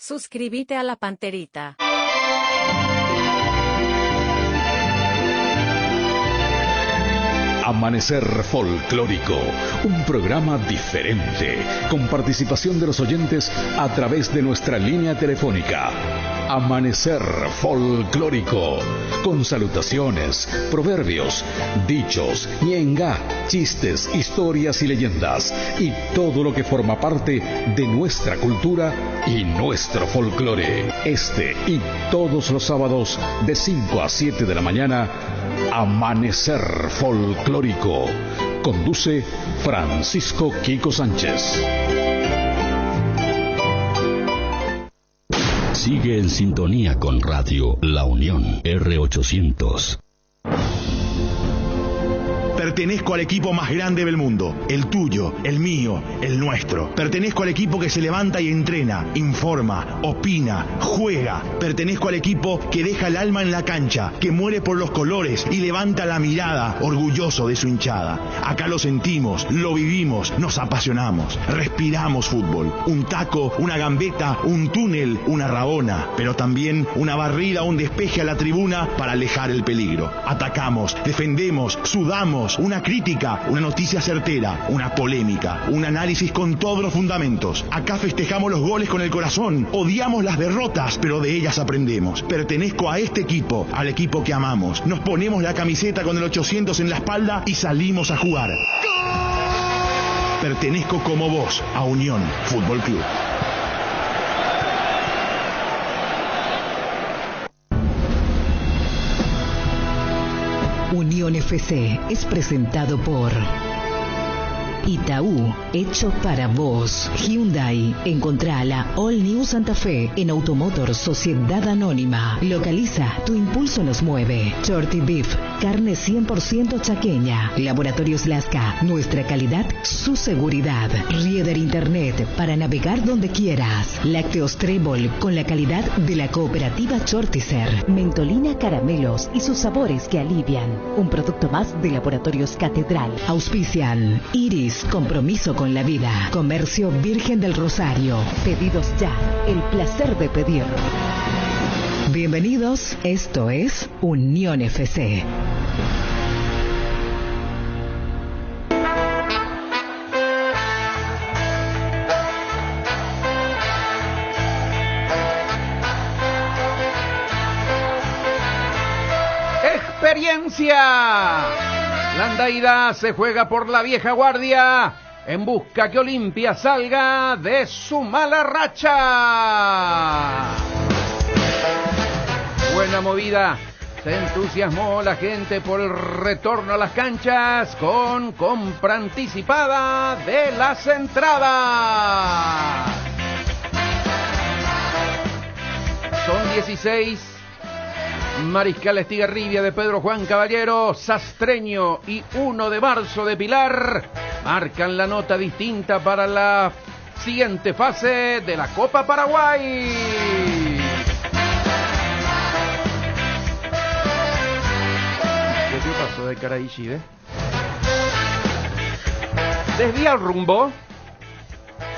Suscríbete a La Panterita. Amanecer Folclórico, un programa diferente, con participación de los oyentes a través de nuestra línea telefónica. Amanecer Folclórico, con salutaciones, proverbios, dichos, ñenga, chistes, historias y leyendas, y todo lo que forma parte de nuestra cultura y nuestro folclore. Este y todos los sábados de 5 a 7 de la mañana, Amanecer Folclórico. Conduce Francisco Quico Sánchez. Sigue en sintonía con Radio La Unión R800. Pertenezco al equipo más grande del mundo, el tuyo, el mío, el nuestro. Pertenezco al equipo que se levanta y entrena, informa, opina, juega. Pertenezco al equipo que deja el alma en la cancha, que muere por los colores y levanta la mirada, orgulloso de su hinchada. Acá lo sentimos, lo vivimos, nos apasionamos, respiramos fútbol. Un taco, una gambeta, un túnel, una rabona, pero también una barrida, un despeje a la tribuna para alejar el peligro. Atacamos, defendemos, sudamos. Una crítica, una noticia certera, una polémica, un análisis con todos los fundamentos. Acá festejamos los goles con el corazón, odiamos las derrotas, pero de ellas aprendemos. Pertenezco a este equipo, al equipo que amamos. Nos ponemos la camiseta con el 800 en la espalda y salimos a jugar. Pertenezco como vos a Unión Fútbol Club. Unión FC es presentado por Itaú, hecho para vos. Hyundai, encontrá la All New Santa Fe en Automotor Sociedad Anónima. Localiza, tu impulso nos mueve. Shorty Beef, carne 100% chaqueña. Laboratorios Lasca, nuestra calidad, su seguridad. Rieder Internet, para navegar donde quieras. Lácteos Trébol, con la calidad de la cooperativa Chortizer. Mentolina Caramelos y sus sabores que alivian. Un producto más de Laboratorios Catedral. Auspician Iris, compromiso con la vida. Comercio Virgen del Rosario. Pedidos ya, el placer de pedir. Bienvenidos, esto es Unión FC. Experiencia. Landaida se juega por la vieja guardia en busca que Olimpia salga de su mala racha. Buena movida. Se entusiasmó la gente por el retorno a las canchas con compra anticipada de las entradas. Son 16. Mariscal Estigarribia de Pedro Juan Caballero, Sastreño y 1 de Marzo de Pilar marcan la nota distinta para la siguiente fase de la Copa Paraguay. ¿Qué pasó de Caraíchide? Desvía el rumbo.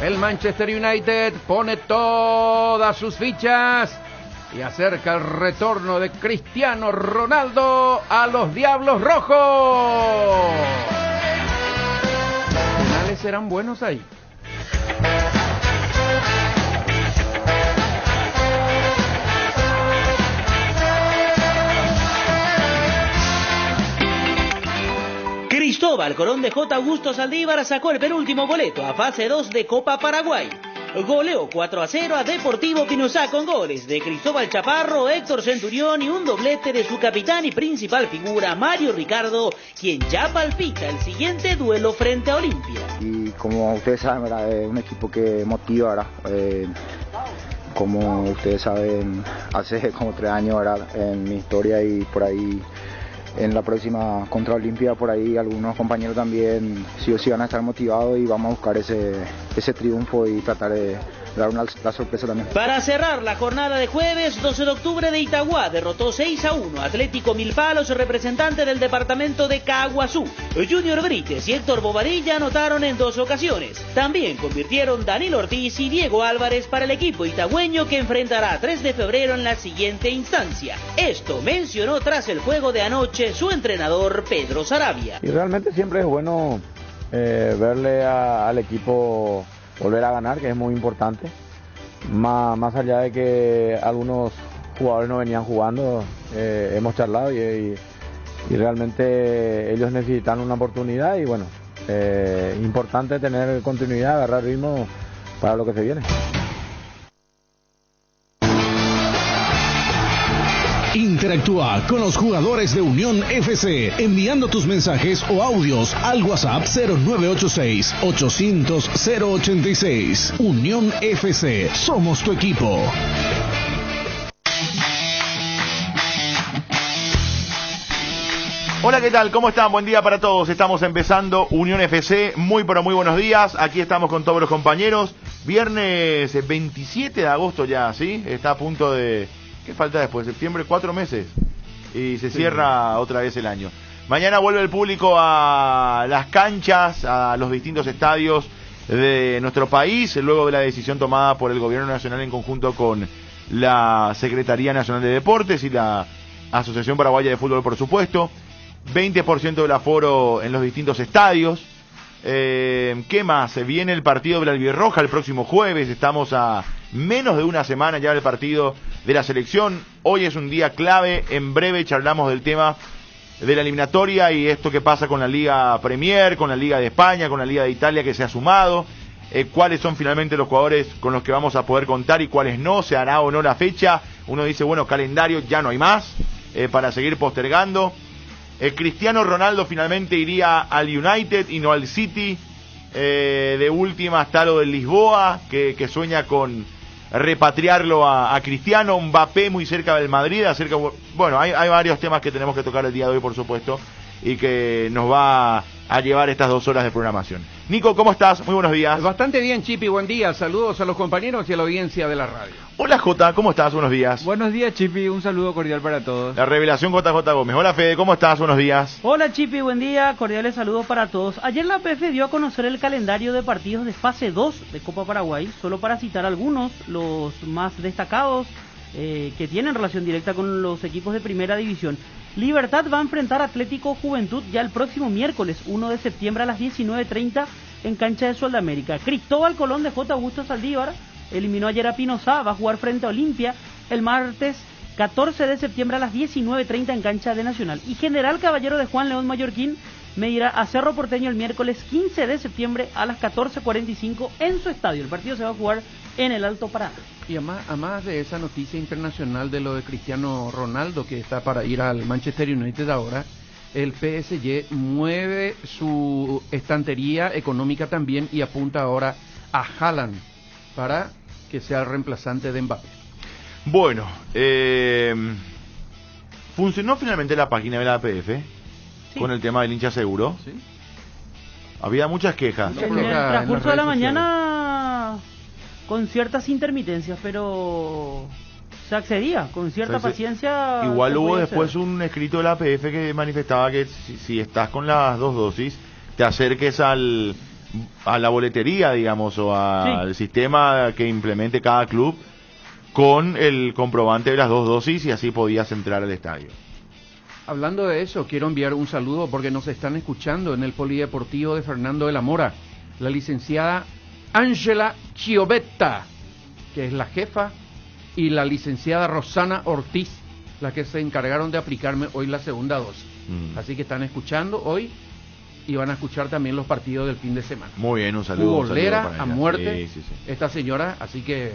El Manchester United pone todas sus fichas y acerca el retorno de Cristiano Ronaldo a los Diablos Rojos. Los finales serán buenos ahí. Cristóbal Colón de J. Augusto Saldívar sacó el penúltimo boleto a fase 2 de Copa Paraguay. Goleó 4-0 a Deportivo Pinuzá con goles de Cristóbal Chaparro, Héctor Centurión y un doblete de su capitán y principal figura, Mario Ricardo, quien ya palpita el siguiente duelo frente a Olimpia. Y como ustedes saben, ¿verdad? Es un equipo que motiva, ¿verdad? Como ustedes saben, hace como 3 años, ¿verdad? En mi historia y por ahí en la próxima contra Olimpia, por ahí algunos compañeros también sí o sí van a estar motivados y vamos a buscar ese triunfo y tratar de dar la sorpresa también. Para cerrar la jornada de jueves, 12 de octubre de Itagua derrotó 6-1 Atlético Milpalos, representante del departamento de Caguazú. Junior Brites y Héctor Bobadilla anotaron en 2 ocasiones. También convirtieron Danilo Ortiz y Diego Álvarez para el equipo itagüeño, que enfrentará 3 de febrero en la siguiente instancia. Esto mencionó tras el juego de anoche su entrenador Pedro Saravia. Y realmente siempre es bueno verle al equipo volver a ganar, que es muy importante. Más allá de que algunos jugadores no venían jugando, hemos charlado y realmente ellos necesitan una oportunidad y bueno, importante tener continuidad, agarrar ritmo para lo que se viene. Interactúa con los jugadores de Unión FC enviando tus mensajes o audios al WhatsApp 0986-800-086. Unión FC, somos tu equipo. Hola, ¿qué tal? ¿Cómo están? Buen día para todos. Estamos empezando Unión FC. Muy pero muy buenos días. Aquí estamos con todos los compañeros. Viernes 27 de agosto ya, ¿sí? Está a punto de... ¿Qué falta después? Septiembre, 4 meses. Y se cierra otra vez el año. Mañana vuelve el público a las canchas, a los distintos estadios de nuestro país, luego de la decisión tomada por el Gobierno Nacional en conjunto con la Secretaría Nacional de Deportes y la Asociación Paraguaya de Fútbol, por supuesto. 20% del aforo en los distintos estadios. ¿Qué más? Se viene el partido de la Albirroja el próximo jueves. Estamos a menos de una semana ya del partido de la selección. Hoy es un día clave. En breve charlamos del tema de la eliminatoria y esto que pasa con la Liga Premier, con la Liga de España, con la Liga de Italia que se ha sumado. Cuáles son finalmente los jugadores con los que vamos a poder contar y cuáles no. Se hará o no la fecha. Uno dice, bueno, calendario ya no hay más para seguir postergando. Cristiano Ronaldo finalmente iría al United y no al City. De última está lo del Lisboa, que sueña con repatriarlo a Cristiano. Mbappé muy cerca del Madrid. Bueno, hay varios temas que tenemos que tocar el día de hoy, por supuesto, y que nos va a llevar estas 2 horas de programación. Nico, ¿cómo estás? Muy buenos días. Bastante bien, Chipi, buen día. Saludos a los compañeros y a la audiencia de la radio. Hola, Jota, ¿cómo estás? Buenos días. Buenos días, Chipi, un saludo cordial para todos. La revelación JJ Gómez. Hola, Fede, ¿cómo estás? Buenos días. Hola, Chipi, buen día, cordiales saludos para todos. Ayer la APF dio a conocer el calendario de partidos de fase 2 de Copa Paraguay, solo para citar algunos, los más destacados que tienen relación directa con los equipos de primera división. Libertad va a enfrentar a Atlético Juventud ya el próximo miércoles 1 de septiembre a las 19:30 en cancha de Sol de América. Cristóbal Colón de J. Augusto Saldívar eliminó ayer a Pinosá, va a jugar frente a Olimpia el martes 14 de septiembre a las 19:30 en cancha de Nacional. Y General Caballero de Juan León Mallorquín medirá a Cerro Porteño el miércoles 15 de septiembre a las 14:45 en su estadio. El partido se va a jugar en el Alto Paraná. Y además de esa noticia internacional de lo de Cristiano Ronaldo, que está para ir al Manchester United ahora, el PSG mueve su estantería económica también y apunta ahora a Haaland para que sea el reemplazante de Mbappé. Bueno, funcionó finalmente la página de la APF con el tema del hincha seguro. ¿Sí? Había muchas quejas. En el transcurso de la mañana con ciertas intermitencias, pero se accedía con cierta paciencia. Igual hubo después un escrito de la APF que manifestaba que si estás con las 2 dosis, te acerques a la boletería, digamos, o al sistema que implemente cada club con el comprobante de las 2 dosis y así podías entrar al estadio. Hablando de eso, quiero enviar un saludo porque nos están escuchando en el Polideportivo de Fernando de la Mora, la licenciada Ángela Chiovetta, que es la jefa, y la licenciada Rosana Ortiz, las que se encargaron de aplicarme hoy la segunda dosis. Así que están escuchando hoy y van a escuchar también los partidos del fin de semana. Muy bien, un saludo. Futbolera a muerte, esta señora, así que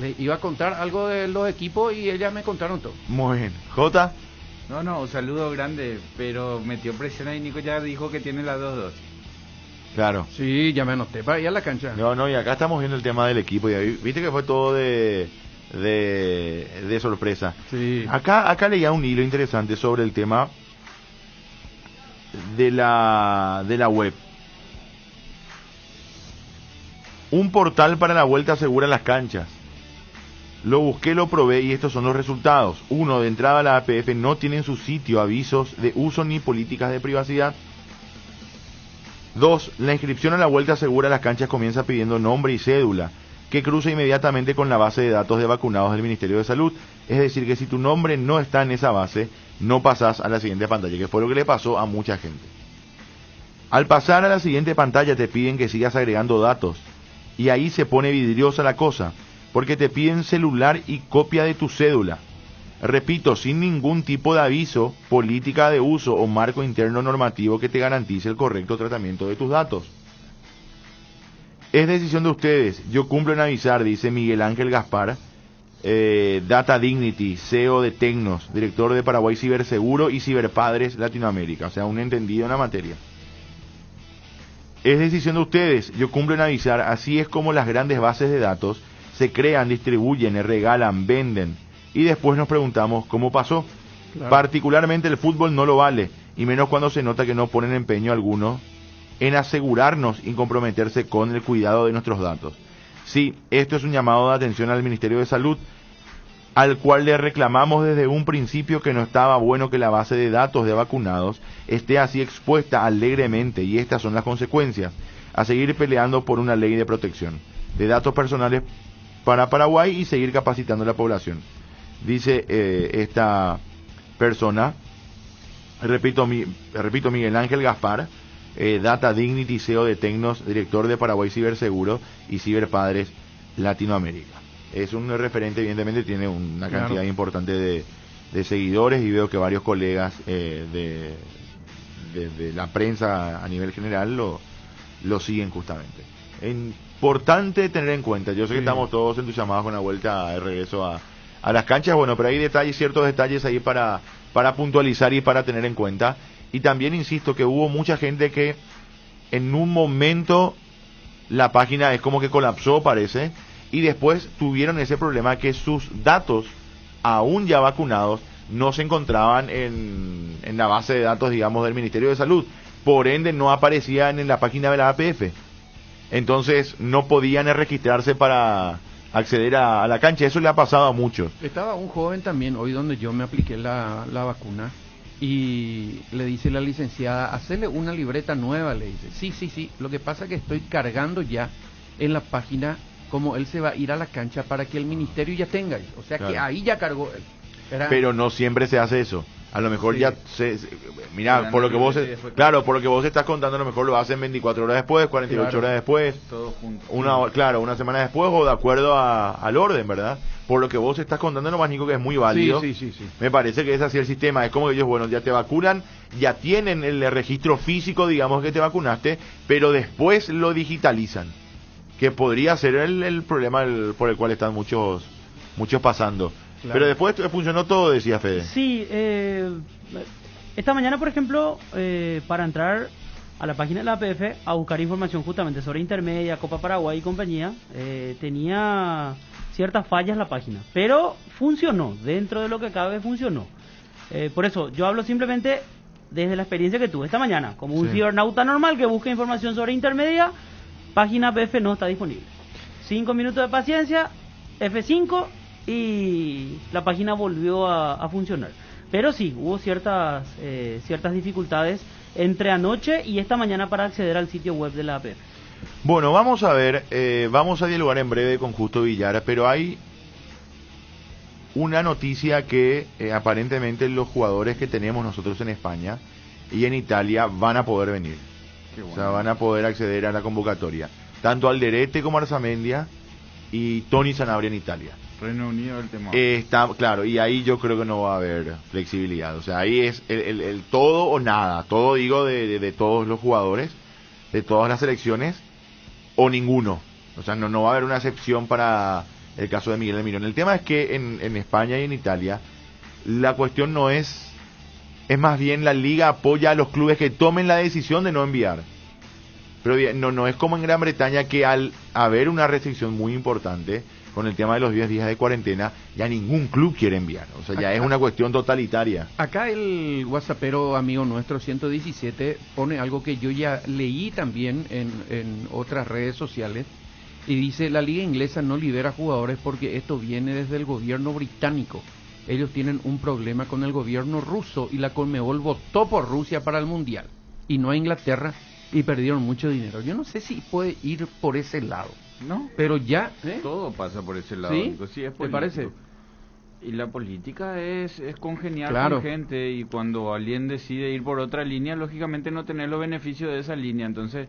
le iba a contar algo de los equipos y ellas me contaron todo. Muy bien. ¿Jota? No, un saludo grande, pero metió presión ahí. Nico ya dijo que tiene las 2 dosis. Claro. Sí, ya me anoté para ir a la cancha. No, y acá estamos viendo el tema del equipo. Y viste que fue todo de sorpresa. Sí. Acá leía un hilo interesante sobre el tema de la web. Un portal para la vuelta segura a las canchas. Lo busqué, lo probé y estos son los resultados. 1. De entrada, la APF no tiene en su sitio avisos de uso ni políticas de privacidad. 2. La inscripción a la vuelta segura a las canchas comienza pidiendo nombre y cédula, que cruza inmediatamente con la base de datos de vacunados del Ministerio de Salud. Es decir, que si tu nombre no está en esa base, no pasas a la siguiente pantalla, que fue lo que le pasó a mucha gente. Al pasar a la siguiente pantalla te piden que sigas agregando datos, y ahí se pone vidriosa la cosa, porque te piden celular y copia de tu cédula. Repito, sin ningún tipo de aviso, política de uso o marco interno normativo que te garantice el correcto tratamiento de tus datos. Es decisión de ustedes, yo cumplo en avisar, dice Miguel Ángel Gaspar, Data Dignity, CEO de Tecnos, director de Paraguay Ciberseguro y Ciberpadres Latinoamérica, o sea, un entendido en la materia. Es decisión de ustedes, yo cumplo en avisar, así es como las grandes bases de datos se crean, distribuyen, regalan, venden, y después nos preguntamos cómo pasó. Claro. Particularmente el fútbol no lo vale, y menos cuando se nota que no ponen empeño alguno en asegurarnos y comprometerse con el cuidado de nuestros datos. Sí, esto es un llamado de atención al Ministerio de Salud, al cual le reclamamos desde un principio que no estaba bueno que la base de datos de vacunados esté así expuesta alegremente, y estas son las consecuencias: a seguir peleando por una ley de protección de datos personales para Paraguay y seguir capacitando a la población. Dice esta persona, repito, Miguel Ángel Gaspar, Data Dignity, CEO de Tecnos, director de Paraguay Ciberseguro y Ciberpadres Latinoamérica. Es un referente, evidentemente tiene una cantidad importante de seguidores, y veo que varios colegas de la prensa a nivel general lo siguen justamente. Importante tener en cuenta, yo sé que estamos todos entusiasmados con la vuelta de regreso a las canchas, bueno, pero hay detalles, ciertos detalles ahí para puntualizar y para tener en cuenta. Y también insisto que hubo mucha gente que en un momento la página es como que colapsó, parece, y después tuvieron ese problema que sus datos, aún ya vacunados, no se encontraban en la base de datos, digamos, del Ministerio de Salud. Por ende, no aparecían en la página de la APF. Entonces, no podían registrarse para acceder a la cancha. Eso le ha pasado a muchos. Estaba un joven también, hoy donde yo me apliqué la vacuna, y le dice la licenciada, hacerle una libreta nueva, le dice. Sí, lo que pasa es que estoy cargando ya en la página como él se va a ir a la cancha para que el ministerio ya tenga, o sea, claro, que ahí ya cargó él. Pero no siempre se hace eso. A lo mejor ya mira, por lo que vos por lo que vos estás contando, a lo mejor lo hacen 24 horas después, 48 horas después, todo junto, una semana después, o de acuerdo al orden, ¿verdad? Por lo que vos estás contando, nomás, Nico, que es muy válido. Sí. Me parece que es así el sistema. Es como que ellos, bueno, ya te vacunan, ya tienen el registro físico, digamos, que te vacunaste, pero después lo digitalizan, que podría ser el problema por el cual están muchos pasando. Claro. Pero después funcionó todo, decía Fede. Sí, esta mañana, por ejemplo, para entrar a la página de la APF a buscar información justamente sobre Intermedia, Copa Paraguay y compañía, tenía ciertas fallas la página, pero funcionó, dentro de lo que cabe funcionó. Por eso yo hablo simplemente desde la experiencia que tuve esta mañana, como un cibernauta normal que busca información sobre Intermedia, página APF no está disponible. 5 minutos de paciencia, F5, y la página volvió a funcionar. Pero sí, hubo ciertas dificultades entre anoche y esta mañana para acceder al sitio web de la APF. Bueno, vamos a ver, vamos a dialogar en breve con Justo Villar, pero hay una noticia que aparentemente los jugadores que tenemos nosotros en España y en Italia van a poder venir. Bueno. O sea, van a poder acceder a la convocatoria. Tanto Alderete como Arzamendia y Tony Sanabria en Italia. Reino Unido el tema. Está claro, y ahí yo creo que no va a haber flexibilidad. O sea, ahí es el todo o nada. Todo, digo, de todos los jugadores, de todas las selecciones, o ninguno. O sea, no va a haber una excepción para el caso de Miguel Almirón. El tema es que en España y en Italia la cuestión no es más bien la liga apoya a los clubes que tomen la decisión de no enviar. Pero no es como en Gran Bretaña, que al haber una restricción muy importante con el tema de los 10 días de cuarentena, ya ningún club quiere enviar. O sea, ya es una cuestión totalitaria. Acá el whatsappero amigo nuestro 117 pone algo que yo ya leí también en otras redes sociales, Y dice, la liga inglesa no libera jugadores porque esto viene desde el gobierno británico. Ellos tienen un problema con el gobierno ruso y la Conmebol votó por Rusia para el Mundial y no a Inglaterra y perdieron mucho dinero. Yo no sé si puede ir por ese lado. No, pero ya... todo pasa por ese lado. ¿Sí? Sí, es ¿Te parece? Y la política es congeniar Claro. con gente, y cuando alguien decide ir por otra línea, lógicamente no tener los beneficios de esa línea. Entonces,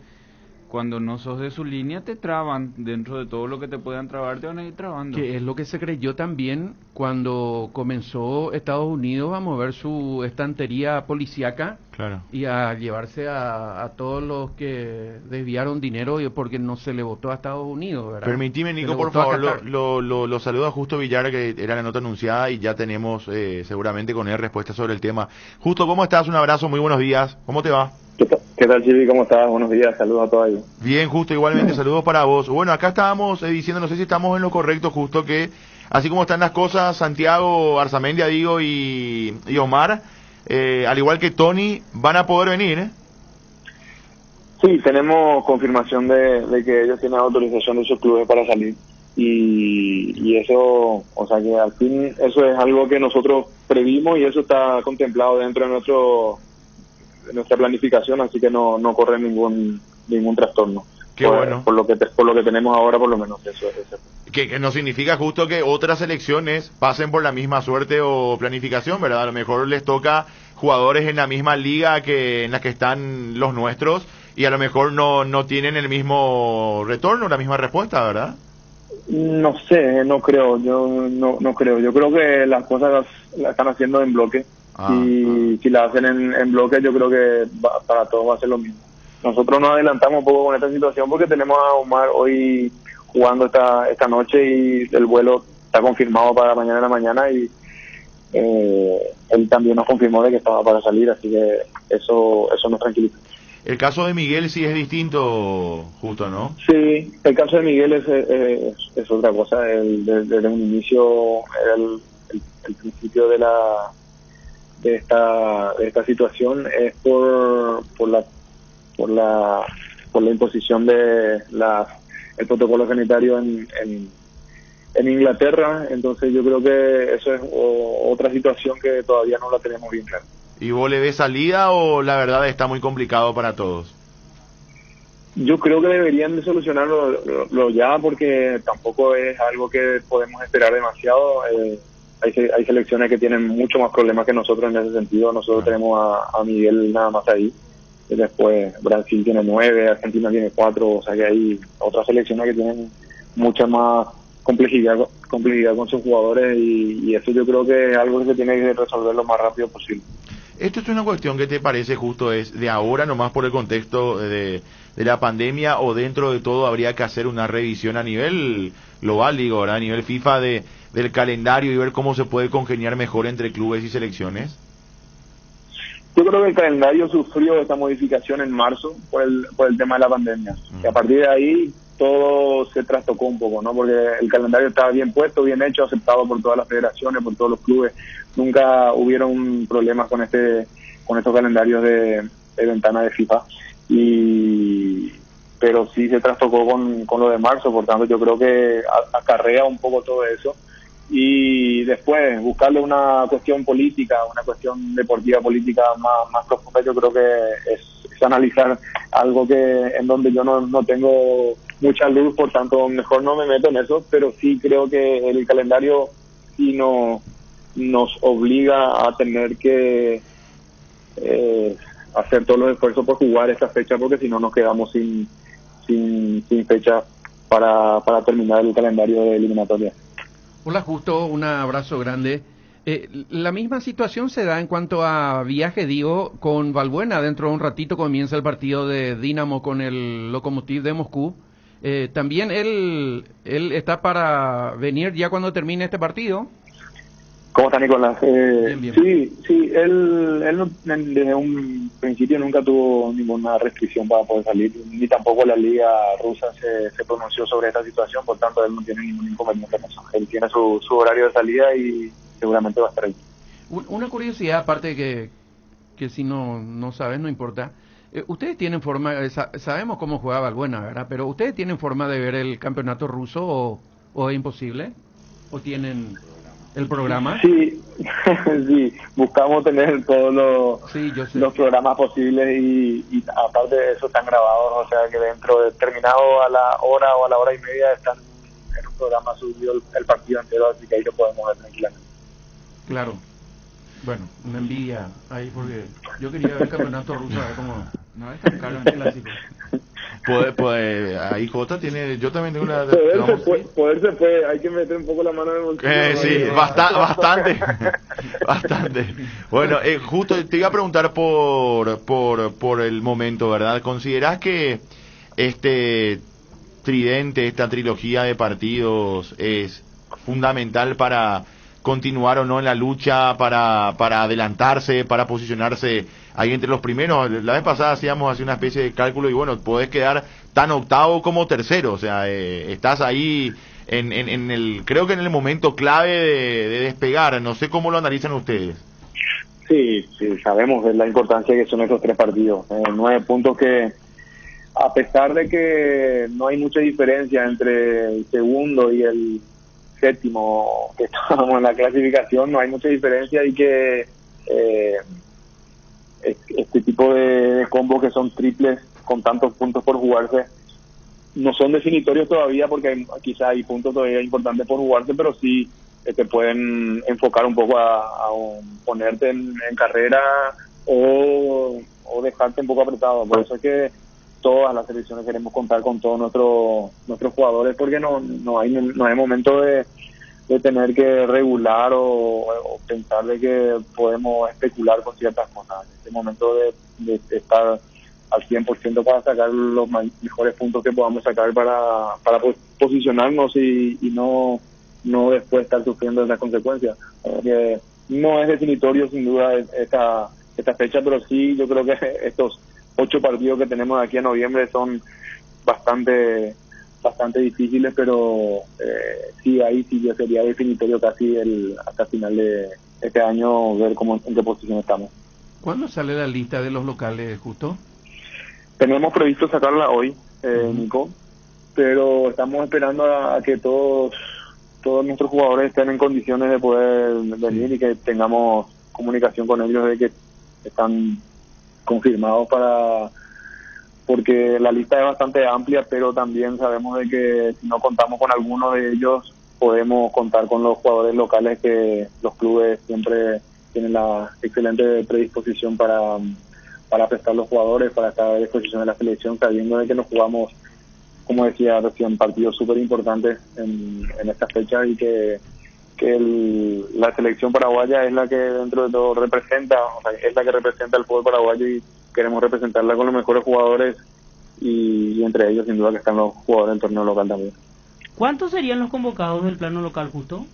cuando no sos de su línea, te traban. Dentro de todo lo que te puedan trabar, te van a ir trabando. Que es lo que se creyó también cuando comenzó Estados Unidos a mover su estantería policíaca. Claro. Y a llevarse a todos los que desviaron dinero porque no se le votó a Estados Unidos, ¿verdad? Permitime, Nico, por favor, lo saludo a Justo Villar, que era la nota anunciada, y ya tenemos seguramente con él respuesta sobre el tema. Justo, ¿cómo estás? Un abrazo, muy buenos días. ¿Cómo te va? ¿Qué tal, Chivi? ¿Cómo estás? Buenos días, saludos a todos ahí. Bien, Justo, igualmente, saludos para vos. Bueno, acá estábamos diciendo, no sé si estamos en lo correcto, Justo, que así como están las cosas, Santiago, Arzamendia, Digo y Omar, al igual que Tony, van a poder venir, ¿eh? Sí, tenemos confirmación de que ellos tienen autorización de sus clubes para salir. Y eso, o sea que al fin eso es algo que nosotros previmos y eso está contemplado dentro de nuestra planificación, así que no corre ningún trastorno. Qué bueno. Por lo que tenemos ahora, por lo menos, eso es. Que no significa, Justo, que otras selecciones pasen por la misma suerte o planificación, ¿verdad? A lo mejor les toca jugadores en la misma liga que en la que están los nuestros y a lo mejor no tienen el mismo retorno, la misma respuesta, ¿verdad? No sé, no creo, yo no creo. Yo creo que las cosas las están haciendo en bloque y si las hacen en bloque, yo creo que para todos va a ser lo mismo. Nosotros nos adelantamos un poco con esta situación porque tenemos a Omar hoy jugando esta noche y el vuelo está confirmado para mañana en la mañana y él también nos confirmó de que estaba para salir, así que eso nos tranquiliza. El caso de Miguel sí es distinto, Justo, ¿no? Sí, el caso de Miguel es otra cosa. Desde un inicio era el principio de esta situación es por la imposición de el protocolo sanitario en Inglaterra. Entonces yo creo que eso es otra situación que todavía no la tenemos bien clara. ¿Y vos le ves salida o la verdad está muy complicado para todos? Yo creo que deberían de solucionarlo ya, porque tampoco es algo que podemos esperar demasiado. Hay selecciones que tienen mucho más problemas que nosotros en ese sentido. Nosotros tenemos a Miguel nada más ahí. Y después Brasil tiene 9, Argentina tiene 4. O sea que hay otras selecciones que tienen mucha más complejidad con sus jugadores y eso yo creo que es algo que se tiene que resolver lo más rápido posible. ¿Esto es una cuestión que te parece, Justo, es de ahora nomás por el contexto de la pandemia o dentro de todo habría que hacer una revisión a nivel global, digo, ¿verdad? A nivel FIFA del calendario y ver cómo se puede congeniar mejor entre clubes y selecciones? Yo creo que el calendario sufrió esta modificación en marzo por el tema de la pandemia. Y a partir de ahí todo se trastocó un poco, ¿no? Porque el calendario estaba bien puesto, bien hecho, aceptado por todas las federaciones, por todos los clubes. Nunca hubieron problemas con estos calendarios de ventana de FIFA. Pero sí se trastocó con lo de marzo, por tanto yo creo que acarrea un poco todo eso. Y después buscarle una cuestión política, una cuestión deportiva política más profunda, yo creo que es analizar algo en donde yo no tengo mucha luz, por tanto mejor no me meto en eso, pero sí creo que el calendario sí nos obliga a tener que hacer todos los esfuerzos por jugar esta fecha, porque si no nos quedamos sin fecha para terminar el calendario de eliminatoria. Hola, Justo, un abrazo grande. La misma situación se da en cuanto a viaje, digo, con Valbuena. Dentro de un ratito comienza el partido de Dinamo con el Lokomotiv de Moscú. También él está para venir ya cuando termine este partido. ¿Cómo está, Nicolás? Bien. Sí, él desde un principio nunca tuvo ninguna restricción para poder salir, ni tampoco la liga rusa se pronunció sobre esta situación, por tanto él no tiene ningún inconveniente con eso. Él tiene su horario de salida y seguramente va a estar ahí. Una curiosidad, aparte que si no sabes, no importa. Ustedes tienen forma, sabemos cómo juega Valbuena, ¿verdad? Pero ¿ustedes tienen forma de ver el campeonato ruso o es imposible? ¿O tienen el programa? Sí, sí, buscamos tener todos los programas posibles y aparte de eso están grabados, o sea que dentro de terminado a la hora o a la hora y media están en un programa subido el partido entero, así que ahí lo podemos ver tranquilamente. Claro. Bueno, una envidia ahí porque yo quería ver el campeonato ruso, a ver cómo... No es tan caro en el clásico. Pues ahí Jota tiene, yo también tengo una... Poder se puede, hay que meter un poco la mano en el bolsillo. Sí, bastante. Bueno, justo te iba a preguntar por el momento, ¿verdad? ¿Considerás que este tridente, esta trilogía de partidos es fundamental para continuar o no en la lucha, para adelantarse, para posicionarse ahí entre los primeros? La vez pasada hacíamos así una especie de cálculo y bueno, podés quedar tan octavo como tercero, o sea, estás ahí en el, creo que en el momento clave de despegar. No sé cómo lo analizan ustedes. Sí, sabemos de la importancia que son estos 3 partidos, 9 puntos que, a pesar de que no hay mucha diferencia entre el segundo y el séptimo que estábamos en la clasificación, no hay mucha diferencia, y que este tipo de combos que son triples con tantos puntos por jugarse no son definitorios todavía, porque quizá hay puntos todavía importantes por jugarse, pero sí te pueden enfocar un poco a ponerte en carrera o dejarte un poco apretado. Por eso es que todas las selecciones queremos contar con todos nuestros jugadores, porque no hay momento de tener que regular o pensar de que podemos especular con ciertas cosas. En este momento de estar al 100% para sacar los mejores puntos que podamos sacar para posicionarnos y no después estar sufriendo las consecuencias. No es definitorio sin duda esta fecha, pero sí yo creo que estos 8 partidos que tenemos de aquí a noviembre son bastante difíciles, pero sí, ahí sí ya sería definitorio casi hasta final de este año ver en qué posición estamos. ¿Cuándo sale la lista de los locales, justo? Tenemos previsto sacarla hoy, Nico, pero estamos esperando a que todos nuestros jugadores estén en condiciones de poder venir y que tengamos comunicación con ellos de que están confirmados porque la lista es bastante amplia, pero también sabemos de que si no contamos con alguno de ellos, podemos contar con los jugadores locales, que los clubes siempre tienen la excelente predisposición para prestar los jugadores, para estar a disposición de la selección, sabiendo de que nos jugamos, como decía recién, partidos súper importantes en esta fecha, y que la selección paraguaya es la que dentro de todo representa, o sea, es la que representa el fútbol paraguayo, y queremos representarla con los mejores jugadores, y entre ellos sin duda que están los jugadores del torneo local también. ¿Cuántos serían los convocados del plano local, justo?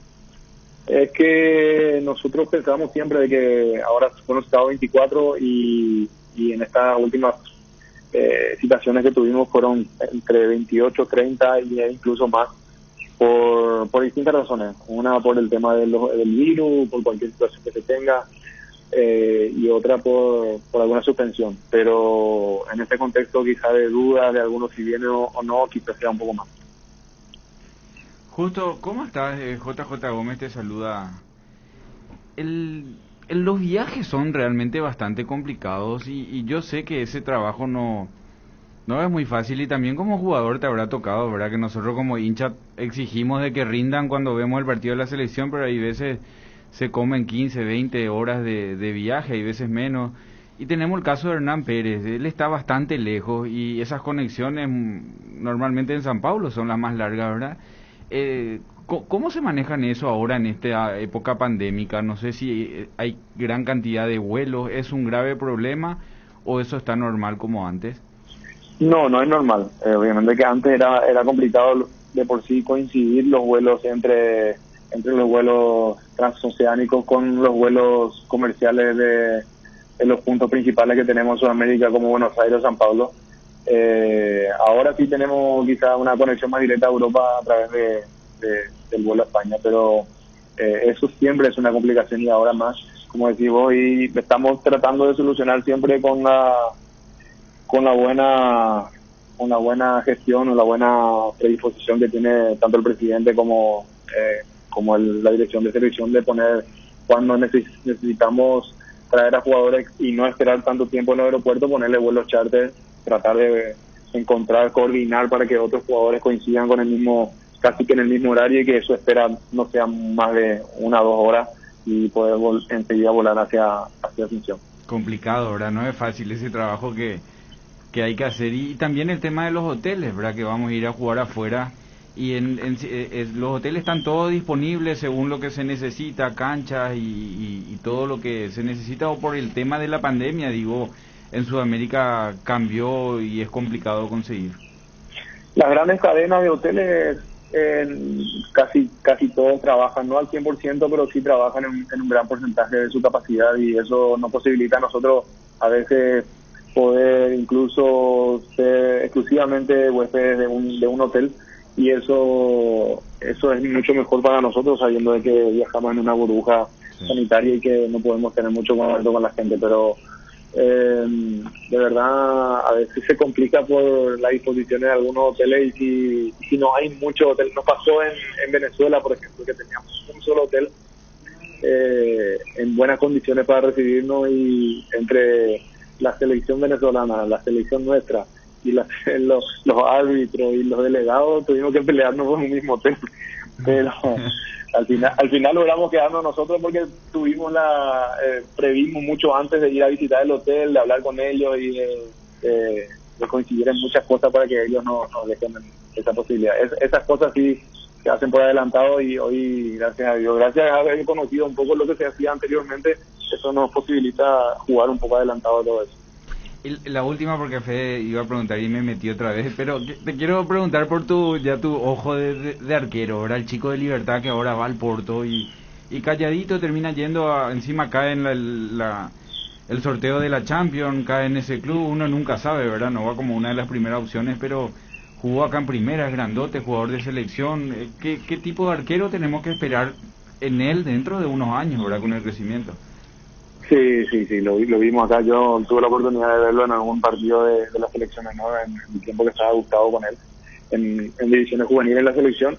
Es que nosotros pensamos siempre de que ahora fueron citados 24 y en estas últimas citaciones que tuvimos fueron entre 28, 30 e incluso más, por distintas razones. Una por el tema del virus, por cualquier situación que se tenga, y otra por alguna suspensión, pero en este contexto quizá de duda de algunos si viene o no, quizás sea un poco más. Justo, ¿cómo estás? JJ Gómez te saluda. Los viajes son realmente bastante complicados y yo sé que ese trabajo no es muy fácil, y también como jugador te habrá tocado, ¿verdad? Que nosotros como hincha exigimos de que rindan cuando vemos el partido de la selección, pero hay veces se comen 15, 20 horas de viaje, hay veces menos. Y tenemos el caso de Hernán Pérez, él está bastante lejos y esas conexiones normalmente en San Pablo son las más largas, ¿verdad? ¿Cómo se manejan eso ahora en esta época pandémica? No sé si hay gran cantidad de vuelos, ¿es un grave problema o eso está normal como antes? No es normal. Obviamente que antes era complicado de por sí coincidir los vuelos entre los vuelos transoceánicos con los vuelos comerciales de los puntos principales que tenemos en Sudamérica, como Buenos Aires o San Pablo. Ahora sí tenemos quizá una conexión más directa a Europa a través del vuelo a España, pero eso siempre es una complicación, y ahora más, como decís vos, y estamos tratando de solucionar siempre con con la buena gestión o la buena predisposición que tiene tanto el presidente como la dirección de selección de poner cuando necesitamos traer a jugadores y no esperar tanto tiempo en el aeropuerto, ponerle vuelos charter, tratar de encontrar, coordinar para que otros jugadores coincidan con el mismo, casi que en el mismo horario, y que su espera no sea más de 1 o 2 horas y poder enseguida volar hacia Asunción. Complicado, ¿verdad? No es fácil ese trabajo que hay que hacer. Y también el tema de los hoteles, ¿verdad? Que vamos a ir a jugar afuera y los hoteles están todos disponibles según lo que se necesita, canchas y todo lo que se necesita, o por el tema de la pandemia, digo, en Sudamérica cambió y es complicado conseguir. Las grandes cadenas de hoteles casi todos trabajan, no al 100%, pero sí trabajan en un gran porcentaje de su capacidad, y eso nos posibilita a nosotros a veces poder incluso ser exclusivamente huéspedes de un hotel, y eso es mucho mejor para nosotros, sabiendo de que viajamos en una burbuja sanitaria y que no podemos tener mucho contacto con la gente, pero de verdad a veces se complica por las disposiciones de algunos hoteles, y si no hay muchos hoteles. Nos pasó en Venezuela, por ejemplo, que teníamos un solo hotel en buenas condiciones para recibirnos, y entre la selección venezolana, la selección nuestra y los árbitros y los delegados tuvimos que pelearnos por un mismo hotel, pero al final logramos quedarnos nosotros porque previmos mucho antes de ir a visitar el hotel, de hablar con ellos y de coincidir en muchas cosas para que ellos nos dejen esa posibilidad. Esas cosas sí se hacen por adelantado, y hoy, gracias a Dios, gracias a haber conocido un poco lo que se hacía anteriormente, eso nos posibilita jugar un poco adelantado de todo eso. Y la última, porque Fede iba a preguntar y me metí otra vez, pero te quiero preguntar por tu ojo de arquero, ¿verdad? El chico de Libertad que ahora va al Porto y calladito termina yendo encima cae en el sorteo de la Champions, cae en ese club, uno nunca sabe, ¿verdad? No va como una de las primeras opciones, pero jugó acá en primera, es grandote, jugador de selección. ¿Qué tipo de arquero tenemos que esperar en él dentro de unos años, ¿verdad? Con el crecimiento. Sí, lo vimos acá. Yo tuve la oportunidad de verlo en algún partido de las selecciones, ¿no? En el tiempo que estaba Gustavo con él, en divisiones juveniles en la selección.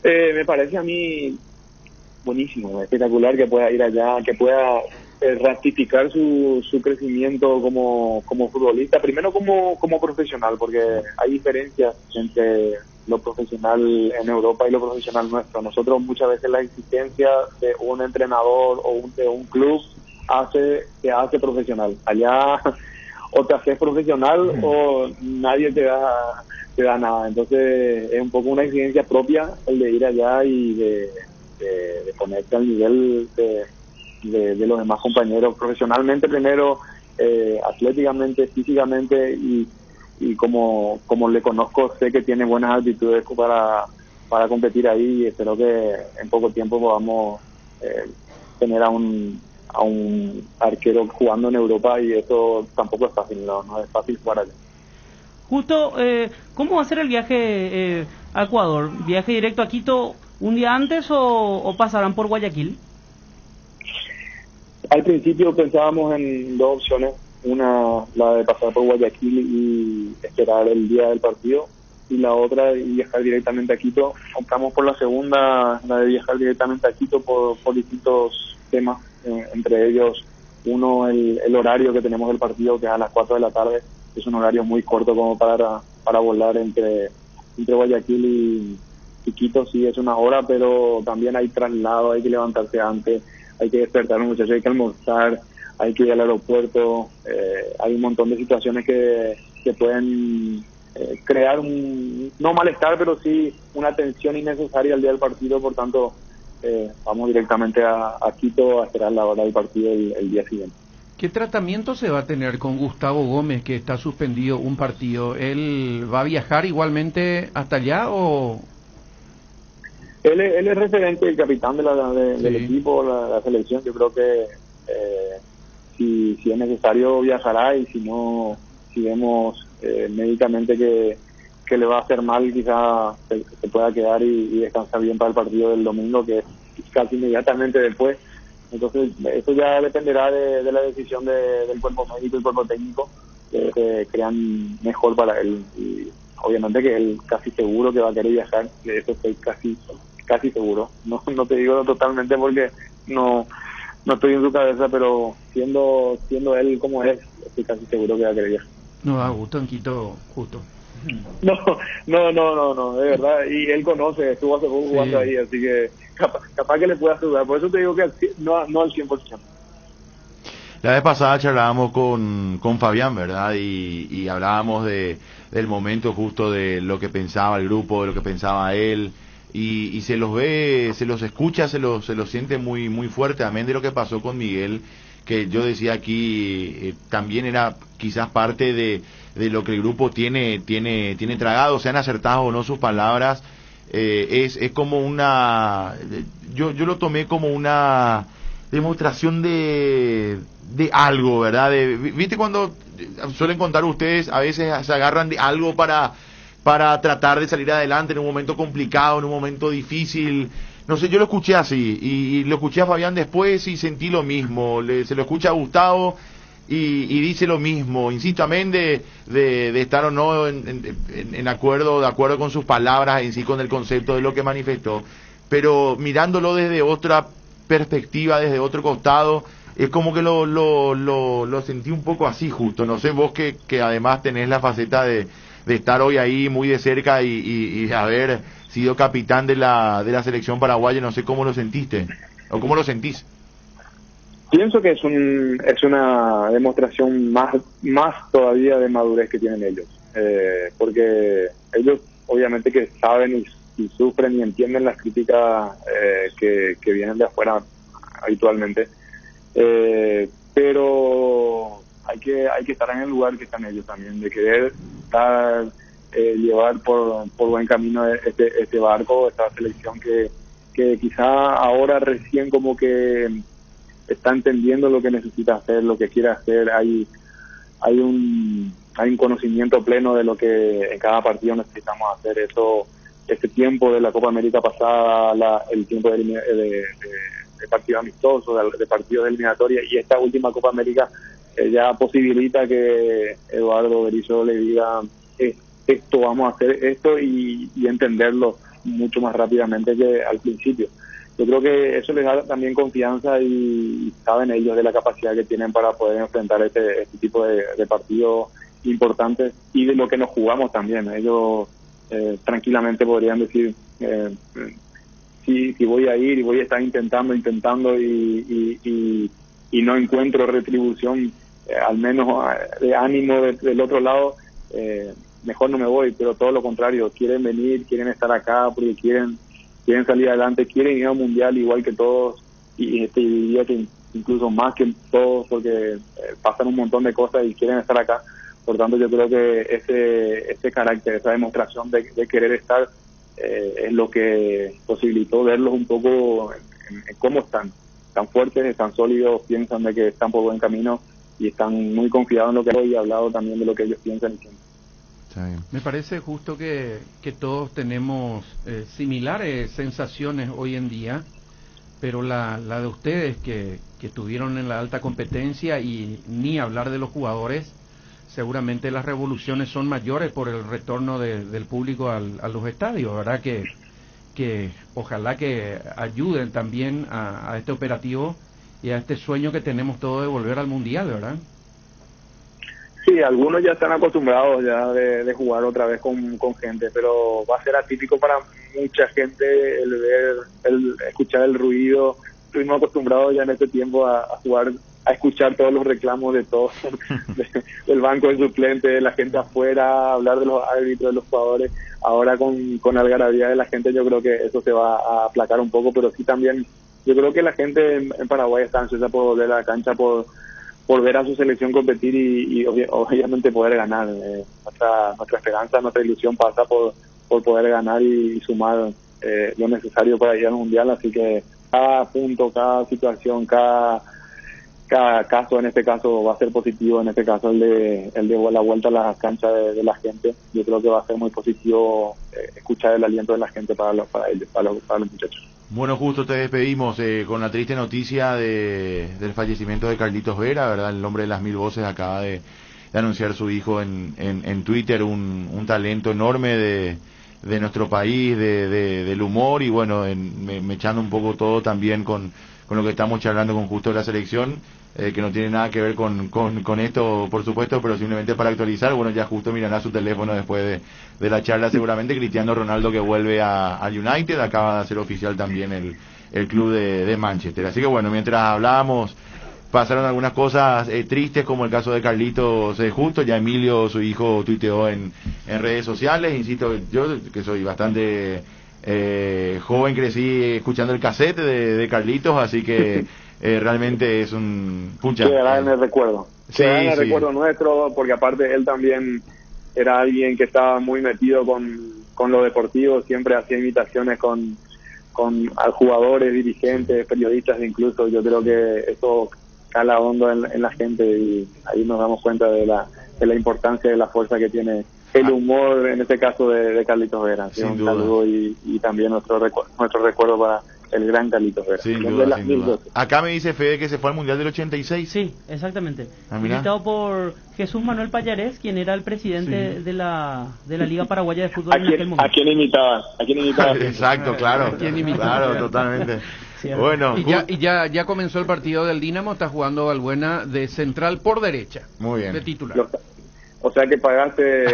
Me parece a mí buenísimo, espectacular que pueda ir allá, que pueda ratificar su crecimiento como futbolista, primero como profesional, porque hay diferencias entre lo profesional en Europa y lo profesional nuestro. Nosotros muchas veces la exigencia de un entrenador o de un club te hace profesional. Allá o te haces profesional o nadie te da nada. Entonces es un poco una exigencia propia el de ir allá y de ponerte al nivel de los demás compañeros, profesionalmente primero, atléticamente, físicamente, y como le conozco, sé que tiene buenas actitudes para competir ahí, y espero que en poco tiempo podamos tener a un arquero jugando en Europa, y eso tampoco es fácil, no es fácil jugar allá. Justo, ¿cómo va a ser el viaje a Ecuador? ¿Viaje directo a Quito un día antes o pasarán por Guayaquil? Al principio pensábamos en dos opciones, una la de pasar por Guayaquil y esperar el día del partido, y la otra viajar directamente a Quito. Optamos por la segunda, la de viajar directamente a Quito por distintos temas, entre ellos uno el horario que tenemos del partido, que es a las 4 de la tarde, es un horario muy corto como para volar entre Guayaquil y Quito. Sí, es una hora, pero también hay traslado, hay que levantarse antes, hay que despertar a los muchachos, hay que almorzar, hay que ir al aeropuerto, hay un montón de situaciones que pueden crear no malestar, pero sí una tensión innecesaria al día del partido. Por tanto, vamos directamente a Quito a esperar la hora del partido el día siguiente. ¿Qué tratamiento se va a tener con Gustavo Gómez, que está suspendido un partido? ¿Él va a viajar igualmente hasta allá o...? Él es referente, el capitán del equipo, la selección. Yo creo que si es necesario viajará, y si no, si vemos médicamente que le va a hacer mal, quizá se pueda quedar y descansar bien para el partido del domingo, que es casi inmediatamente después. Entonces eso ya dependerá de la decisión del cuerpo médico y cuerpo técnico, se crean mejor para él. Y obviamente que él casi seguro que va a querer viajar, de eso estoy casi seguro. No te digo totalmente porque no estoy en su cabeza, pero siendo él como es, estoy casi seguro que va a querer viajar. No da gusto en Quito, justo. No, de verdad, y él conoce, estuvo hace poco jugando ahí, así que capaz que le pueda ayudar, por eso te digo que no al 100%. La vez pasada charlábamos con Fabián, ¿verdad? Y hablábamos del momento justo de lo que pensaba el grupo, de lo que pensaba él, y se los ve, se los escucha, se los siente muy muy fuerte, amén de lo que pasó con Miguel, que yo decía aquí, también era quizás parte de lo que el grupo tiene tragado, sean acertadas o no sus palabras, es como una, yo lo tomé como una demostración de algo, ¿verdad? ¿Viste cuando suelen contar ustedes, a veces se agarran de algo para tratar de salir adelante en un momento complicado, en un momento difícil? No sé, yo lo escuché así, y lo escuché a Fabián después y sentí lo mismo, se lo escucha a Gustavo y dice lo mismo, insisto, amén de estar o no de acuerdo con sus palabras en sí, con el concepto de lo que manifestó, pero mirándolo desde otra perspectiva, desde otro costado, es como que lo sentí un poco así justo. No sé, vos que además tenés la faceta de estar hoy ahí muy de cerca y haber sido capitán de la selección paraguaya, no sé cómo lo sentiste o cómo lo sentís. Pienso que es una demostración más todavía de madurez que tienen ellos, porque ellos obviamente que saben y sufren y entienden las críticas que vienen de afuera habitualmente, pero hay que estar en el lugar que están ellos también, de querer estar, llevar por buen camino este barco, esta selección que quizá ahora recién como que está entendiendo lo que necesita hacer, lo que quiere hacer. Hay un conocimiento pleno de lo que en cada partido necesitamos hacer. Este tiempo de la Copa América pasada, el tiempo de partidos amistosos, de partidos de eliminatoria, y esta última Copa América ya posibilita que Eduardo Berizzo le diga esto, vamos a hacer esto, y entenderlo mucho más rápidamente que al principio. Yo creo que eso les da también confianza y saben ellos de la capacidad que tienen para poder enfrentar este tipo de partidos importantes y de lo que nos jugamos también. Ellos tranquilamente podrían decir, si voy a ir y voy a estar intentando y no encuentro retribución, al menos de ánimo del otro lado, mejor no me voy, pero todo lo contrario, quieren venir, quieren estar acá porque quieren salir adelante, quieren ir al mundial igual que todos, y diría que incluso más que todos, porque pasan un montón de cosas y quieren estar acá. Por tanto, yo creo que ese carácter, esa demostración de querer estar, es lo que posibilitó verlos un poco en cómo están, tan fuertes, están sólidos, piensan de que están por buen camino y están muy confiados en lo que hoy he hablado también de lo que ellos piensan y sienten. Me parece justo que todos tenemos similares sensaciones hoy en día, pero la de ustedes que estuvieron en la alta competencia, y ni hablar de los jugadores, seguramente las revoluciones son mayores por el retorno del público a los estadios, ¿verdad? Que ojalá que ayuden también a este operativo y a este sueño que tenemos todos de volver al mundial, ¿verdad? Sí, algunos ya están acostumbrados ya de jugar otra vez con gente, pero va a ser atípico para mucha gente el escuchar el ruido. Estuvimos acostumbrados ya en este tiempo a jugar, a escuchar todos los reclamos de todos, del banco de suplentes, de la gente afuera, hablar de los árbitros, de los jugadores. Ahora con algarabía de la gente, yo creo que eso se va a aplacar un poco, pero sí también yo creo que la gente en Paraguay está ansiosa por volver a la cancha, por ver a su selección competir y obviamente poder ganar. Nuestra esperanza, nuestra ilusión pasa por poder ganar y sumar lo necesario para ir al mundial, así que cada punto, cada situación, cada caso, en este caso va a ser positivo, en este caso el de la vuelta a la cancha de la gente. Yo creo que va a ser muy positivo escuchar el aliento de la gente para ellos, para los muchachos. Bueno, justo te despedimos con la triste noticia del fallecimiento de Carlitos Vera, ¿verdad? El hombre de las 1000 voces acaba de anunciar su hijo en Twitter, un talento enorme de nuestro país, del humor, y bueno, me echando un poco todo también con lo que estamos charlando con Justo de la selección, que no tiene nada que ver con esto, por supuesto, pero simplemente para actualizar. Bueno, ya Justo mirará su teléfono después de la charla seguramente. Cristiano Ronaldo, que vuelve a United, acaba de hacer oficial también el club de Manchester. Así que bueno, mientras hablábamos, pasaron algunas cosas tristes, como el caso de Carlitos Justo. Ya Emilio, su hijo, tuiteó en redes sociales. Insisto, yo que soy bastante joven, crecí escuchando el cassette de Carlitos, así que realmente es un... Quedará en el recuerdo. Quedará en el recuerdo nuestro, porque aparte él también era alguien que estaba muy metido con lo deportivo, siempre hacía invitaciones con jugadores, dirigentes, periodistas incluso. Yo creo que eso cala hondo en la gente, y ahí nos damos cuenta de la importancia, de la fuerza que tiene el humor, en este caso de Carlitos Vera. Un saludo y también nuestro recuerdo para el gran Carlitos Vera. Sin duda, sin duda. Acá me dice Fede que se fue al Mundial del 86. Sí, exactamente. Invitado por Jesús Manuel Payarés, quien era el presidente de la Liga Paraguaya de Fútbol en aquel momento. ¿A quién imitaba? Exacto, claro. Claro, totalmente. Bueno, y ya comenzó el partido del Dinamo. Está jugando Balbuena de central por derecha. Muy bien. De titular. O sea que pagaste...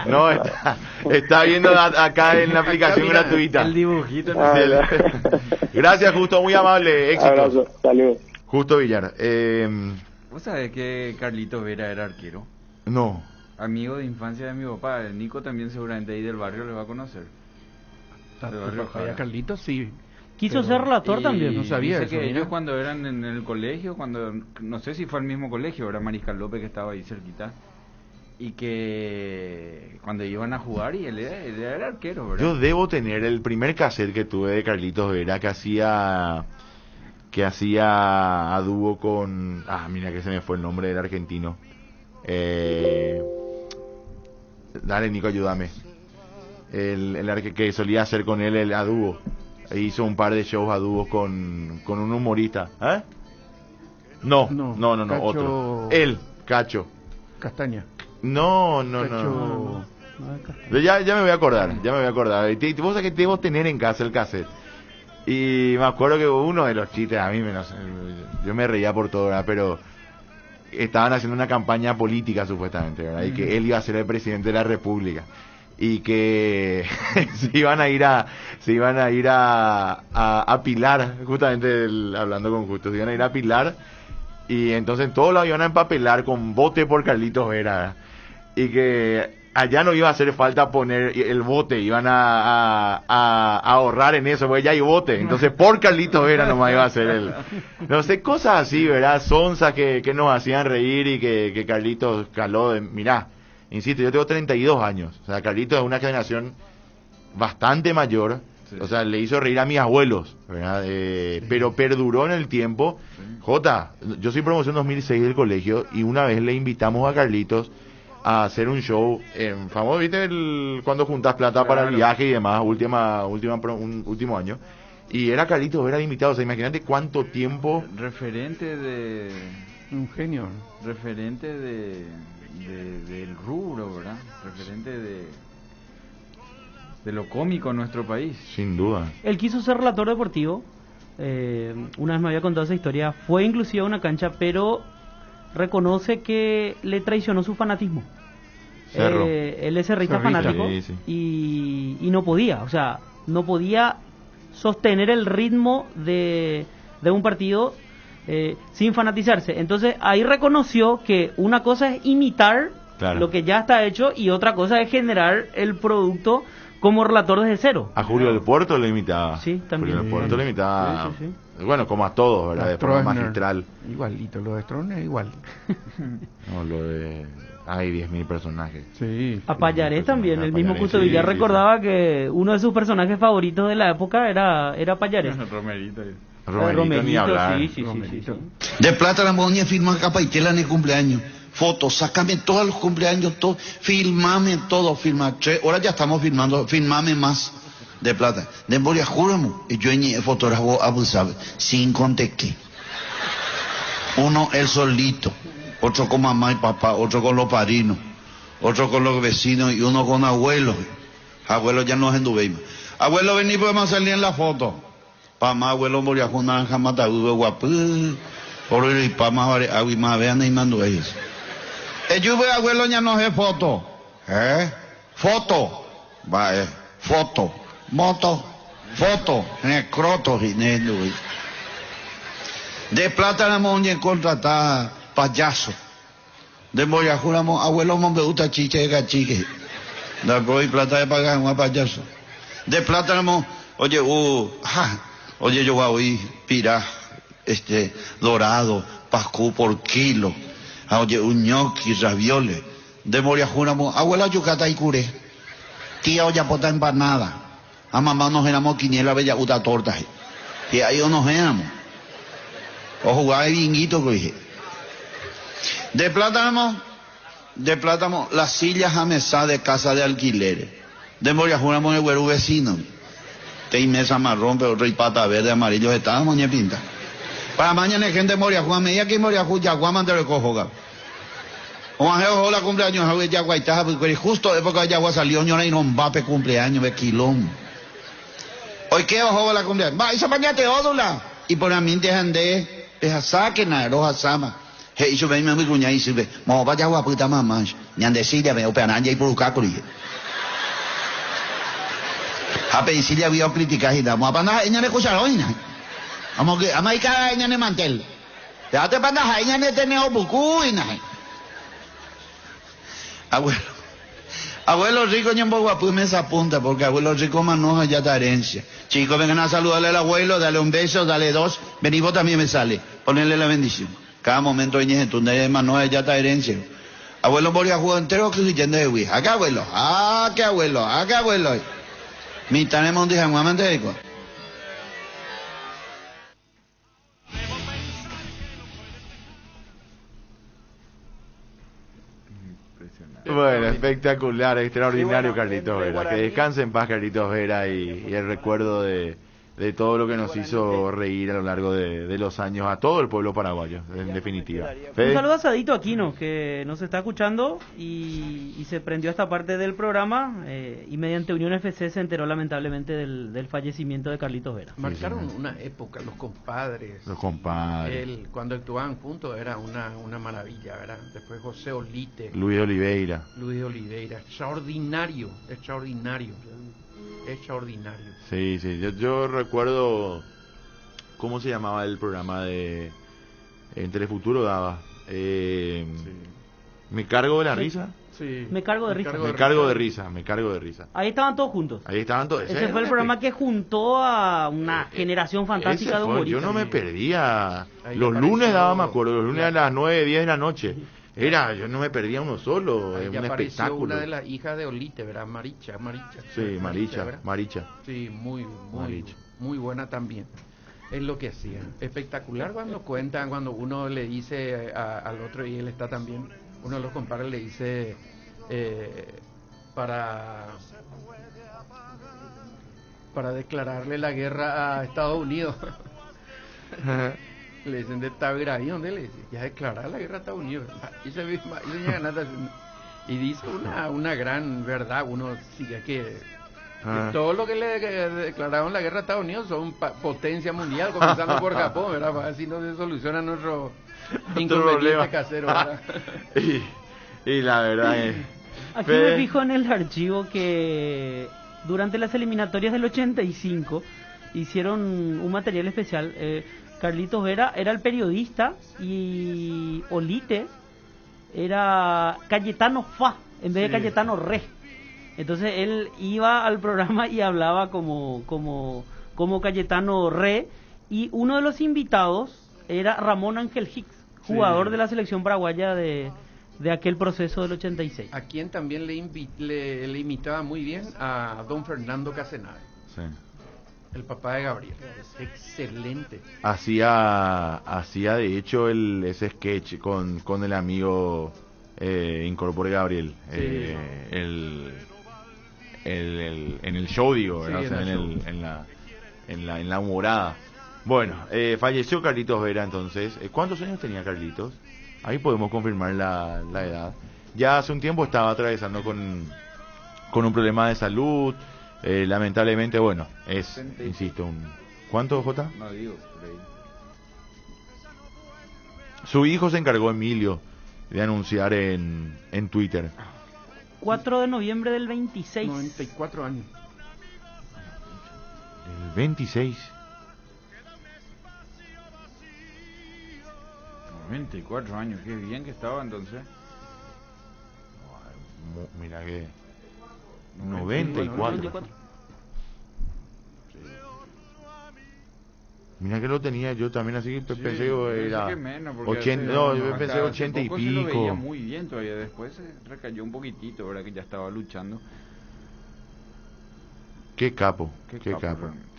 No, está viendo acá en la aplicación gratuita. El dibujito. Gracias, Justo, muy amable. Éxitos. Abrazo, saludos. Justo Villar. ¿Vos sabés que Carlitos Vera era arquero? No. Amigo de infancia de mi papá. El Nico también seguramente ahí del barrio le va a conocer. Carlitos, sí. Quiso ser relator también. No sabía eso, que mira. ellos cuando eran en el colegio, no sé si fue al mismo colegio, era Mariscal López, que estaba ahí cerquita, y que cuando iban a jugar, y él era arquero, ¿verdad? Yo debo tener el primer cassette que tuve de Carlitos Vera, que hacía a dúo con... mira que se me fue el nombre del argentino. Dale, Nico, ayúdame. El que solía hacer con él el a dúo. Hizo un par de shows a dúos con un humorista. No, Cacho... otro. Él, Cacho. Castaña. No. Ya me voy a acordar. Vos sabés que debo tener en casa el cassette. Y me acuerdo que uno de los chistes, a mí yo me reía por todo, ¿verdad? Pero estaban haciendo una campaña política supuestamente, ¿verdad? Y que él iba a ser el presidente de la República. Y que se iban a ir a Pilar, justamente hablando con Justo, se iban a ir a Pilar, y entonces todos lo iban a empapelar con vote por Carlitos Vera, y que allá no iba a hacer falta poner el vote, iban a ahorrar en eso, porque ya hay vote, entonces por Carlitos Vera nomás iba a ser no sé, cosas así, ¿verdad? Sonzas que nos hacían reír, y que Carlitos caló mirá. Insisto, yo tengo 32 años. O sea, Carlitos es una generación bastante mayor. Sí. O sea, le hizo reír a mis abuelos, ¿verdad? Pero perduró en el tiempo. Sí. Jota, yo soy promoción 2006 del colegio, y una vez le invitamos a Carlitos a hacer un show famoso, ¿viste? Cuando juntás plata para el viaje y demás, último año. Y era Carlitos Vera invitado. O sea, imagínate cuánto tiempo. Referente de... Un genio. Referente del rubro, ¿verdad? Referente de lo cómico en nuestro país. Sin duda. Él quiso ser relator deportivo. Una vez me había contado esa historia. Fue inclusive a una cancha, pero reconoce que le traicionó su fanatismo. Él es cerrista fanático, sí. Y no podía, o sea, no podía sostener el ritmo de un partido sin fanatizarse. Entonces ahí reconoció que una cosa es imitar lo que ya está hecho, y otra cosa es generar el producto como relator desde cero. A Julio del Puerto le imitaba. Sí, también. Julio del Puerto le imitaba. Sí. Bueno, como a todos, ¿verdad? De forma magistral. Igualito, lo de Stroessner igual. No, lo de... Hay 10.000 personajes. Sí. A Payarés también. El mismo Justo Villar recordaba que uno de sus personajes favoritos de la época era Payarés. Romerito, ni hablar. Sí. De plata la moña firma Capaitela en el cumpleaños. Fotos, sácame todos los cumpleaños, todo, filmame todo, filma. Ahora ya estamos filmando, filmame más. De plata. De Moria, juramo. Y yo en fotógrafo abusable, sin contexto. Uno, el solito. otro con mamá y papá, otro con los padrinos, otro con los vecinos y uno con abuelos. Abuelos ya no enduveimos. Abuelo, vení, podemos salir en la foto. Pama, abuelo, moría con naranja, mataúdo, guapú. Por el pama, agui, más vean y mando ellos. Ellos, abuelo, ya no es foto. Foto. Va, foto. Moto. Foto. Necroto, ginendo. De plata la monja contratada payaso. De moría, juramos, abuelo, me gusta chiche de gachique. De plata de pagar un payaso. De plátano, oye, oye, yo voy a oír pirá, dorado, pascú por kilo, oye, un ñoqui, ravioles, de moria juramos, abuela yucata y curé, tía olla pota empanada, a mamá nos éramos quiniela bella uta torta, y ahí nos éramos, o jugaba de binguito que dije. De plátano, las sillas a mesa de casa de alquileres. De moria juramos el güero vecino. Te mesa marrón, pero otro y pata verde, amarillo, estábamos ni pinta. Para mañana hay gente de moria jugamos, me diga que moria jugamos, ya guaman te recojo, o a la cumpleaños, a ver, ya guaitaja, porque justo época de Yagua salió, ñora y no mbape cumpleaños, de quilón. Hoy qué ojo la cumpleaños, va, esa mañana te ódula. Y por a mí te andé, te saquen a roja sama. Hey, yo ven, me cuña y sirve, mo vaya guaputa mamá, ni andecilla, me operan, y por ucacuri. A pensilla había criticar y damos a pandar ella ne cucharoina. Vamos que ama y cada ella ne mantel. Déjate pandar ella ne teneo bucuina. Abuelo rico ñambo guapu me esa punta porque abuelo rico manoja ya ta herencia. Chicos, vengan a saludarle al abuelo, dale un beso, dale dos. Vení vos también me sale. Ponerle la bendición. Cada momento ella es tu manoja ya ta herencia. Abuelo moría juego entero que yendo de Wii. Acá abuelo, acá abuelo, acá abuelo. Mi tenemos un día en Guamanteico. Bueno, espectacular, extraordinario, Carlitos Vera. Que descanse en paz, Carlitos Vera, y el recuerdo de todo lo que nos hizo reír a lo largo de los años a todo el pueblo paraguayo, en definitiva. Un saludo a Sadito Aquino, que nos está escuchando y se prendió a esta parte del programa y mediante Unión FC se enteró lamentablemente del fallecimiento de Carlitos Vera. Marcaron una época, los compadres. Cuando actuaban juntos era una maravilla, ¿verdad? Después José Olite. Luis Oliveira, extraordinario. Sí, yo recuerdo, ¿cómo se llamaba el programa de en Telefuturo daba? ¿Me cargo de la risa? Sí. Me cargo de risa. Ahí estaban todos juntos. Ese fue el programa que juntó a una generación fantástica de humoristas. Yo no me perdía. Los lunes daba, me acuerdo, los lunes a las 9, 10 de la noche. Yo no me perdía uno solo, un espectáculo. Una de las hijas de Olite, ¿verdad? Maricha. Sí, Maricha. Sí, muy buena también. Es lo que hacían. Espectacular cuando cuentan, cuando uno le dice al otro, y él está también, uno de los compadres le dice para declararle la guerra a Estados Unidos. Le dicen de Tavira, ¿y dónde le dicen? Ya declarar la guerra a Estados Unidos. Y dice una gran verdad, uno sigue que todo lo que le declararon la guerra a Estados Unidos son potencia mundial, comenzando por Japón, ¿verdad? Así no se soluciona nuestro inconveniente casero, ¿verdad? y la verdad es... Aquí me fijo en el archivo que durante las eliminatorias del 85 hicieron un material especial. Carlitos Vera era el periodista y Olite era Cayetano Fa en vez de Cayetano Re. Entonces él iba al programa y hablaba como Cayetano Re, y uno de los invitados era Ramón Ángel Hicks, jugador de la selección paraguaya de aquel proceso del 86. A quien también le imitaba muy bien a don Fernando Casenave. Sí. El papá de Gabriel. Excelente. Hacía de hecho ese sketch con el amigo Incorpore Gabriel. Sí. En el show, digo, ¿verdad? Sí, en la humorada. Bueno, falleció Carlitos Vera entonces. ¿Cuántos años tenía Carlitos? Ahí podemos confirmar la edad. Ya hace un tiempo estaba atravesando con un problema de salud. Lamentablemente, bueno, es, insisto, ¿cuánto, Jota? No digo, su hijo se encargó, Emilio, de anunciar en Twitter. 4 de noviembre del 26. 94 años. El 26. 94 años, qué bien que estaba entonces. Mira que 94. Mira que lo tenía yo también, así que pensé que era 80, no, yo pensé 80 y pico. Se lo veía muy bien todavía, después se recayó un poquitito, ahora que ya estaba luchando. Qué capo,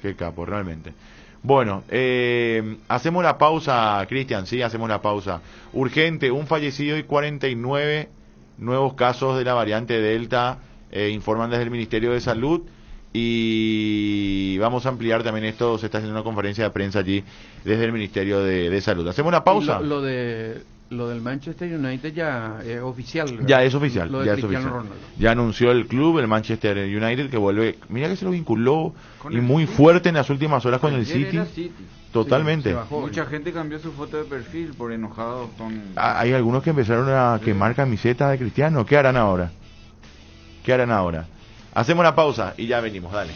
qué capo, realmente. Bueno, hacemos la pausa, Cristian, sí, hacemos la pausa. Urgente, un fallecido y 49 nuevos casos de la variante Delta, informan desde el Ministerio de Salud. Y vamos a ampliar también esto, se está haciendo una conferencia de prensa allí desde el Ministerio de Salud. Hacemos una pausa. Lo del Manchester United ya es oficial, ¿verdad? Ya es oficial, Lo de ya es Cristiano oficial. Ronaldo. Ya anunció el club, el Manchester United, que vuelve, mira que se lo vinculó y muy fuerte en las últimas horas con el City. Totalmente. Sí, mucha gente cambió su foto de perfil por enojados con... Hay algunos que empezaron a quemar camisetas de Cristiano. ¿Qué harán ahora? Hacemos una pausa y ya venimos, dale.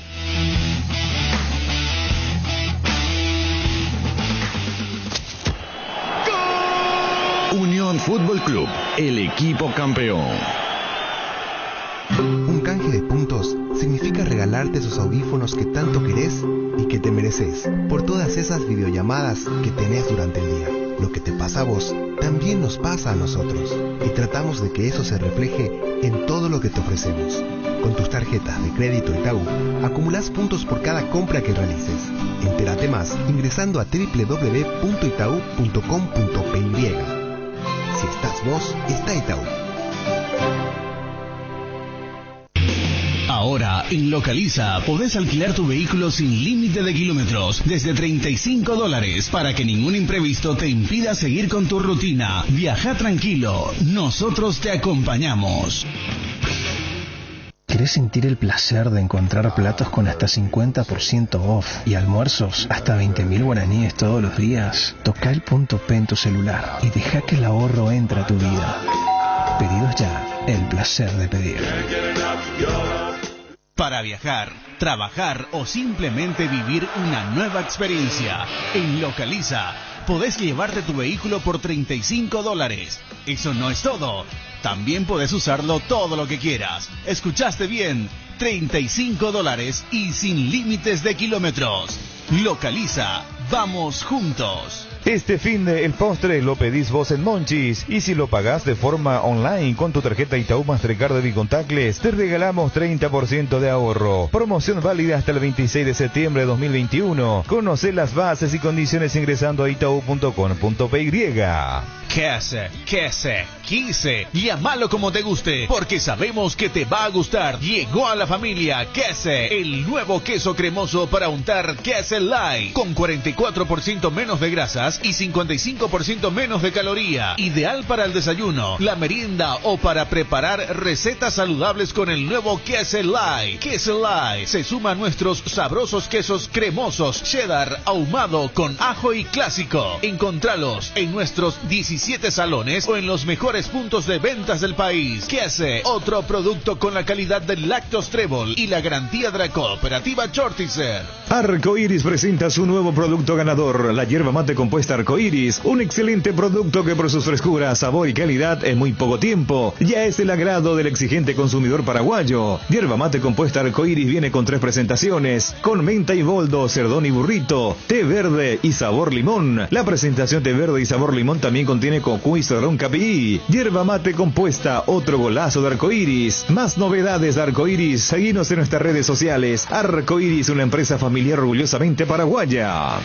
Unión Fútbol Club, el equipo campeón. Un canje de puntos significa regalarte esos audífonos que tanto querés y que te mereces por todas esas videollamadas que tenés durante el día. Lo que te pasa a vos también nos pasa a nosotros y tratamos de que eso se refleje en todo lo que te ofrecemos. Con tus tarjetas de crédito Itaú acumulás puntos por cada compra que realices. Entérate más ingresando a www.itau.com.py. Si estás vos, está Itaú. Ahora, en Localiza, podés alquilar tu vehículo sin límite de kilómetros, desde $35, para que ningún imprevisto te impida seguir con tu rutina. Viaja tranquilo, nosotros te acompañamos. ¿Querés sentir el placer de encontrar platos con hasta 50% off y almuerzos hasta 20.000 guaraníes todos los días? Toca el punto P en tu celular y deja que el ahorro entre a tu vida. Pedidos ya, el placer de pedir. Para viajar, trabajar o simplemente vivir una nueva experiencia, en Localiza podés llevarte tu vehículo por $35. Eso no es todo. También podés usarlo todo lo que quieras. ¿Escuchaste bien? $35 y sin límites de kilómetros. Localiza. Vamos juntos. Este fin de el postre lo pedís vos en Monchis, y si lo pagás de forma online con tu tarjeta Itaú Mastercard de Contactless, te regalamos 30% de ahorro. Promoción válida hasta el 26 de septiembre de 2021. Conoce las bases y condiciones ingresando a itau.com.py. Quise, llámalo como te guste, porque sabemos que te va a gustar. Llegó a la familia Quese, el nuevo queso cremoso para untar Quese Light, con 44% menos de grasas y 55% menos de caloría. Ideal para el desayuno, la merienda o para preparar recetas saludables con el nuevo Quese Light. Quese Light se suma a nuestros sabrosos quesos cremosos, cheddar, ahumado con ajo y clásico. Encontralos en nuestros 17 salones o en los mejores puntos de ventas del país. Quese, otro producto con la calidad del Lactos Trébol y la garantía de la cooperativa Chortizer. Arcoiris presenta su nuevo producto ganador, la yerba mate compuesta Arcoiris, un excelente producto que por sus frescuras, sabor y calidad en muy poco tiempo ya es del agrado del exigente consumidor paraguayo. Yerba mate compuesta Arcoiris viene con 3 presentaciones, con menta y boldo, cerdón y burrito, té verde y sabor limón. La presentación té verde y sabor limón también contiene cocuy y cerdón capií. Yerba mate compuesta, otro golazo de Arcoiris. Más novedades de Arcoiris, seguinos en nuestras redes sociales. Arcoiris, una empresa familiar orgullosamente paraguaya.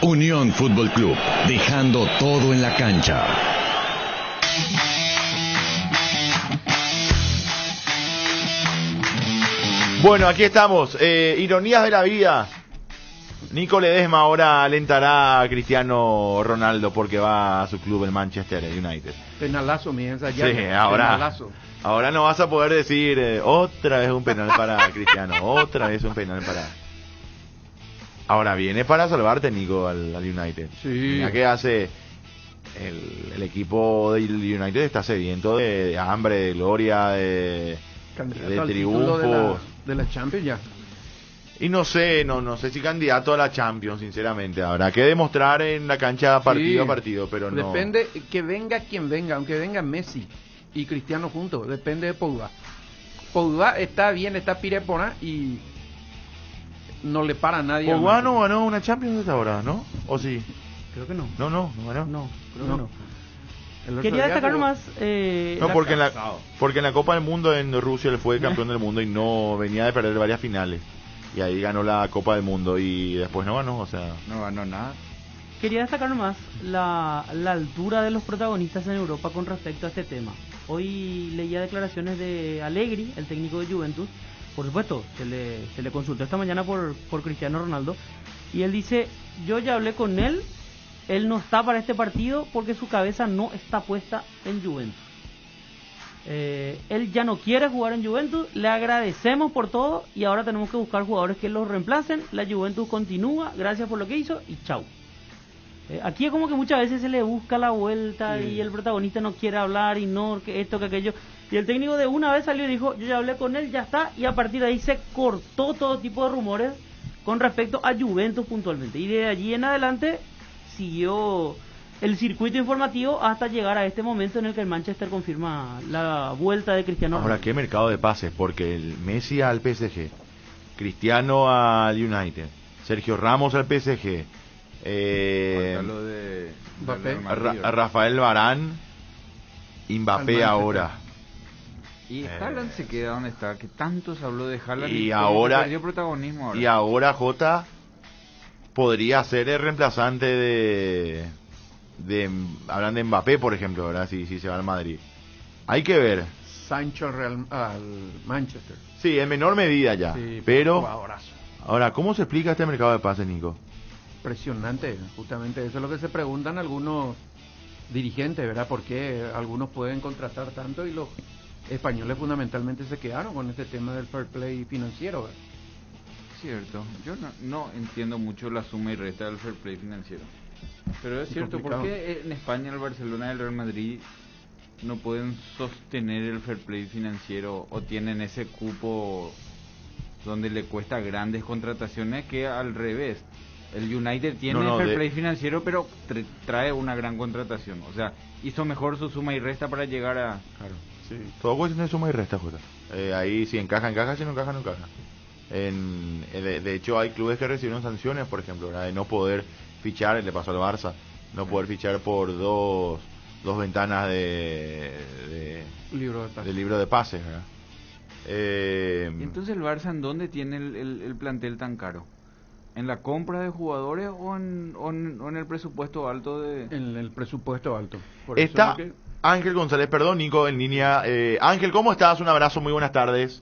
Unión Fútbol Club, dejando todo en la cancha. Bueno, aquí estamos. Ironías de la vida. Nico Ledesma ahora alentará a Cristiano Ronaldo porque va a su club, el Manchester United. Penalazo, mi esa ya. Sí, ahora, Penalazo. ahora no vas a poder decir otra vez un penal para Cristiano, otra vez un penal para... Ahora viene para salvarte, Nico, al United. Sí. Mira que hace... El equipo del United está sediento de hambre, de gloria, de triunfo. De la Champions ya. Y no sé si candidato a la Champions, sinceramente. Habrá que demostrar en la cancha partido a partido, pero no. Depende que venga quien venga, aunque venga Messi y Cristiano juntos, depende de Pogba. Pogba está bien, está pirepona y no le para a nadie. Pogba no ganó una Champions hasta ahora, ¿no? ¿O sí? Creo que no. No ganó. No, creo que no. El Quería destacar más... no, porque en la Copa del Mundo en Rusia él fue campeón del mundo y no venía de perder varias finales. Y ahí ganó la Copa del Mundo y después no ganó, o sea... No ganó nada. Quería destacar más la altura de los protagonistas en Europa con respecto a este tema. Hoy leía declaraciones de Allegri, el técnico de Juventus. Por supuesto, se le consultó esta mañana por Cristiano Ronaldo. Y él dice, yo ya hablé con él no está para este partido porque su cabeza no está puesta en Juventus. Él ya no quiere jugar en Juventus, le agradecemos por todo y ahora tenemos que buscar jugadores que los reemplacen. La Juventus continúa, gracias por lo que hizo y chau. Aquí es como que muchas veces se le busca la vuelta y el protagonista no quiere hablar y no, que esto, que aquello. Y el técnico de una vez salió y dijo, yo ya hablé con él, ya está, y a partir de ahí se cortó todo tipo de rumores con respecto a Juventus puntualmente. Y de allí en adelante siguió el circuito informativo hasta llegar a este momento en el que el Manchester confirma la vuelta de Cristiano Ronaldo. Ahora, qué mercado de pases, porque el Messi al PSG, Cristiano al United, Sergio Ramos al PSG, a Rafael Varane, Mbappé ahora. Y Haaland se queda donde está, que tanto se habló de Haaland y ahora perdió protagonismo ahora. Y ahora Jota podría ser el reemplazante de hablan de Mbappé, por ejemplo, ¿verdad? Si se va al Madrid. Hay que ver. Sancho al Manchester. Sí, en menor medida ya. Sí, pero ahora, ¿cómo se explica este mercado de pases, Nico? Impresionante, justamente eso es lo que se preguntan algunos dirigentes, ¿verdad? ¿Por qué algunos pueden contratar tanto y los españoles fundamentalmente se quedaron con este tema del fair play financiero, ¿verdad? Cierto, yo no entiendo mucho la suma y resta del fair play financiero, pero es cierto, ¿por qué en España el Barcelona y el Real Madrid no pueden sostener el fair play financiero o tienen ese cupo donde le cuesta grandes contrataciones que al revés? El United tiene el fair play financiero, pero trae una gran contratación, o sea, hizo mejor su suma y resta para llegar a... Claro, sí. Todo cuestión de suma y resta, Jota. Ahí si encaja, si no encaja, no encaja. De hecho hay clubes que recibieron sanciones, por ejemplo, ¿verdad? De no poder fichar, le pasó al Barça, no poder fichar por dos ventanas de libro de pases, ¿verdad? Entonces el Barça, ¿en dónde tiene el plantel tan caro? ¿En la compra de jugadores o en el presupuesto alto En el presupuesto alto. Está Ángel González, perdón, Nico, en línea. Ángel, ¿cómo estás? Un abrazo, muy buenas tardes.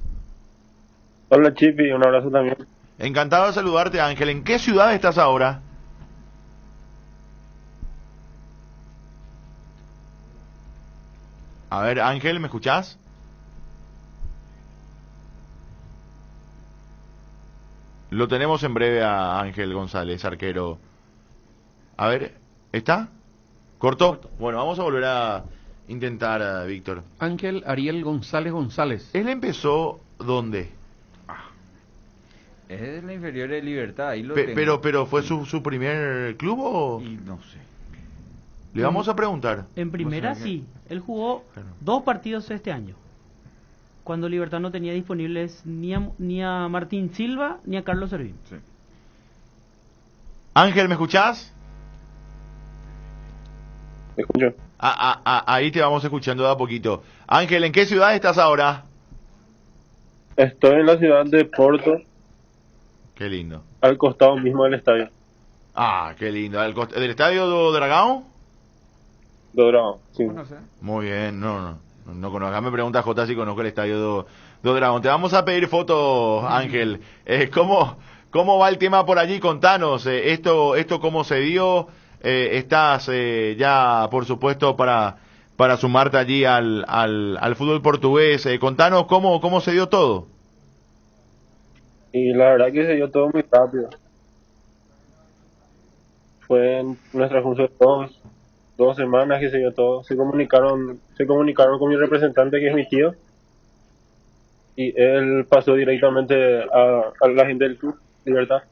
Hola Chipi, un abrazo también. Encantado de saludarte, Ángel. ¿En qué ciudad estás ahora? A ver, Ángel, ¿me escuchás? Lo tenemos en breve a Ángel González, arquero. A ver, ¿está? ¿Cortó? Bueno, vamos a volver a intentar, Víctor. Ángel Ariel González. ¿Él empezó dónde? Es de la inferior de Libertad, ahí lo pero ¿fue su primer club o...? Y no sé. Le vamos a preguntar. En primera sí, él jugó 2 partidos este año, cuando Libertad no tenía disponibles ni a Martín Silva ni a Carlos Servín. Sí. Ángel, ¿me escuchás? ¿Me escucho? Ahí te vamos escuchando de a poquito. Ángel, ¿en qué ciudad estás ahora? Estoy en la ciudad de Porto. Qué lindo. Al costado mismo del estadio. Qué lindo. ¿Del estadio do Dragão? Do Dragão, sí. Muy bien, no conozco. Acá me pregunta Jota si conozco el estadio do Dragão. Te vamos a pedir fotos, Ángel. ¿Cómo ¿Cómo va el tema por allí? Contanos, esto cómo se dio. Estás ya, por supuesto, para sumarte allí al fútbol portugués. Contanos cómo se dio todo. Y la verdad que se dio todo muy rápido. Fue en nuestra función 2 semanas que se dio todo. Se comunicaron con mi representante, que es mi tío, y él pasó directamente a la gente del club Libertad.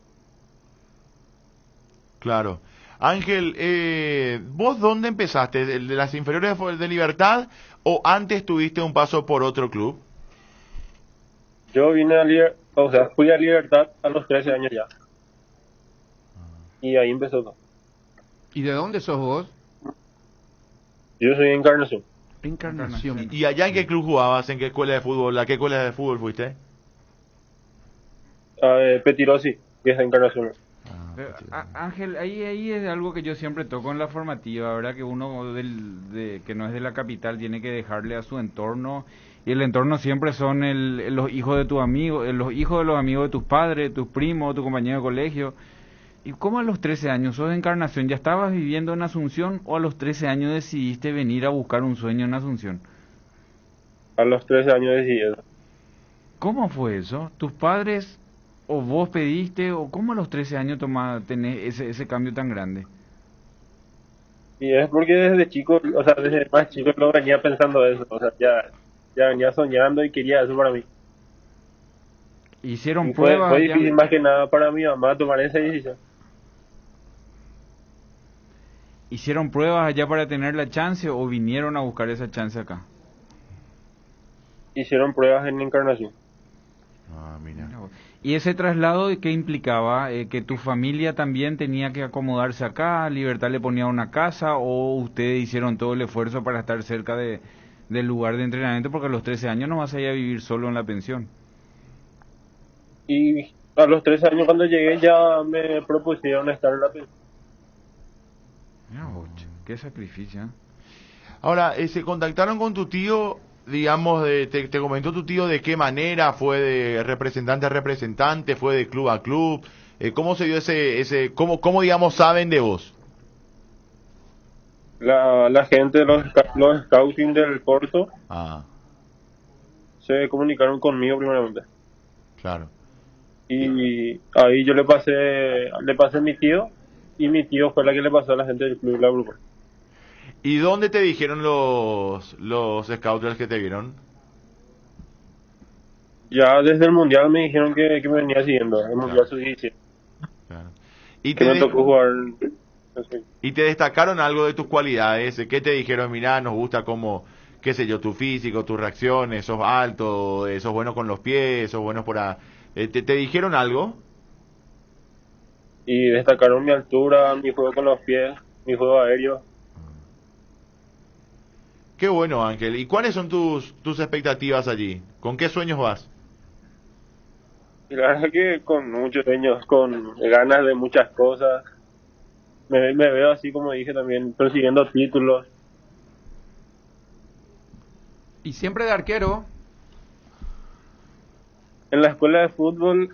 Claro. Ángel, ¿vos dónde empezaste? ¿De las inferiores de Libertad o antes tuviste un paso por otro club? Yo fui a Libertad a los 13 años ya. Y ahí empezó todo. ¿Y de dónde sos vos? Yo soy de Encarnación. Encarnación. ¿Y allá en qué club jugabas? ¿En qué escuela de fútbol? ¿A qué escuela de fútbol fuiste? Petirosi, que es de Encarnación. Ángel, ahí es algo que yo siempre toco en la formativa, ¿verdad? Que uno que no es de la capital tiene que dejarle a su entorno, y el entorno siempre son los hijos de tus amigos, los hijos de los amigos de tus padres, tus primos, tu compañero de colegio. ¿Y cómo a los 13 años, sos de Encarnación, ya estabas viviendo en Asunción, o a los 13 años decidiste venir a buscar un sueño en Asunción? A los 13 años decidí eso. ¿Cómo fue eso? ¿Tus padres o vos pediste, o cómo a los 13 años tenés ese cambio tan grande? Y es porque desde chico, o sea, desde más chico lo venía pensando eso, o sea, ya venía soñando y quería eso para mí. ¿Hicieron pruebas? Fue ya? difícil más que nada para mi mamá tomar esa decisión. ¿Hicieron pruebas allá para tener la chance o vinieron a buscar esa chance acá? Hicieron pruebas en Encarnación. Mira. ¿Y ese traslado qué implicaba? ¿Que tu familia también tenía que acomodarse acá? ¿Libertad le ponía una casa? ¿O ustedes hicieron todo el esfuerzo para estar cerca del lugar de entrenamiento? Porque a los 13 años no vas a ir a vivir solo en la pensión. Y a los 13 años cuando llegué ya me propusieron estar en la pensión. Qué sacrificio. Ahora, ¿se contactaron con tu tío? Digamos, te comentó tu tío de qué manera, fue de representante a representante, fue de club a club, ¿cómo se dio cómo digamos saben de vos? La gente, los scouting del Porto, se comunicaron conmigo primeramente. Claro. Y ahí yo le pasé a mi tío, y mi tío fue la que le pasó a la gente del club, la grupo. ¿Y dónde te dijeron los scouters que te vieron? Ya desde el Mundial me dijeron que me venía siguiendo, el Mundial Sub-17. Claro. ¿Y que me tocó jugar? ¿Y te destacaron algo de tus cualidades? ¿Qué te dijeron? Mirá, nos gusta como, qué sé yo, tu físico, tus reacciones, sos alto, sos bueno con los pies, sos bueno ¿te dijeron algo? Y destacaron mi altura, mi juego con los pies, mi juego aéreo. Qué bueno, Ángel. ¿Y cuáles son tus expectativas allí? ¿Con qué sueños vas? Y la verdad que con muchos sueños, con ganas de muchas cosas. Me veo así, como dije también, persiguiendo títulos. ¿Y siempre de arquero? En la escuela de fútbol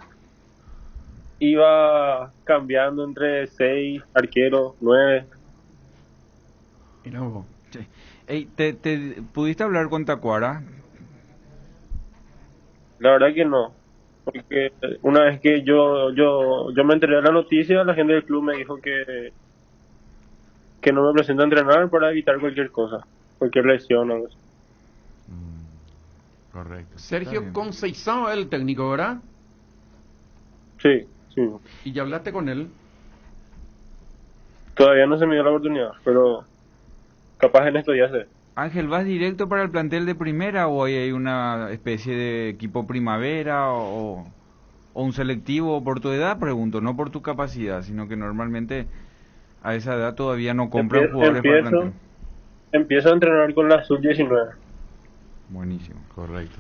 iba cambiando entre 6 arqueros, 9. Y luego, ¿te pudiste hablar con Tacuara? La verdad que no, porque una vez que yo me enteré de la noticia, la gente del club me dijo que no me presento a entrenar para evitar cualquier cosa, cualquier lesión o algo así. Correcto. Sergio Conceição, el técnico, ¿verdad? Sí. ¿Y ya hablaste con él? Todavía no se me dio la oportunidad, pero capaz en esto ya sé. Ángel, ¿vas directo para el plantel de primera o hay una especie de equipo primavera o un selectivo por tu edad? Pregunto, no por tu capacidad, sino que normalmente a esa edad todavía no compran jugadores para el plantel. Empiezo a entrenar con la sub-19. Buenísimo. Correcto.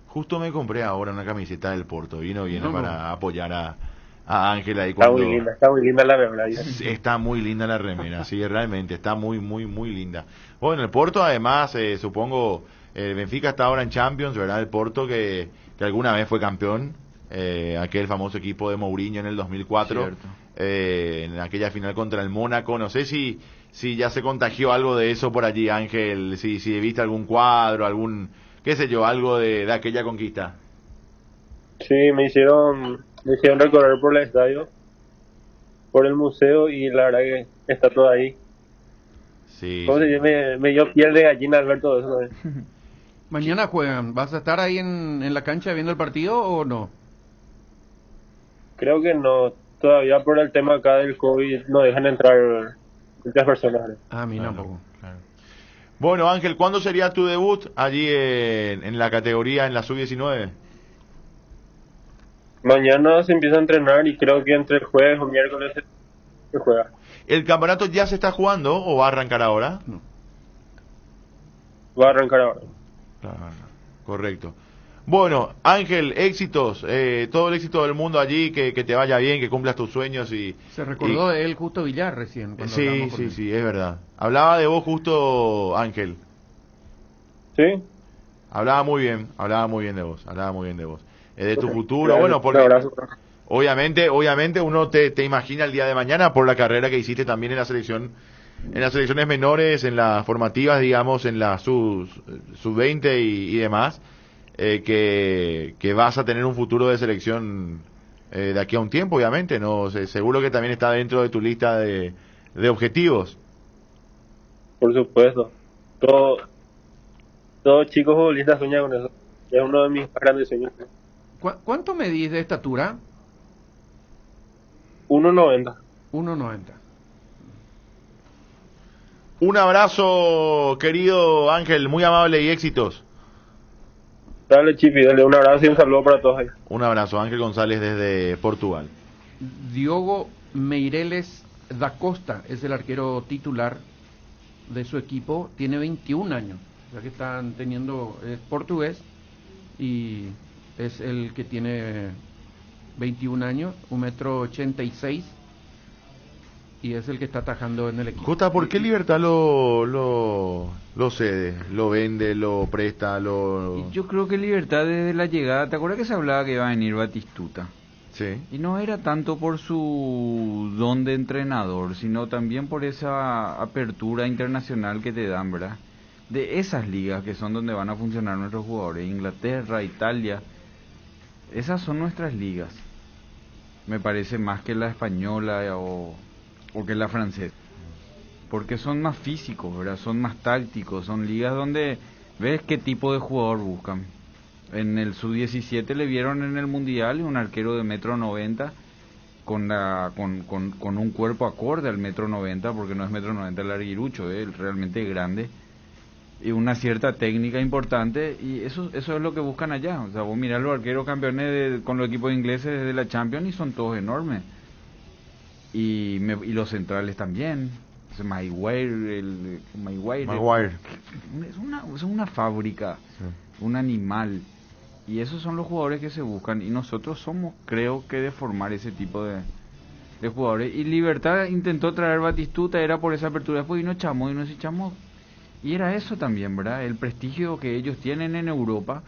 Justo me compré ahora una camiseta del Porto, viene para apoyar a Ángel ahí cuando... Está muy linda la remera. Está muy linda la remera, sí, realmente, está muy linda. Bueno, el Porto además, supongo, Benfica está ahora en Champions, ¿verdad? El Porto que alguna vez fue campeón, aquel famoso equipo de Mourinho en el 2004, en aquella final contra el Mónaco. No sé si ya se contagió algo de eso por allí, Ángel, si viste algún cuadro, algún, qué sé yo, algo de aquella conquista. Sí, me hicieron recorrer por el estadio, por el museo, y la verdad que está todo ahí. Sí. Entonces me dio piel de gallina al ver todo eso, ¿no? Mañana juegan. ¿Vas a estar ahí en la cancha viendo el partido o no? Creo que no. Todavía por el tema acá del COVID no dejan entrar muchas personas. A mí tampoco. Claro. Bueno, Ángel, ¿cuándo sería tu debut allí en la categoría, en la sub-19? Mañana se empieza a entrenar y creo que entre el jueves o miércoles se juega. ¿El campeonato ya se está jugando o va a arrancar ahora? No. Va a arrancar ahora. Correcto. Bueno, Ángel, éxitos, todo el éxito del mundo allí, que te vaya bien, que cumplas tus sueños y... Se recordó de él Justo Villar recién. Sí, es verdad. Hablaba de vos justo, Ángel. ¿Sí? Hablaba muy bien de vos. De tu futuro, bueno, porque obviamente uno te imagina el día de mañana por la carrera que hiciste también en la selección, en las selecciones menores, en las formativas, digamos, en la sub-20 y demás, que vas a tener un futuro de selección de aquí a un tiempo, obviamente, no seguro que también está dentro de tu lista de objetivos. Por supuesto, todo chico futbolista sueña con eso, es uno de mis grandes sueños. ¿Cuánto medís de estatura? 1.90. 1.90. Un abrazo, querido Ángel, muy amable y éxitos. Dale, Chipi, dale un abrazo y un saludo para todos ahí. Un abrazo, Ángel González desde Portugal. Diogo Meireles da Costa es el arquero titular de su equipo, tiene 21 años, ya que están teniendo, es portugués y es el que tiene 21 años, 1,86 m, y es el que está atajando en el equipo. Jota, ¿por qué Libertad lo cede, lo vende, lo presta, Yo creo que Libertad desde la llegada, ¿te acuerdas que se hablaba que iba a venir Batistuta? Sí. Y no era tanto por su don de entrenador, sino también por esa apertura internacional que te dan, ¿verdad? De esas ligas que son donde van a funcionar nuestros jugadores, Inglaterra, Italia, esas son nuestras ligas. Me parece más que la española o que la francesa. Porque son más físicos, ¿verdad? Son más tácticos, son ligas donde ves qué tipo de jugador buscan. En el sub-17 le vieron en el mundial un arquero de 1,90 m con un cuerpo acorde al 1,90 m, porque no es 1,90 m larguirucho, realmente grande, y una cierta técnica importante, y eso es lo que buscan allá. O sea, vos mirás los arqueros campeones con los equipos ingleses de la Champions y son todos enormes, y los centrales también. Maguire es una fábrica, sí. Un animal, y esos son los jugadores que se buscan, y nosotros somos, creo que, de formar ese tipo de jugadores. Y Libertad intentó traer Batistuta, era por esa apertura, después vino Chamo, y era eso también, ¿verdad? El prestigio que ellos tienen en Europa,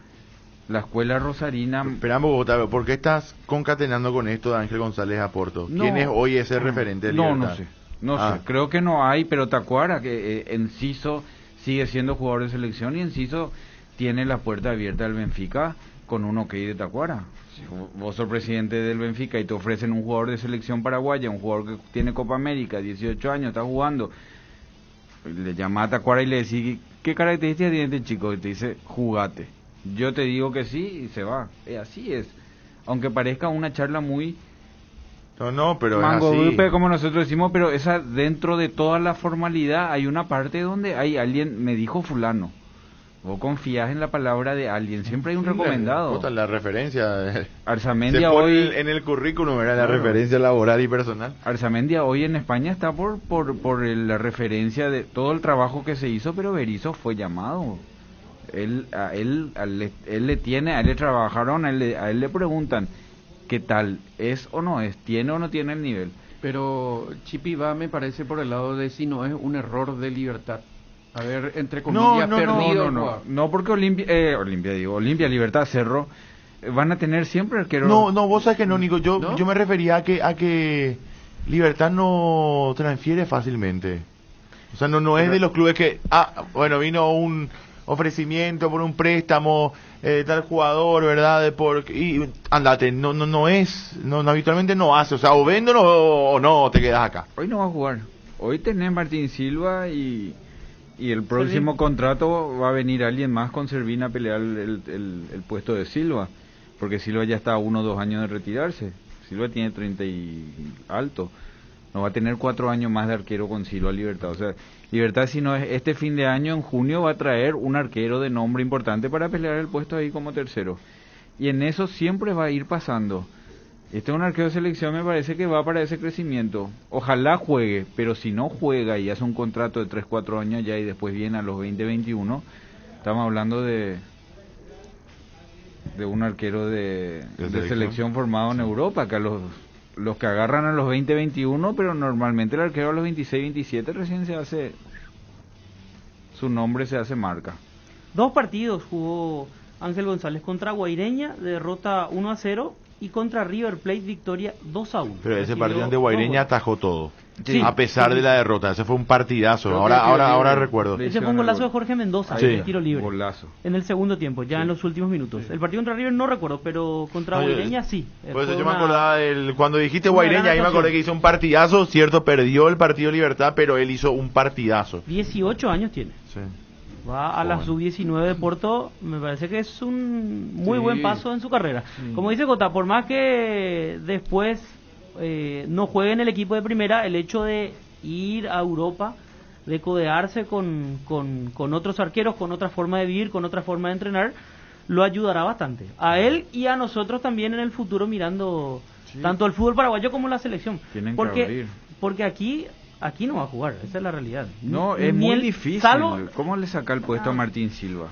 la escuela rosarina. Esperamos, Bogotá, ¿por qué estás concatenando con esto de Ángel González a Porto? ¿Quién es hoy ese referente de Libertad? No sé, creo que no hay, pero Tacuara, que Enciso sigue siendo jugador de selección, y Enciso tiene la puerta abierta del Benfica con un ok de Tacuara. Si vos sos presidente del Benfica y te ofrecen un jugador de selección paraguaya, un jugador que tiene Copa América, 18 años, está jugando, le llama a Tacuara y le decís, ¿qué características tiene este chico? Y te dice, jugate. Yo te digo que sí y se va. Así es. Aunque parezca una charla muy... No, pero mango es así. Grupe, como nosotros decimos, pero esa, dentro de toda la formalidad hay una parte donde hay alguien, me dijo fulano. Vos confías en la palabra de alguien, siempre hay un recomendado. La referencia. Arzamendia hoy en el currículum era la referencia laboral y personal. Arzamendia hoy en España está por la referencia de todo el trabajo que se hizo, pero Berizzo fue llamado. Él le trabajaron, a él le preguntan qué tal es o no es, tiene o no tiene el nivel. Pero Chipi va, me parece, por el lado de si no es un error de Libertad. A ver, entre comillas, perdido. No, porque Olimpia, Libertad, Cerro, van a tener siempre arqueros. No, vos sabés que no, Nico. Yo me refería a que Libertad no transfiere fácilmente. O sea, no es de los clubes que, bueno, vino un ofrecimiento por un préstamo, tal jugador, ¿verdad? Y andate, no es, habitualmente no hace. O sea, o vendo o no, te quedas acá. Hoy no va a jugar. Hoy tenés Martín Silva y el próximo contrato va a venir alguien más con Servín a pelear el puesto de Silva, porque Silva ya está a 1 o 2 años de retirarse. Silva tiene 30 y alto. No va a tener 4 años más de arquero con Silva Libertad. O sea, Libertad, si no es este fin de año, en junio va a traer un arquero de nombre importante para pelear el puesto ahí como tercero. Y en eso siempre va a ir pasando. Este es un arquero de selección, me parece que va para ese crecimiento. Ojalá juegue, pero si no juega y hace un contrato de 3-4 años ya y después viene a los 20-21, estamos hablando de un arquero de selección formado en Europa, que los que agarran a los 20-21, pero normalmente el arquero a los 26-27 recién su nombre se hace marca. 2 partidos jugó Ángel González: contra Guaireña, derrota 1-0, y contra River Plate, victoria 2-1. Pero ese partido ante Guaireña atajó todo, a pesar de la derrota. Ese fue un partidazo. Ahora recuerdo. Ese fue un golazo de Jorge Mendoza, de tiro libre. Golazo. En el segundo tiempo, ya en los últimos minutos. El partido contra River no recuerdo, pero contra Guaireña sí. Pues yo me acordaba cuando dijiste Guaireña, ahí me acordé que hizo un partidazo, cierto, perdió el partido Libertad, pero él hizo un partidazo. 18 años tiene. Sí. Va a la sub-19 de Porto, me parece que es un muy buen paso en su carrera. Como dice Cota, por más que después no juegue en el equipo de primera, el hecho de ir a Europa, de codearse con otros arqueros, con otra forma de vivir, con otra forma de entrenar, lo ayudará bastante. A él y a nosotros también en el futuro, mirando tanto el fútbol paraguayo como la selección. Porque aquí no va a jugar, esa es la realidad. No, es muy difícil. ¿Cómo le saca el puesto a Martín Silva?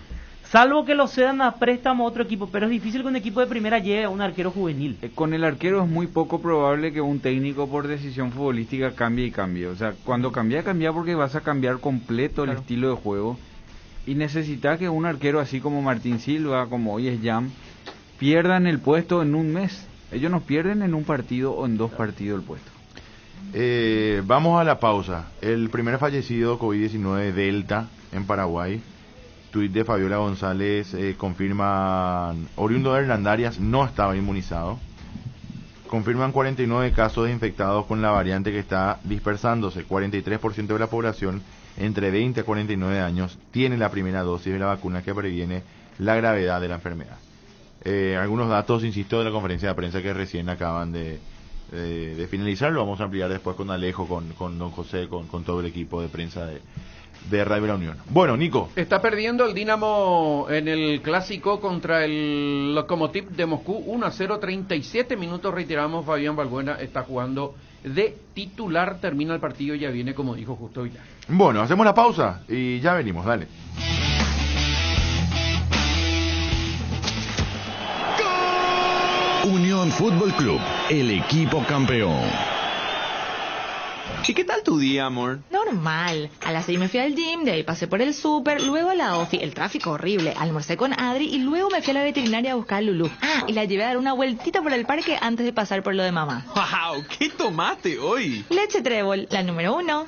Salvo que lo cedan a préstamo a otro equipo, pero es difícil que un equipo de primera llegue a un arquero juvenil. Con el arquero es muy poco probable que un técnico por decisión futbolística cambie. O sea, cuando cambia porque vas a cambiar completo el estilo de juego. Y necesita que un arquero así como Martín Silva, como hoy es Jam, pierdan el puesto en un mes. Ellos no pierden en un partido o en 2 partidos el puesto. Vamos a la pausa. El primer fallecido COVID-19 Delta en Paraguay. Tuit de Fabiola González confirman, oriundo de Hernandarias, no estaba inmunizado. Confirman 49 casos de infectados con la variante que está dispersándose. 43% de la población entre 20 a 49 años tiene la primera dosis de la vacuna que previene la gravedad de la enfermedad. Algunos datos, insisto, de la conferencia de prensa que recién acaban de finalizar. Lo vamos a ampliar después con Alejo, con don José, con todo el equipo de prensa de Radio La Unión. Bueno, Nico. Está perdiendo el Dinamo en el clásico contra el Lokomotiv de Moscú 1-0, 37 minutos. Reiteramos, Fabián Balbuena está jugando de titular. Termina el partido y ya viene, como dijo Justo Villar. Bueno, hacemos la pausa y ya venimos, dale. Unión Fútbol Club, el equipo campeón. ¿Y qué tal tu día, amor? Normal. A las 6 me fui al gym, de ahí pasé por el súper, luego a la ofi, el tráfico horrible, almorcé con Adri y luego me fui a la veterinaria a buscar a Lulú. Y la llevé a dar una vueltita por el parque antes de pasar por lo de mamá. ¡Wow! ¿Qué tomaste hoy? Leche Trébol, la número 1.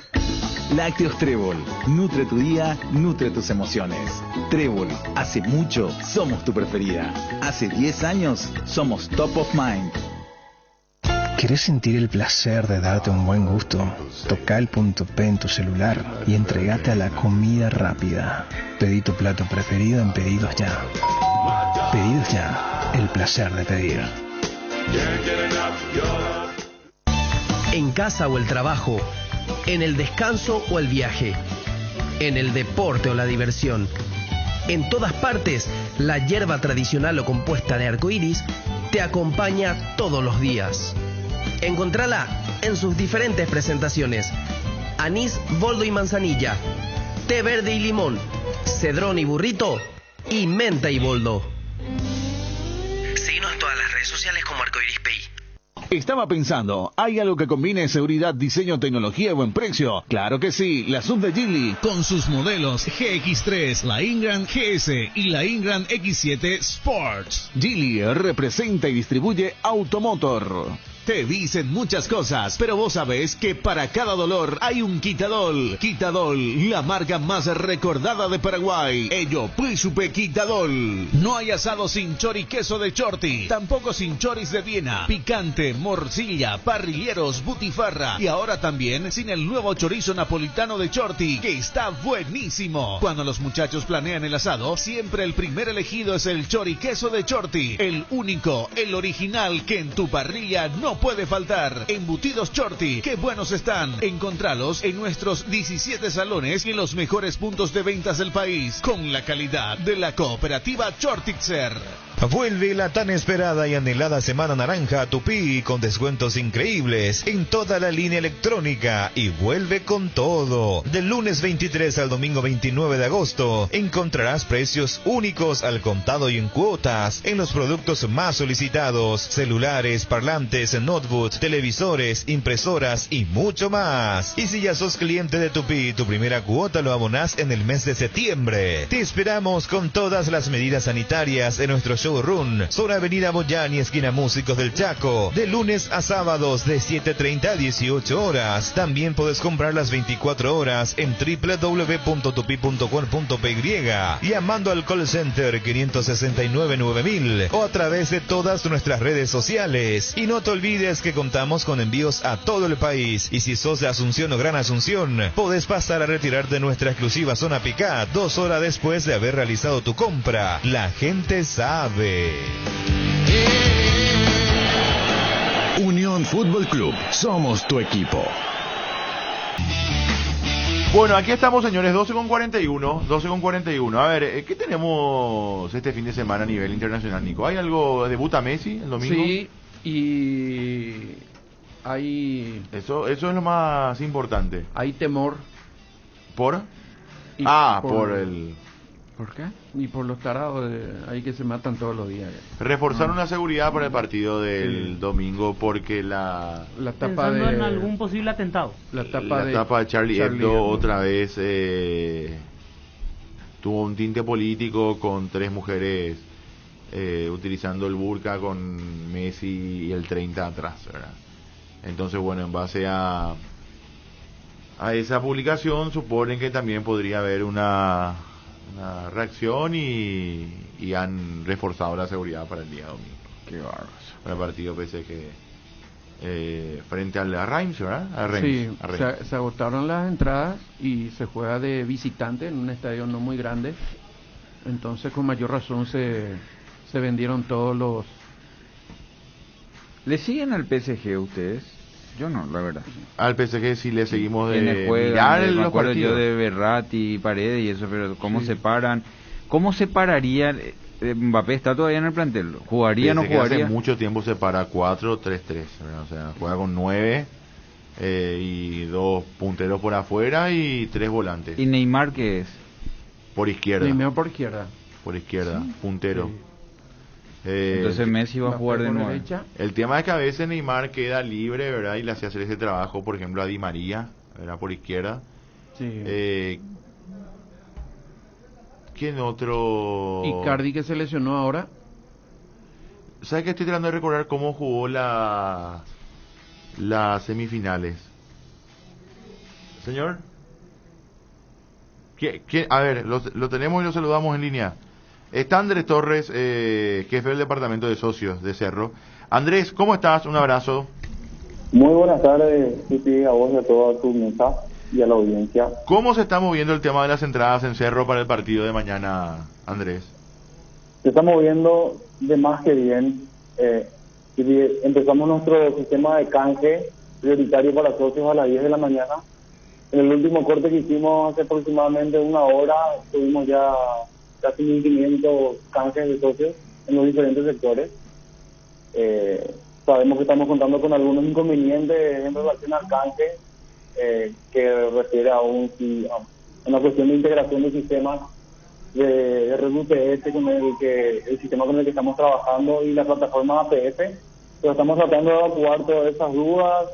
Lácteos Trébol. Nutre tu día, nutre tus emociones. Trébol. Hace mucho somos tu preferida. Hace 10 años somos top of mind. ¿Querés sentir el placer de darte un buen gusto? Toca el punto P en tu celular y entregate a la comida rápida. Pedí tu plato preferido en Pedidos Ya. Pedidos Ya, el placer de pedir. En casa o el trabajo, en el descanso o el viaje, en el deporte o la diversión. En todas partes, la hierba tradicional o compuesta de arcoíris te acompaña todos los días. Encontrala en sus diferentes presentaciones: anís, boldo y manzanilla, té verde y limón, cedrón y burrito, y menta y boldo. Síguenos en todas las redes sociales como Arcoiris PI. Estaba pensando, ¿hay algo que combine seguridad, diseño, tecnología y buen precio? Claro que sí, la SUV de Geely, con sus modelos GX3, la Ingram GS y la Ingram X7 Sports. Geely representa y distribuye Automotor. Te dicen muchas cosas, pero vos sabés que para cada dolor hay un Quitadol. Quitadol, la marca más recordada de Paraguay. Ello, Príncipe Quitadol. No hay asado sin chori queso de Chorti, tampoco sin choris de Viena, picante, morcilla, parrilleros, butifarra y ahora también sin el nuevo chorizo napolitano de Chorti, que está buenísimo. Cuando los muchachos planean el asado, siempre el primer elegido es el chori queso de Chorti, el único, el original que en tu parrilla no puede faltar. Embutidos Chorti, qué buenos están. Encontralos en nuestros 17 salones y en los mejores puntos de ventas del país, con la calidad de la cooperativa Chortixer. Vuelve la tan esperada y anhelada Semana Naranja a Tupí con descuentos increíbles en toda la línea electrónica y vuelve con todo. Del lunes 23 al domingo 29 de agosto encontrarás precios únicos al contado y en cuotas en los productos más solicitados: celulares, parlantes, notebooks, televisores, impresoras y mucho más. Y si ya sos cliente de Tupí, tu primera cuota lo abonás en el mes de septiembre. Te esperamos con todas las medidas sanitarias en nuestro showroom sobre Avenida Boyani, esquina Músicos del Chaco, de lunes a sábados de 7:30 a 18 horas. También puedes comprar las 24 horas en www.tupi.com.py, llamando al call center 569-9000 o a través de todas nuestras redes sociales. Y no te olvides que contamos con envíos a todo el país, y si sos de Asunción o Gran Asunción, podés pasar a retirarte de nuestra exclusiva zona Picat 2 horas después de haber realizado tu compra. La gente sabe. Unión Fútbol Club, somos tu equipo. Bueno, aquí estamos, señores, 12:41. A ver, ¿qué tenemos este fin de semana a nivel internacional, Nico? ¿Hay algo? ¿Debuta Messi el domingo? Sí, y hay... Eso es lo más importante. Hay temor. ¿Por? Por el... ¿Por qué? Y por los tarados ahí que se matan todos los días. Reforzaron la seguridad para el partido del domingo porque la tapa de... en algún posible atentado. La tapa de Charlie Hebdo otra vez tuvo un tinte político con 3 mujeres utilizando el burka con Messi y el 30 atrás, ¿verdad? Entonces, bueno, en base a esa publicación suponen que también podría haber una reacción y han reforzado la seguridad para el día domingo. Qué bárbaro. Para el partido PSG frente a Reims, ¿verdad? A Reims, sí, a Reims. Se agotaron las entradas y se juega de visitante en un estadio no muy grande. Entonces, con mayor razón se vendieron todos los... ¿Le siguen al PSG ustedes? Yo no, la verdad. Al PSG sí le seguimos de mirar los partidos. Yo de Berratti y Paredes y eso, pero ¿cómo se paran? ¿Cómo se pararía? Mbappé está todavía en el plantel. ¿Jugaría o no jugaría? Hace mucho tiempo se para 4-3-3, o sea, juega con 9 y 2 punteros por afuera y 3 volantes. ¿Y Neymar qué es? Por izquierda. Neymar por izquierda. Por izquierda, sí, puntero. Sí. Entonces Messi va a jugar de nuevo. El tema es que a veces Neymar queda libre, ¿verdad? Y le hace hacer ese trabajo, por ejemplo, a Di María, ¿verdad? Por izquierda. Sí. ¿Quién otro? Icardi, que se lesionó ahora. ¿Sabes que estoy tratando de recordar cómo jugó las semifinales? Señor. A ver, lo tenemos y lo saludamos en línea. Está Andrés Torres, jefe del departamento de socios de Cerro. Andrés, ¿cómo estás? Un abrazo. Muy buenas tardes, Pipi, a vos y a toda tu mesa y a la audiencia. ¿Cómo se está moviendo el tema de las entradas en Cerro para el partido de mañana, Andrés? Se está moviendo de más que bien. Empezamos nuestro sistema de canje prioritario para socios a las 10 de la mañana. En el último corte que hicimos hace aproximadamente una hora, tuvimos ya casi 1.500 canjes de socios en los diferentes sectores. Sabemos que estamos contando con algunos inconvenientes en relación al canje, que refiere a una cuestión de integración de sistemas de red UPS con el sistema con el que estamos trabajando y la plataforma APF. pero estamos tratando de evacuar todas esas dudas,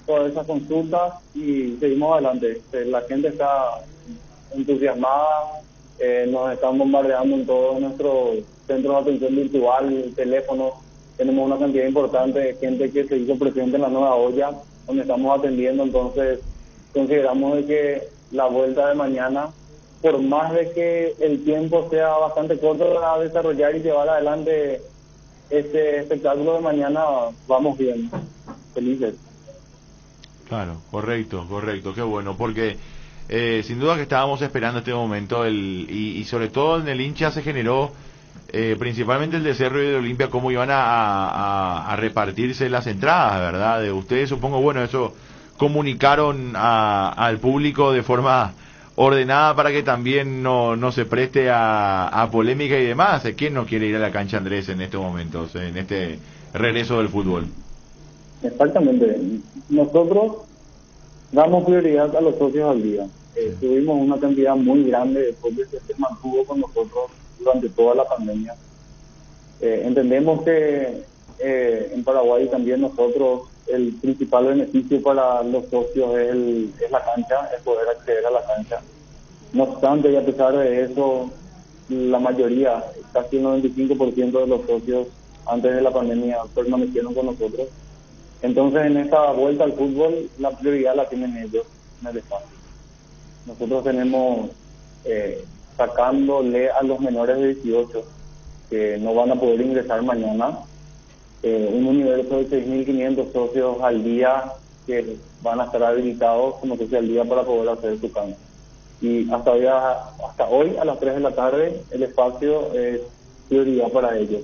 todas esas consultas y seguimos adelante. La gente está entusiasmada, nos están bombardeando en todos nuestros centros de atención virtual, teléfonos. Tenemos una cantidad importante de gente que se hizo presente en la nueva olla, donde estamos atendiendo. Entonces consideramos de que la vuelta de mañana, por más de que el tiempo sea bastante corto para desarrollar y llevar adelante este espectáculo de mañana, vamos bien, felices. Claro, correcto, qué bueno, porque sin duda que estábamos esperando este momento y sobre todo en el hincha se generó principalmente el de Cerro y de Olimpia, cómo iban a repartirse las entradas, ¿verdad? De ustedes, supongo, bueno, eso comunicaron al público de forma ordenada para que también no se preste a polémica y demás. ¿Quién no quiere ir a la cancha, Andrés, en estos momentos, en este regreso del fútbol? Exactamente. Nosotros damos prioridad a los socios al día. Tuvimos una cantidad muy grande de socios que se mantuvo con nosotros durante toda la pandemia. Entendemos que en Paraguay también nosotros el principal beneficio para los socios es la cancha, es poder acceder a la cancha. No obstante, y a pesar de eso, la mayoría, casi el 95% de los socios antes de la pandemia permanecieron con nosotros. Entonces, en esta vuelta al fútbol, la prioridad la tienen ellos en el espacio. Nosotros tenemos, sacándole a los menores de 18, que no van a poder ingresar mañana, un universo de 6.500 socios al día que van a estar habilitados como socios al día para poder hacer su cambio. Y hasta hoy a las 3 de la tarde el espacio es prioridad para ellos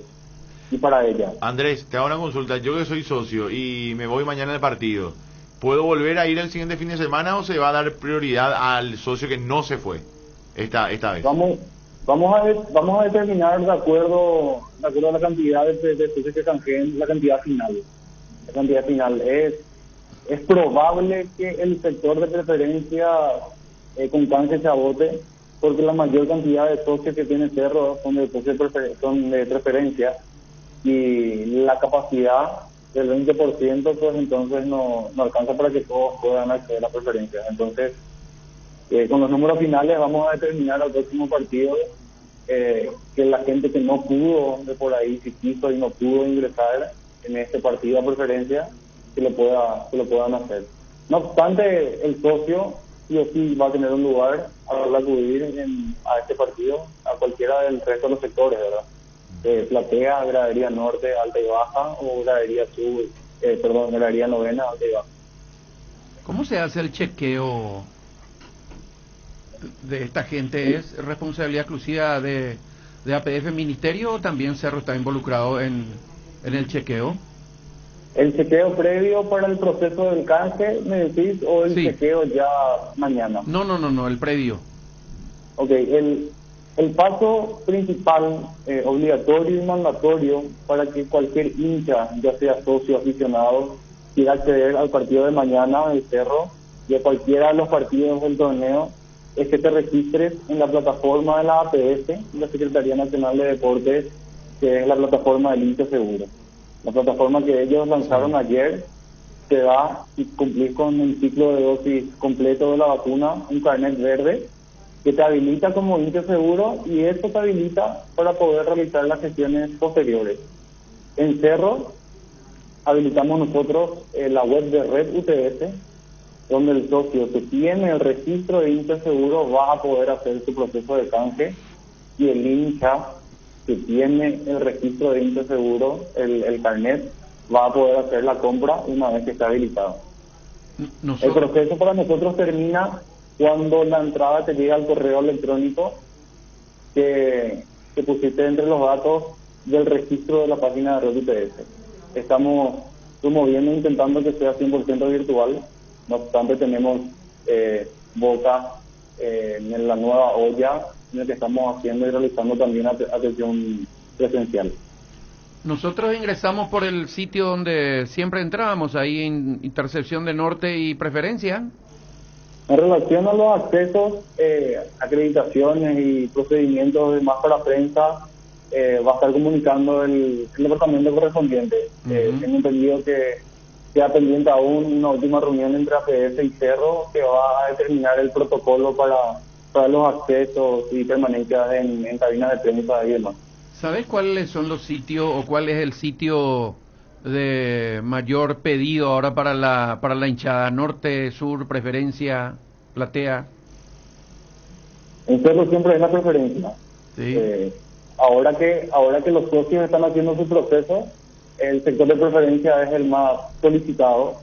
y para ella. Andrés, te hago una consulta. Yo que soy socio y me voy mañana al partido, ¿puedo volver a ir el siguiente fin de semana o se va a dar prioridad al socio que no se fue esta vez? Vamos a determinar de acuerdo a la cantidad de socios que canjeen, la cantidad final. La cantidad final es probable que el sector de preferencia con canje se agote, porque la mayor cantidad de socios que tiene Cerro son de preferencia, y la capacidad del 20% pues entonces no alcanza para que todos puedan acceder a preferencias. Entonces con los números finales vamos a determinar al próximo partido que la gente que no pudo de por ahí, si quiso y no pudo ingresar en este partido a preferencia, que lo puedan hacer. No obstante, el socio sí o sí va a tener un lugar para acudir a este partido, a cualquiera del resto de los sectores, ¿verdad? Platea, gradería norte, alta y baja, o gradería gradería novena, alta y baja. ¿Cómo se hace el chequeo de esta gente? ¿Es responsabilidad exclusiva de APF Ministerio o también Cerro está involucrado en el chequeo? ¿El chequeo previo para el proceso del canje, me decís, o el chequeo ya mañana? No, el previo. Ok, el paso principal, obligatorio y mandatorio para que cualquier hincha, ya sea socio o aficionado, quiera acceder al partido de mañana del Cerro y a cualquiera de los partidos del torneo, es que te registres en la plataforma de la APS, la Secretaría Nacional de Deportes, que es la plataforma del hincha seguro. La plataforma que ellos lanzaron ayer te da, si cumplís con el ciclo de dosis completo de la vacuna, un carnet verde que te habilita como hincha seguro, y esto te habilita para poder realizar las gestiones posteriores. En Cerro habilitamos nosotros la web de Red UTS, donde el socio que tiene el registro de hincha seguro va a poder hacer su proceso de canje, y el hincha que tiene el registro de hincha seguro, el carnet, va a poder hacer la compra una vez que está habilitado. El proceso para nosotros termina cuando la entrada te llega al correo electrónico que pusiste entre los datos del registro de la página de Red UTS. Estamos promoviendo, intentando que sea 100% virtual. No obstante, tenemos Boca en la nueva olla, en el que estamos haciendo y realizando también atención presencial. Nosotros ingresamos por el sitio donde siempre entrábamos, ahí en Intercepción de Norte y Preferencia. En relación a los accesos, acreditaciones y procedimientos de más para prensa, va a estar comunicando el departamento correspondiente. Tengo entendido que queda pendiente aún una última reunión entre APF y Cerro que va a determinar el protocolo para los accesos y permanencias en cabinas de prensa y demás. ¿Sabes cuáles son los sitios o cuál es el sitio de mayor pedido ahora para la hinchada? ¿Norte, sur, preferencia, platea? En Cerro siempre es la preferencia. Sí. Ahora que los socios están haciendo su proceso, el sector de preferencia es el más solicitado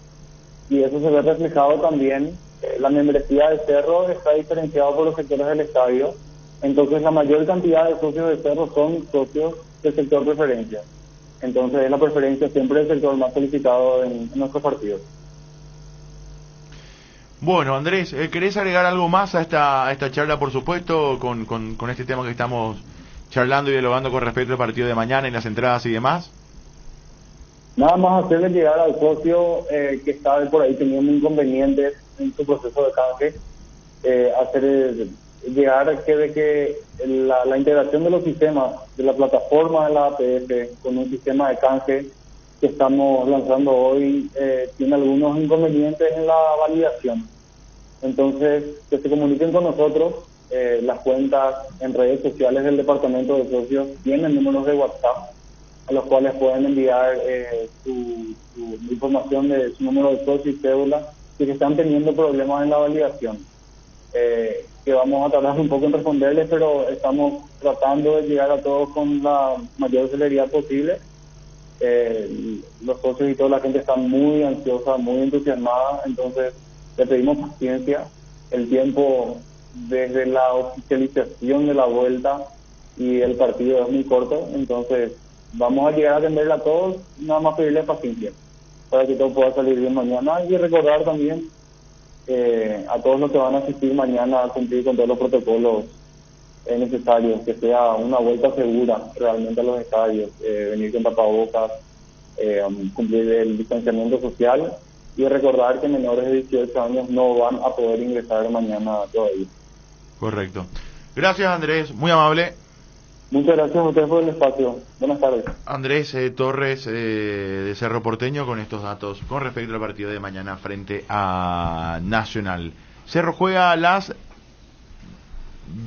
y eso se ve reflejado también. La membresía de Cerro está diferenciada por los sectores del estadio, entonces la mayor cantidad de socios de Cerro son socios del sector preferencia. Entonces es la preferencia siempre el sector más solicitado en nuestros partidos. Bueno, Andrés, ¿querés agregar algo más a esta charla, por supuesto, con este tema que estamos charlando y dialogando con respecto al partido de mañana y las entradas y demás? Nada más hacerle llegar al socio que está por ahí teniendo inconvenientes en su proceso de canje, hacer llegar que la integración de los sistemas, de la plataforma de la APF con un sistema de canje que estamos lanzando hoy, tiene algunos inconvenientes en la validación. Entonces, que se comuniquen con nosotros. Las cuentas en redes sociales del departamento de socios tienen números de WhatsApp a los cuales pueden enviar su información de su número de socio y cédula, y que están teniendo problemas en la validación, que vamos a tardar un poco en responderles, pero estamos tratando de llegar a todos con la mayor celeridad posible. Los socios y toda la gente está muy ansiosa, muy entusiasmada, entonces le pedimos paciencia. El tiempo desde la oficialización de la vuelta y el partido es muy corto, entonces vamos a llegar a atenderle a todos, nada más pedirle paciencia para que todo pueda salir bien mañana, y recordar también a todos los que van a asistir mañana a cumplir con todos los protocolos necesarios, que sea una vuelta segura realmente a los estadios, venir con tapabocas, cumplir el distanciamiento social, y recordar que menores de 18 años no van a poder ingresar mañana todavía. Correcto. Gracias, Andrés, muy amable. Muchas gracias a ustedes por el espacio. Buenas tardes. Andrés Torres de Cerro Porteño con estos datos con respecto al partido de mañana frente a Nacional. Cerro juega a las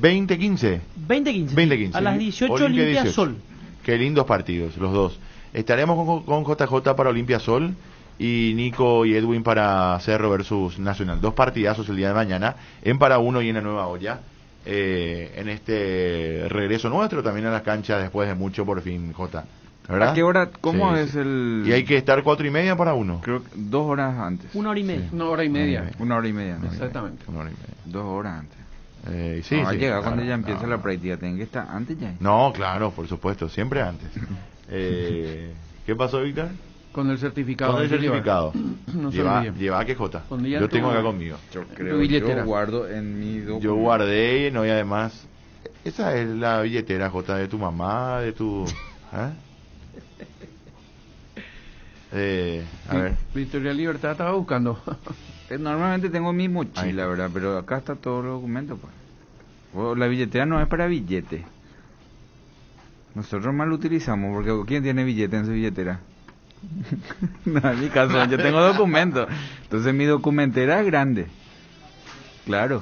20:15. 20:15. A las 18 Olimpia Sol. Qué lindos partidos, los dos. Estaremos con JJ para Olimpia Sol y Nico y Edwin para Cerro versus Nacional. Dos partidazos el día de mañana en Para Uno y en la Nueva Olla. En este regreso nuestro también a las canchas después de mucho, por fin, Jota, ¿verdad? ¿A qué hora? ¿Cómo Sí, es sí. el...? Y hay que estar 4:30 para uno. Creo que 2 horas antes. 1 hora y media. Sí. 1 hora y media. 1 hora y media. ¿no? Exactamente. 1 hora y media. 2 horas antes. Sí, no, sí. llega Claro, cuando ya empieza no, la práctica. Tienen que estar antes ya. No, claro, por supuesto, siempre antes. ¿Qué pasó, Víctor? Con el certificado. Con el certificado. No se lleva, olvide. lleva que Jota. Cuando ya Yo tengo tú- acá conmigo. Yo Tu creo, billetera. yo guardo en mi documento. Yo guardé, no, y además, esa es la billetera, Jota, de tu mamá, de tu... A ver. Victoria Libertad estaba buscando. Normalmente tengo mi mochila, ¿verdad? Pero acá está todos los documentos, pues. La billetera no es para billete. Nosotros más lo utilizamos, porque ¿quién tiene billete en su billetera? No, en mi caso, yo tengo documentos. Entonces mi documentera es grande. Claro.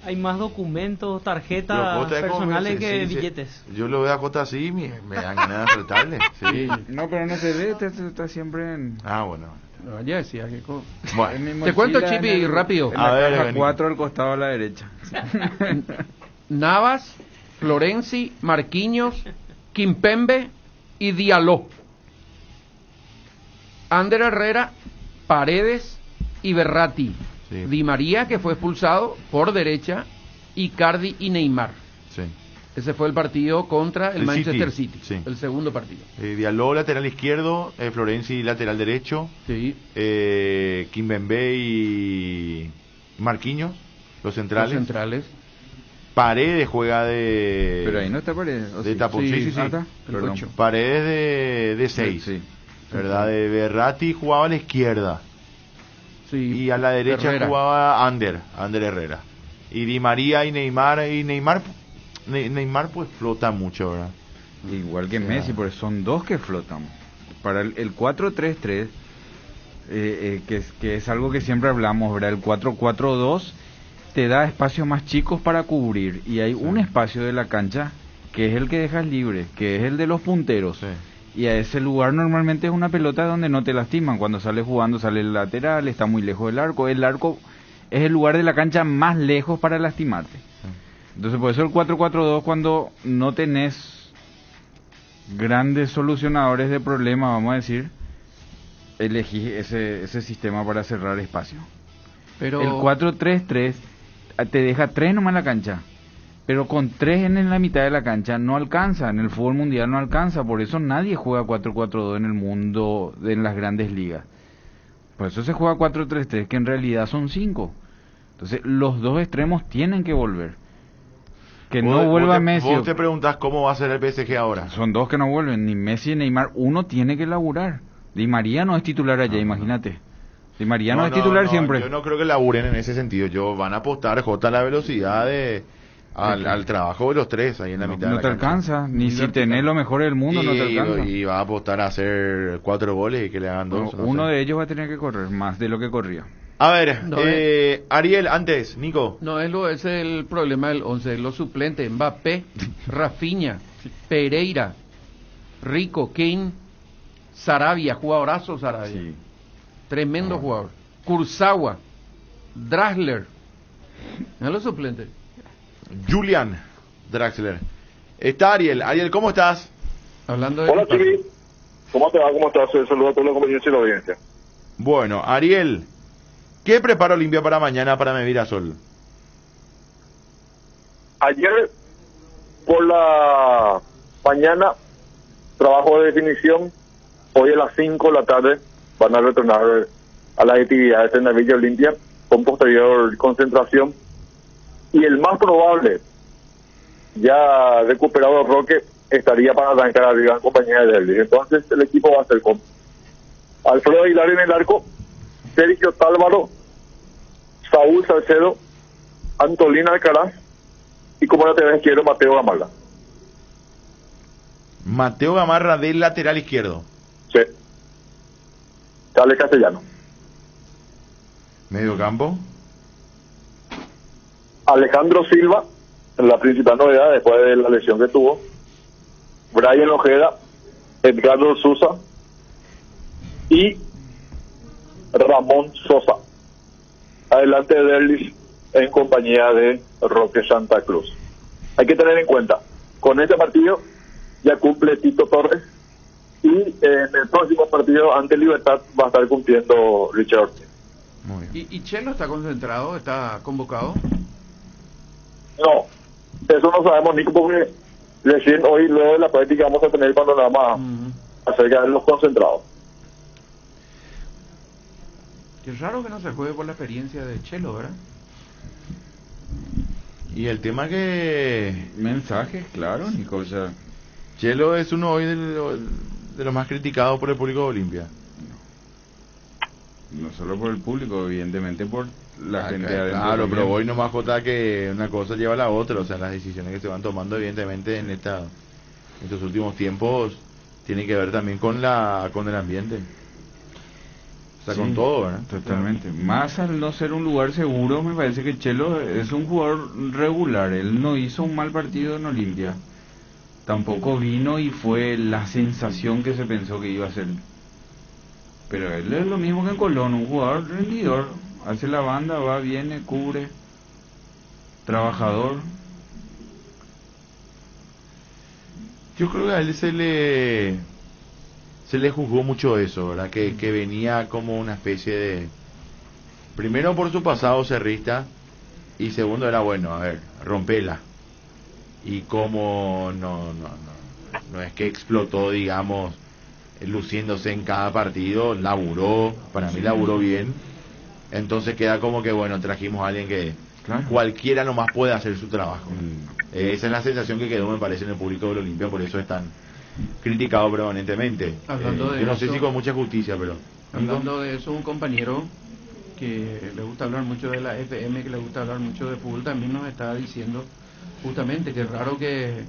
Hay más documentos, Pero tarjetas Jota es como personales que sí, billetes. Yo lo veo a Jota así y me dan ganas de apretarle. Sí. No, pero no se ve, está siempre en... Ah, bueno. No, ya decía que Bueno. en mi Te mochila, cuento, en Chipi, el- rápido. En A la ver, caja Benito. 4 al costado a la derecha. Navas, Florenzi, Marquinhos, Kimpembe y Diallo. Ander Herrera, Paredes y Berratti. Sí. Di María, que fue expulsado por derecha, Icardi y Neymar. Sí. Ese fue el partido contra el El Manchester City, City, sí. el segundo partido. Diallo, lateral izquierdo, Florenzi, lateral derecho, Sí. Kimpembe y Marquinhos, los centrales. Los centrales. Paredes juega de... Pero ahí no está Paredes. ¿o de sí? tapón, sí, sí, sí. Ah, está. El Perdón. 8. Paredes de 6, Sí. ¿verdad? De Berratti jugaba a la izquierda Sí. y a la derecha Herrera. jugaba Ander Herrera. Y Di María y Neymar, Neymar pues flota mucho, ¿verdad? Igual que Messi, porque son dos que flotan. Para el 4-3-3, que es algo que siempre hablamos, ¿verdad? El 4-4-2 te da espacios más chicos para cubrir, y hay un espacio de la cancha que es el que dejas libre, que es el de los punteros. Y a ese lugar normalmente es una pelota donde no te lastiman. Cuando sales jugando sale el lateral, está muy lejos del arco. El arco es el lugar de la cancha más lejos para lastimarte. Entonces por eso el 4-4-2, cuando no tenés grandes solucionadores de problemas, vamos a decir, elegí ese sistema para cerrar espacio. Pero el 4-3-3 te deja 3 nomás en la cancha, pero con 3 en la mitad de la cancha no alcanza. En el fútbol mundial no alcanza, por eso nadie juega 4-4-2 en el mundo, en las grandes ligas. Por eso se juega 4-3-3, que en realidad son 5. Entonces los dos extremos tienen que volver. Que no vuelva Messi. Vos te preguntás cómo va a ser el PSG ahora. Son dos que no vuelven, ni Messi ni Neymar. Uno tiene que laburar. Di María no es titular allá, imagínate. Di María no es titular siempre. Yo no creo que laburen en ese sentido. Van a apostar, Jota, la velocidad al trabajo de los tres ahí en la mitad de la cancha. No te alcanza, ni si tenés lo mejor del mundo no te alcanza. Y va a apostar a hacer 4 goles y que le hagan 2. Uno de ellos va a tener que correr más de lo que corría. A ver, Ariel, antes, Nico. No, es el problema del 11, los suplentes: Mbappé, Rafinha, Pereira, Rico, Kane, Sarabia, jugadorazo Sarabia. Sí. Tremendo jugador. Kurzawa, Draxler. ¿No los suplentes? Julian Draxler. Está Ariel. Ariel, ¿cómo estás? Hablando de... Hola, Chivi. ¿Cómo te va? ¿Cómo estás? Saludos a todos los compañeros y la audiencia. Bueno, Ariel, ¿qué prepara Olimpia para mañana para Mirasol? Ayer, por la mañana, trabajo de definición. Hoy a las 5 de la tarde van a retornar a las actividades en la Villa Olimpia con posterior concentración. Y el más probable, ya recuperado Roque, estaría para arrancar arriba en compañía de él. Entonces el equipo va a ser con Alfredo Aguilar en el arco, Sergio Tálvaro, Saúl Salcedo, Antolín Alcaraz y como lateral izquierdo Mateo Gamarra. Mateo Gamarra del lateral izquierdo. Sí. Sale Castellano. Medio campo. Alejandro Silva, la principal novedad después de la lesión que tuvo. Brian Ojeda, Edgardo Sousa y Ramón Sosa. Adelante de Derlis en compañía de Roque Santa Cruz. Hay que tener en cuenta, con este partido ya cumple Tito Torres y en el próximo partido ante Libertad va a estar cumpliendo Richard Ortiz. Muy bien. ¿Y Chelo está concentrado? ¿Está convocado? No, eso no sabemos, Nico, porque recién hoy, luego de la práctica, vamos a tener panorama acerca de los concentrados. Qué raro que no se juegue por la experiencia de Chelo, ¿verdad? Y el tema que... Mensajes, claro, Nico. O sea, Chelo es uno hoy de los más criticados por el público de Olimpia. No solo por el público, evidentemente por la gente adentro. Claro, pero hoy nomás, Jota, que una cosa lleva a la otra. O sea, las decisiones que se van tomando, evidentemente, en estos últimos tiempos, tienen que ver también con el ambiente. O sea, sí, con todo, ¿verdad? Totalmente. Más al no ser un lugar seguro, me parece que Chelo es un jugador regular. Él no hizo un mal partido en Olimpia. Tampoco vino y fue la sensación que se pensó que iba a ser. Pero él es lo mismo que en Colón, un jugador rendidor. Hace la banda, va, viene, cubre, trabajador. Yo creo que a él se le juzgó mucho eso, ¿verdad? Que venía como una especie de... Primero por su pasado cerrista, y segundo era, bueno, a ver, rompela. Y como no es que explotó, digamos, luciéndose en cada partido, laburó, para mí laburó bien. Entonces queda como que, bueno, trajimos a alguien que cualquiera nomás puede hacer su trabajo. Esa es la sensación que quedó, me parece, en el público del Olimpia, por eso es tan criticado permanentemente. Yo no sé si con mucha justicia, pero... Hablando de eso, un compañero que le gusta hablar mucho de la FM, que le gusta hablar mucho de fútbol, también nos está diciendo justamente que es raro que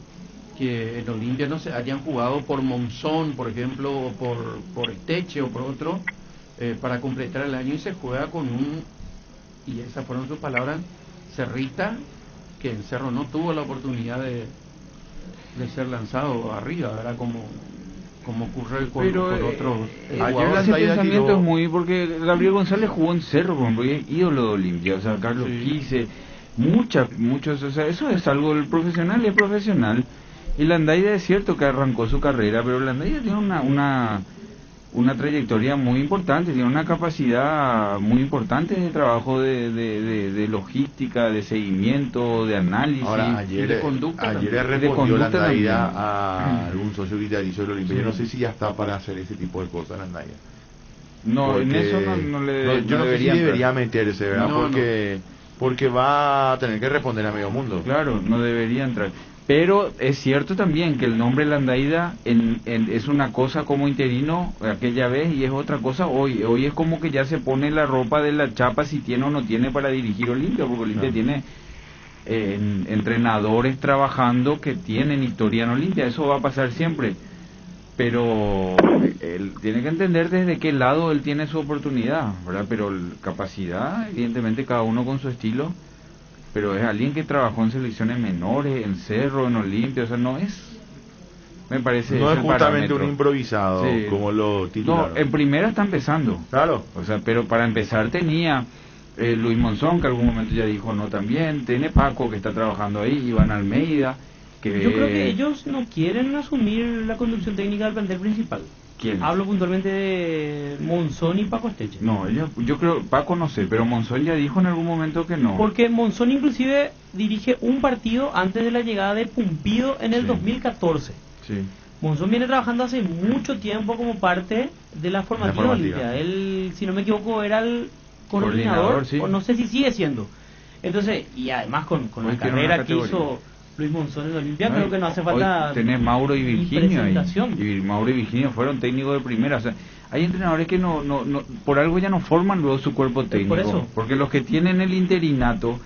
que en Olimpia no se hayan jugado por Monzón, por ejemplo, o por Esteche o por otro, para completar el año, y se juega con un, y esas fueron sus palabras, cerrista, que el Cerro no tuvo la oportunidad de ser lanzado arriba, ¿verdad? Como ocurre con otros ayer ese pensamiento es muy, porque Gabriel González jugó en Cerro, porque es ídolo de Olimpia, o sea, Carlos Quise, muchos, o sea, eso es algo, el profesional es profesional, y Landaida es cierto que arrancó su carrera, pero Landaida tiene una trayectoria muy importante, tiene una capacidad muy importante de trabajo de logística, de seguimiento, de análisis. Ahora, ayer de conducta. Ayer le respondió Landaida a algún socio vitalicio del Olimpia. Yo no sé si ya está para hacer ese tipo de cosas, Landaida. No, porque en eso no le yo no sé si debería meterse, ¿verdad? Porque va a tener que responder a medio mundo. Claro, no debería entrar. Pero es cierto también que el nombre Landaida es una cosa como interino aquella vez y es otra cosa hoy. Hoy es como que ya se pone la ropa de la chapa si tiene o no tiene para dirigir Olimpia, porque Olimpia tiene entrenadores trabajando que tienen historia en Olimpia. Eso va a pasar siempre. Pero él tiene que entender desde qué lado él tiene su oportunidad, ¿verdad? Pero capacidad, evidentemente cada uno con su estilo. Pero es alguien que trabajó en selecciones menores, en Cerro, en Olimpia, o sea, no es, me parece, no es justamente un improvisado, sí, como lo titularon. No, en primera está empezando. Claro. O sea, pero para empezar tenía Luis Monzón, que algún momento ya dijo no también, tiene Paco, que está trabajando ahí, Iván Almeida, que... Yo creo que ellos no quieren asumir la conducción técnica del plantel principal. ¿Quién? Hablo puntualmente de Monzón y Paco Esteche. No, yo creo, Paco no sé, pero Monzón ya dijo en algún momento que no. Porque Monzón inclusive dirige un partido antes de la llegada de Pumpido en el 2014. Sí. Monzón viene trabajando hace mucho tiempo como parte de la formativa Olimpia. Él, si no me equivoco, era el coordinador, sí, o no sé si sigue siendo. Entonces, y además con la carrera que hizo Luis Monzón en Olimpia, creo que no hace falta. Tenés Mauro y Virginio ahí. Y Mauro y Virginio fueron técnicos de primera. O sea, hay entrenadores que no por algo ya no forman luego su cuerpo técnico. Por eso. Porque los que tienen el interinato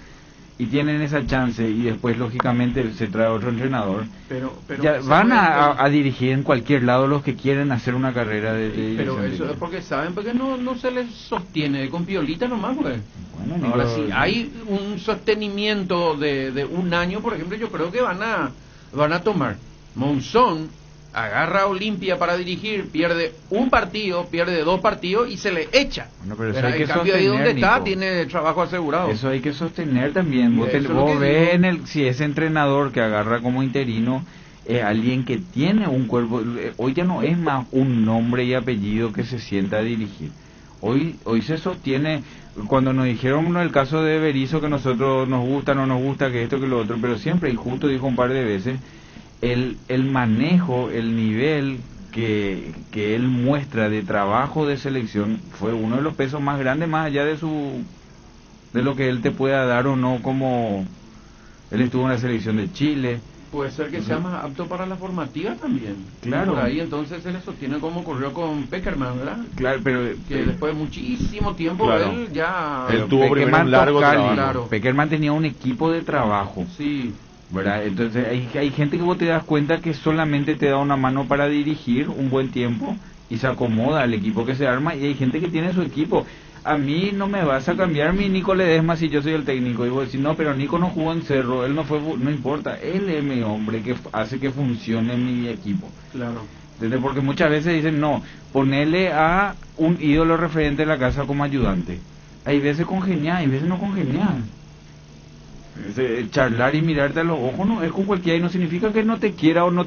y tienen esa chance y después lógicamente se trae otro entrenador, pero ya van a dirigir en cualquier lado los que quieren hacer una carrera de pero eso es porque saben, porque no se les sostiene con piolita nomás, pues. Bueno, ahora sí hay un sostenimiento de un año, por ejemplo, yo creo que van a tomar. Monzón agarra a Olimpia para dirigir, pierde un partido, pierde 2 partidos y se le echa. Bueno, pero eso hay que en cambio, ahí donde está, tiene trabajo asegurado. Eso hay que sostener también. Vos ves si ese entrenador que agarra como interino es alguien que tiene un cuerpo. Hoy ya no es más un nombre y apellido que se sienta a dirigir. Hoy se sostiene. Cuando nos dijeron el caso de Berizzo, que nosotros nos gusta, no nos gusta, que esto, que lo otro, pero siempre, y justo dijo un par de veces, el manejo, el nivel que él muestra de trabajo de selección fue uno de los pesos más grandes, más allá de lo que él te pueda dar o no, como él estuvo en la selección de Chile. Puede ser que sea más apto para la formativa también. Claro. Por ahí entonces se le sostiene como ocurrió con Peckerman, ¿verdad? Claro, pero que después de muchísimo tiempo él ya... Él tuvo primero un largo trabajo. Claro. Peckerman tenía un equipo de trabajo. Sí. ¿Verdad? Entonces hay gente que vos te das cuenta que solamente te da una mano para dirigir un buen tiempo y se acomoda al equipo que se arma, y hay gente que tiene su equipo. A mí no me vas a cambiar mi Nico Ledesma si yo soy el técnico. Y vos decís, no, pero Nico no jugó en Cerro, él no fue, no importa, él es mi hombre que hace que funcione mi equipo. Claro. ¿Entendés? Porque muchas veces dicen, no, ponele a un ídolo referente de la casa como ayudante. Hay veces congeniar, hay veces no congeniar. Charlar y mirarte a los ojos no es con cualquiera, y no significa que no te quiera o no,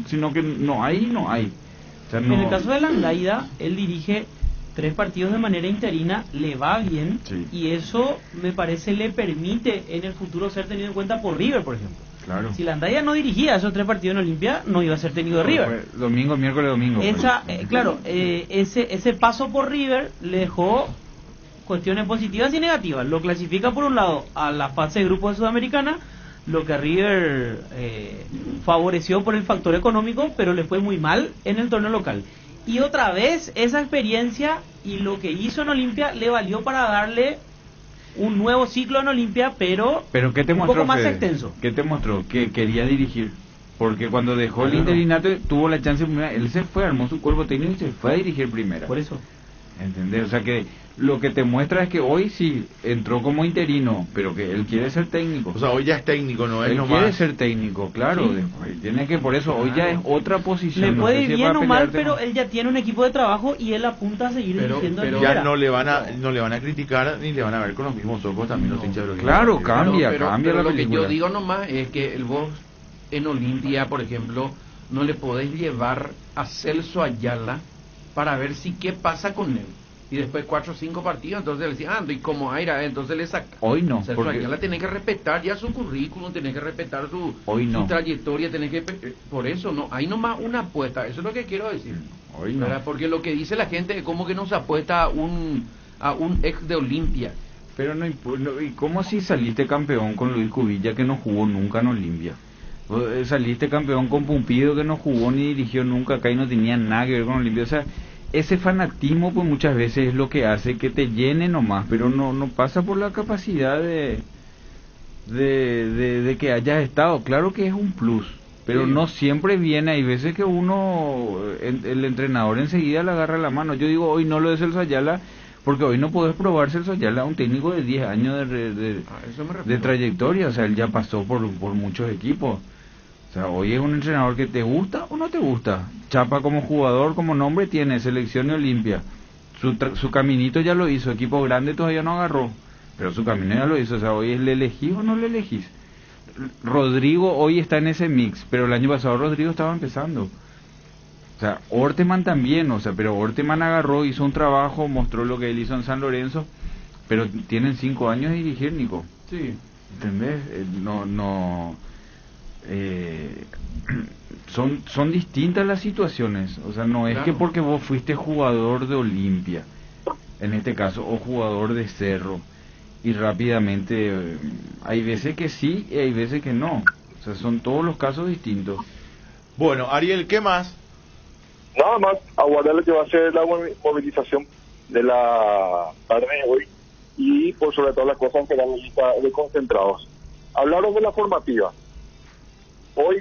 sino que no hay. O sea, no. En el caso de Landaida, él dirige 3 partidos de manera interina, le va bien, sí, y eso me parece le permite en el futuro ser tenido en cuenta por River, por ejemplo. Claro. Si Landaida no dirigía esos 3 partidos en Olimpia, no iba a ser técnico de River. Domingo, miércoles, domingo. Ese paso por River le dejó cuestiones positivas y negativas. Lo clasifica por un lado a la fase de grupos de Sudamericana, lo que a River favoreció por el factor económico, pero le fue muy mal en el torneo local. Y otra vez esa experiencia y lo que hizo en Olimpia le valió para darle un nuevo ciclo en Olimpia, pero ¿qué te un mostró, poco más Fede? extenso. ¿Qué te mostró? Que quería dirigir. Porque cuando dejó el interinato tuvo la chance, él se fue, armó su cuerpo técnico y se fue a dirigir primera. Por eso. ¿Entendés? O sea que lo que te muestra es que hoy sí entró como interino, pero que él quiere ser técnico. O sea, hoy ya es técnico, no es él nomás. Quiere ser técnico, claro. Sí. Después, tiene que, por eso hoy ya es otra posición. Le puede ir si bien o mal, pelearte, pero él ya tiene un equipo de trabajo y él apunta a seguir dirigiendo. Pero ya no le van a criticar ni le van a ver con los mismos ojos también los hinchas de los Claro, cambia pero la lo que película. yo digo nomás es que el vos en Olimpia, por ejemplo, no le podés llevar a Celso Ayala para ver si qué pasa con él. Y después 4 o 5 partidos, entonces le decía, y como Aira, entonces le saca. Hoy no, Celso Ayala tiene que respetar ya su currículum, tiene que respetar su trayectoria, tiene que por eso no, hay nomás una apuesta, eso es lo que quiero decir. Hoy no. ¿Verdad? Porque lo que dice la gente es como que no se apuesta a un ex de Olimpia. Pero no, ¿y cómo si saliste campeón con Luis Cubilla, que no jugó nunca en Olimpia? Saliste campeón con Pumpido, que no jugó ni dirigió nunca acá y no tenía nada que ver con Olimpia. O sea, ese fanatismo pues muchas veces es lo que hace que te llene nomás, pero no pasa por la capacidad de que hayas estado. Claro que es un plus, pero Sí. no siempre viene. Hay veces que el entrenador enseguida le agarra la mano. Yo digo, hoy no lo de Celso Ayala, porque hoy no podés probar Celso Ayala, un técnico de 10 años de trayectoria. O sea, él ya pasó por muchos equipos. O sea, hoy es un entrenador que te gusta o no te gusta. Chapa como jugador, como nombre tiene, selección y Olimpia. Su caminito ya lo hizo, equipo grande todavía no agarró, pero su camino ya lo hizo. O sea, hoy es, ¿le elegís o no le elegís? Rodrigo hoy está en ese mix, pero el año pasado Rodrigo estaba empezando. O sea, Orteman también, o sea, pero Orteman agarró, hizo un trabajo, mostró lo que él hizo en San Lorenzo, pero tienen 5 años de dirigir, Nico. Sí. ¿Entendés? Son distintas las situaciones. O sea, no es Claro. que porque vos fuiste jugador de Olimpia, en este caso, o jugador de Cerro, y rápidamente hay veces que sí y hay veces que no. O sea, son todos los casos distintos. Bueno, Ariel, ¿qué más? Nada más, aguardar lo que va a ser la movilización de la tarde de hoy y por sobre todas las cosas que la lista de concentrados. Hablaron de la formativa. Hoy,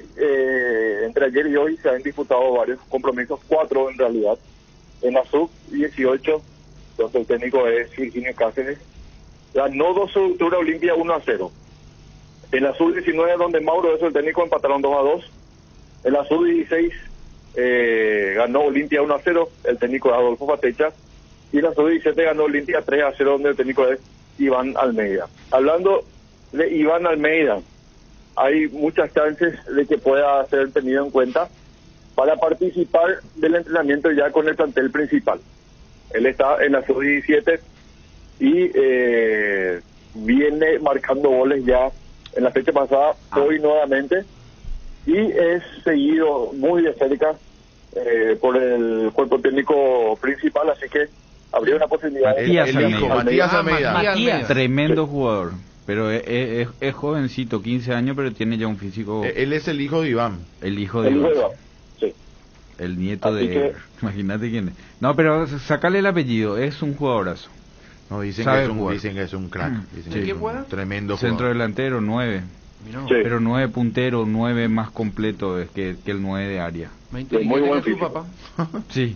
entre ayer y hoy, se han disputado varios compromisos, 4 en realidad, en la sub-18, donde el técnico es Virginio Cáceres. Ganó 2 de octubre Olimpia 1-0. En la sub-19, donde Mauro es el técnico, empataron 2-2. En la sub-16, ganó Olimpia 1-0, el técnico es Adolfo Patecha. Y en la sub-17 ganó Olimpia 3-0, donde el técnico es Iván Almeida. Hablando de Iván Almeida, hay muchas chances de que pueda ser tenido en cuenta para participar del entrenamiento ya con el plantel principal. Él está en la sub-17 y viene marcando goles ya en la fecha pasada, hoy nuevamente, y es seguido muy de cerca por el cuerpo técnico principal, así que habría una posibilidad. Matías Almeida. Tremendo jugador. Pero es jovencito, 15 años, pero tiene ya un físico. Él es el hijo de Iván. El hijo de Iván. Sí. El nieto Así de que... Ever. Imagínate quién es. No, pero sacale el apellido, es un jugadorazo. No, dicen que es un crack. Dicen ¿Sí? que ¿Qué es juega? un tremendo Centro jugador. delantero, 9. Mirá. Sí. Pero 9 puntero, 9 más completo es que el 9 de área. Más inteligente que su papá. Sí.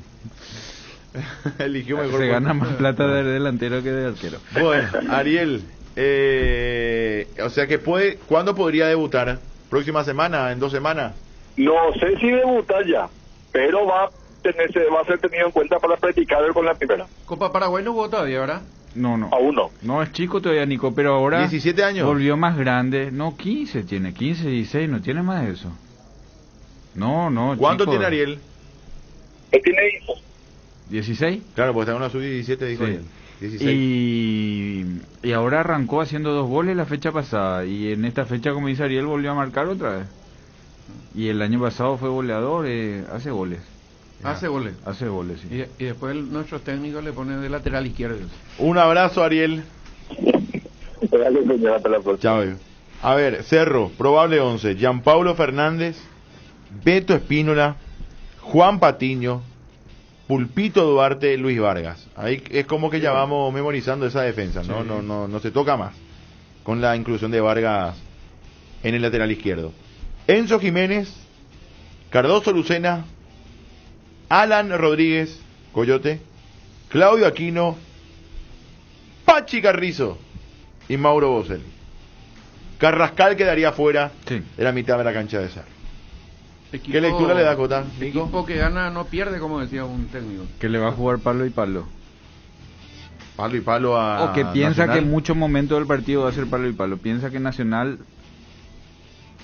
Eligió mejor. Se gana más plata de delantero que de arquero. Bueno, Ariel, o sea que ¿cuándo podría debutar? ¿Próxima semana? ¿En 2 semanas? No sé si debutar ya, pero va a ser tenido en cuenta para practicar con la primera. Copa Paraguay no jugó todavía, ¿verdad? No. Aún no. No, es chico todavía, Nico, pero ahora 17 años. volvió más grande. No, 15 tiene, 15, 16, no tiene más de eso. No, ¿Cuánto chico. tiene Ariel? Él tiene 16. Claro, pues está en una sub-17, dijo Sí. él. 16. Y ahora arrancó haciendo 2 goles la fecha pasada. Y en esta fecha, como dice Ariel, volvió a marcar otra vez. Y el año pasado fue goleador, hace goles. Hace goles. Hace goles, sí. Y después nuestro técnico le pone de lateral izquierdo. Un abrazo, Ariel. Chao. A ver, Cerro, probable 11. Gianpaulo Fernández, Beto Espínola, Juan Patiño, Pulpito Duarte, Luis Vargas. Ahí es como que ya vamos memorizando esa defensa, ¿no? Sí. No se toca más con la inclusión de Vargas en el lateral izquierdo. Enzo Jiménez, Cardoso Lucena, Alan Rodríguez, Coyote, Claudio Aquino, Pachi Carrizo y Mauro Boselli. Carrascal quedaría fuera de la mitad de la cancha de Cerro. ¿Qué lectura le da, Cota? Equipo que gana no pierde, como decía un técnico. Que le va a jugar palo y palo. Palo y palo a O que piensa Nacional. que en muchos momentos del partido va a ser palo y palo. Piensa que Nacional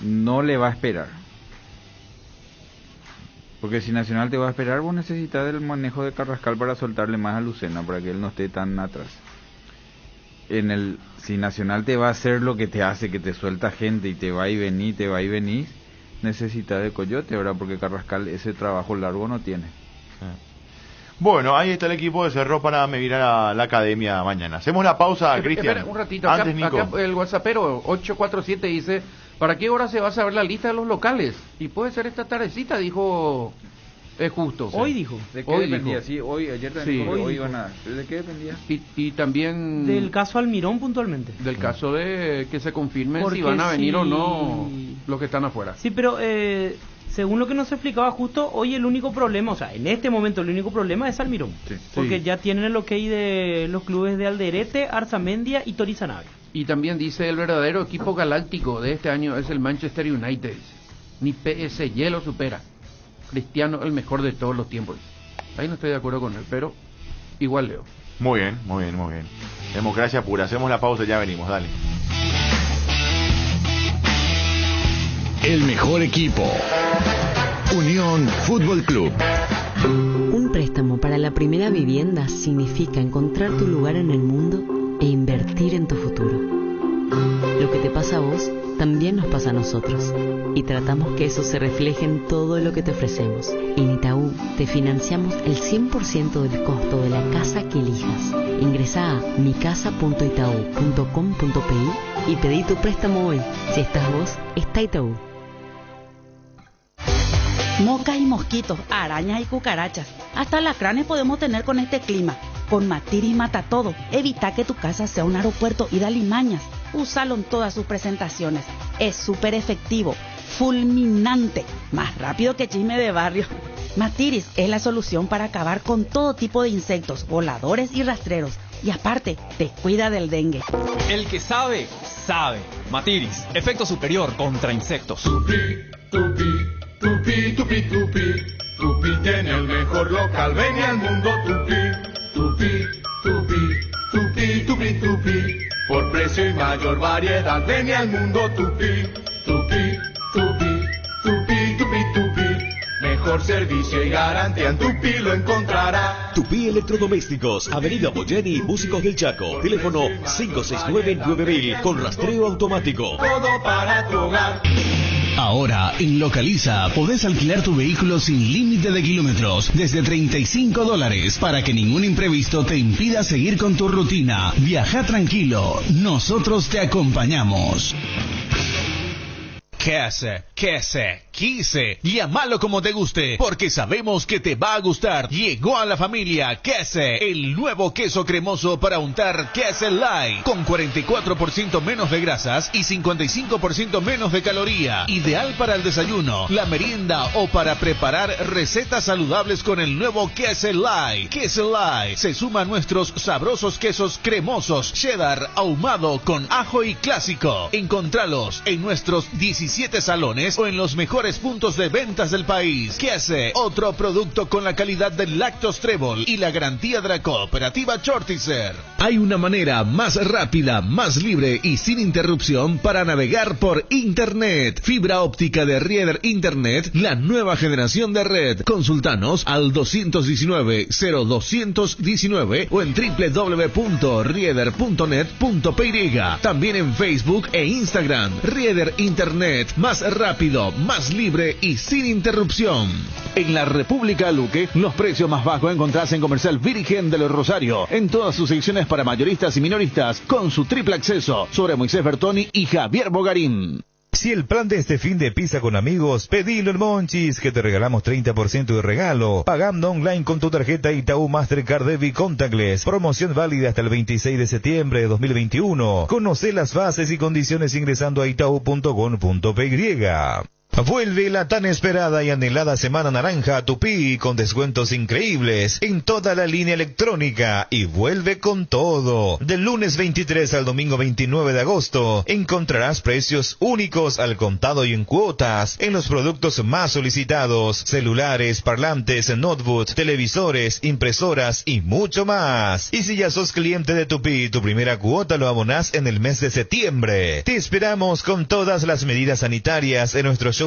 no le va a esperar. Porque si Nacional te va a esperar, vos necesitas el manejo de Carrascal para soltarle más a Lucena, para que él no esté tan atrás. Si Nacional te va a hacer lo que te hace, que te suelta gente y te va y venís, necesitas de Coyote, ahora porque Carrascal ese trabajo largo no tiene. Bueno, ahí está el equipo de Cerro para medir a la academia mañana. Hacemos la pausa, Cristian. Espera un ratito, acá, Antes, Nico. acá el WhatsAppero 847 dice, ¿para qué hora se va a saber la lista de los locales? Y puede ser esta tardecita, dijo Justo. Hoy dijo. ¿De qué Hoy dependía? dijo. Sí, ayer también dijo que hoy iban a... ¿De qué dependía? Y también... Del caso Almirón puntualmente. Del caso de que se confirme Porque si van a venir si- o no los que están afuera. Sí, pero según lo que nos explicaba Justo, hoy el único problema, o sea, en este momento el único problema es Almirón. Porque ya tienen el ok de los clubes de Alderete, Arzamendia y Torizanabia. Y también dice, el verdadero equipo galáctico de este año es el Manchester United. Ni PSG lo supera. Cristiano, el mejor de todos los tiempos. Ahí no estoy de acuerdo con él, pero igual leo. Muy bien, muy bien, muy bien. Democracia pura. Hacemos la pausa y ya venimos, dale. El mejor equipo. Unión Fútbol Club. Un préstamo para la primera vivienda significa encontrar tu lugar en el mundo e invertir en tu futuro. Lo que te pasa a vos también nos pasa a nosotros y tratamos que eso se refleje en todo lo que te ofrecemos. En Itaú te financiamos el 100% del costo de la casa que elijas. Ingresá a micasa.itaú.com.pi y pedí tu préstamo hoy. Si estás vos, está Itaú. Moscas y mosquitos, arañas y cucarachas. Hasta alacranes podemos tener con este clima. Con Matiris mata todo. Evita que tu casa sea un aeropuerto y de alimañas. Úsalo en todas sus presentaciones. Es súper efectivo, fulminante, más rápido que chisme de barrio. Matiris es la solución para acabar con todo tipo de insectos, voladores y rastreros. Y aparte, te cuida del dengue. El que sabe, sabe. Matiris, efecto superior contra insectos. Tupi, tupi, tupi, Tupi tiene el mejor local, ven al mundo Tupi, Tupi, Tupi, Tupi, Tupi, Tupi, por precio y mayor variedad, ven al mundo Tupi, Tupi, Tupi, Tupi, Tupi, Tupi, mejor servicio y garantía en Tupi lo encontrará. Tupí Electrodomésticos, Avenida Boyani, Músicos del Chaco, teléfono 569-9000 con rastreo automático. Todo para tu hogar. Ahora, en Localiza, podés alquilar tu vehículo sin límite de kilómetros, desde $35, para que ningún imprevisto te impida seguir con tu rutina. Viaja tranquilo, nosotros te acompañamos. Quise, llámalo como te guste, porque sabemos que te va a gustar. Llegó a la familia Quese, el nuevo queso cremoso para untar Quese Light, con 44% menos de grasas y 55% menos de caloría. Ideal para el desayuno, la merienda o para preparar recetas saludables con el nuevo Quese Light. Quese Light se suma a nuestros sabrosos quesos cremosos, cheddar, ahumado con ajo y clásico. Encontralos en nuestros 17 salones o en los mejores puntos de ventas del país. Quese, otro producto con la calidad del Lactos Trébol y la garantía de la cooperativa Chortizer. Hay una manera más rápida, más libre y sin interrupción para navegar por Internet. Fibra óptica de Rieder Internet, la nueva generación de red. Consultanos al 219-0219 o en www.rieder.net.py. También en Facebook e Instagram. Rieder Internet, más rápido, más libre y sin interrupción. En la República Luque, los precios más bajos encontrás en Comercial Virgen del Rosario, en todas sus secciones para mayoristas y minoristas, con su triple acceso sobre Moisés Bertoni y Javier Bogarín. Si el plan de este fin de pizza con amigos, pedilo en Monchis, que te regalamos 30% de regalo. Pagando online con tu tarjeta Itaú Mastercard Debit Contactless. Promoción válida hasta el 26 de septiembre de 2021. Conoce las bases y condiciones ingresando a itau.com.py. Vuelve la tan esperada y anhelada Semana Naranja a Tupí con descuentos increíbles en toda la línea electrónica y vuelve con todo. Del lunes 23 al domingo 29 de agosto encontrarás precios únicos al contado y en cuotas en los productos más solicitados: celulares, parlantes, notebooks, televisores, impresoras y mucho más. Y si ya sos cliente de Tupí, tu primera cuota lo abonás en el mes de septiembre. Te esperamos con todas las medidas sanitarias en nuestro showroom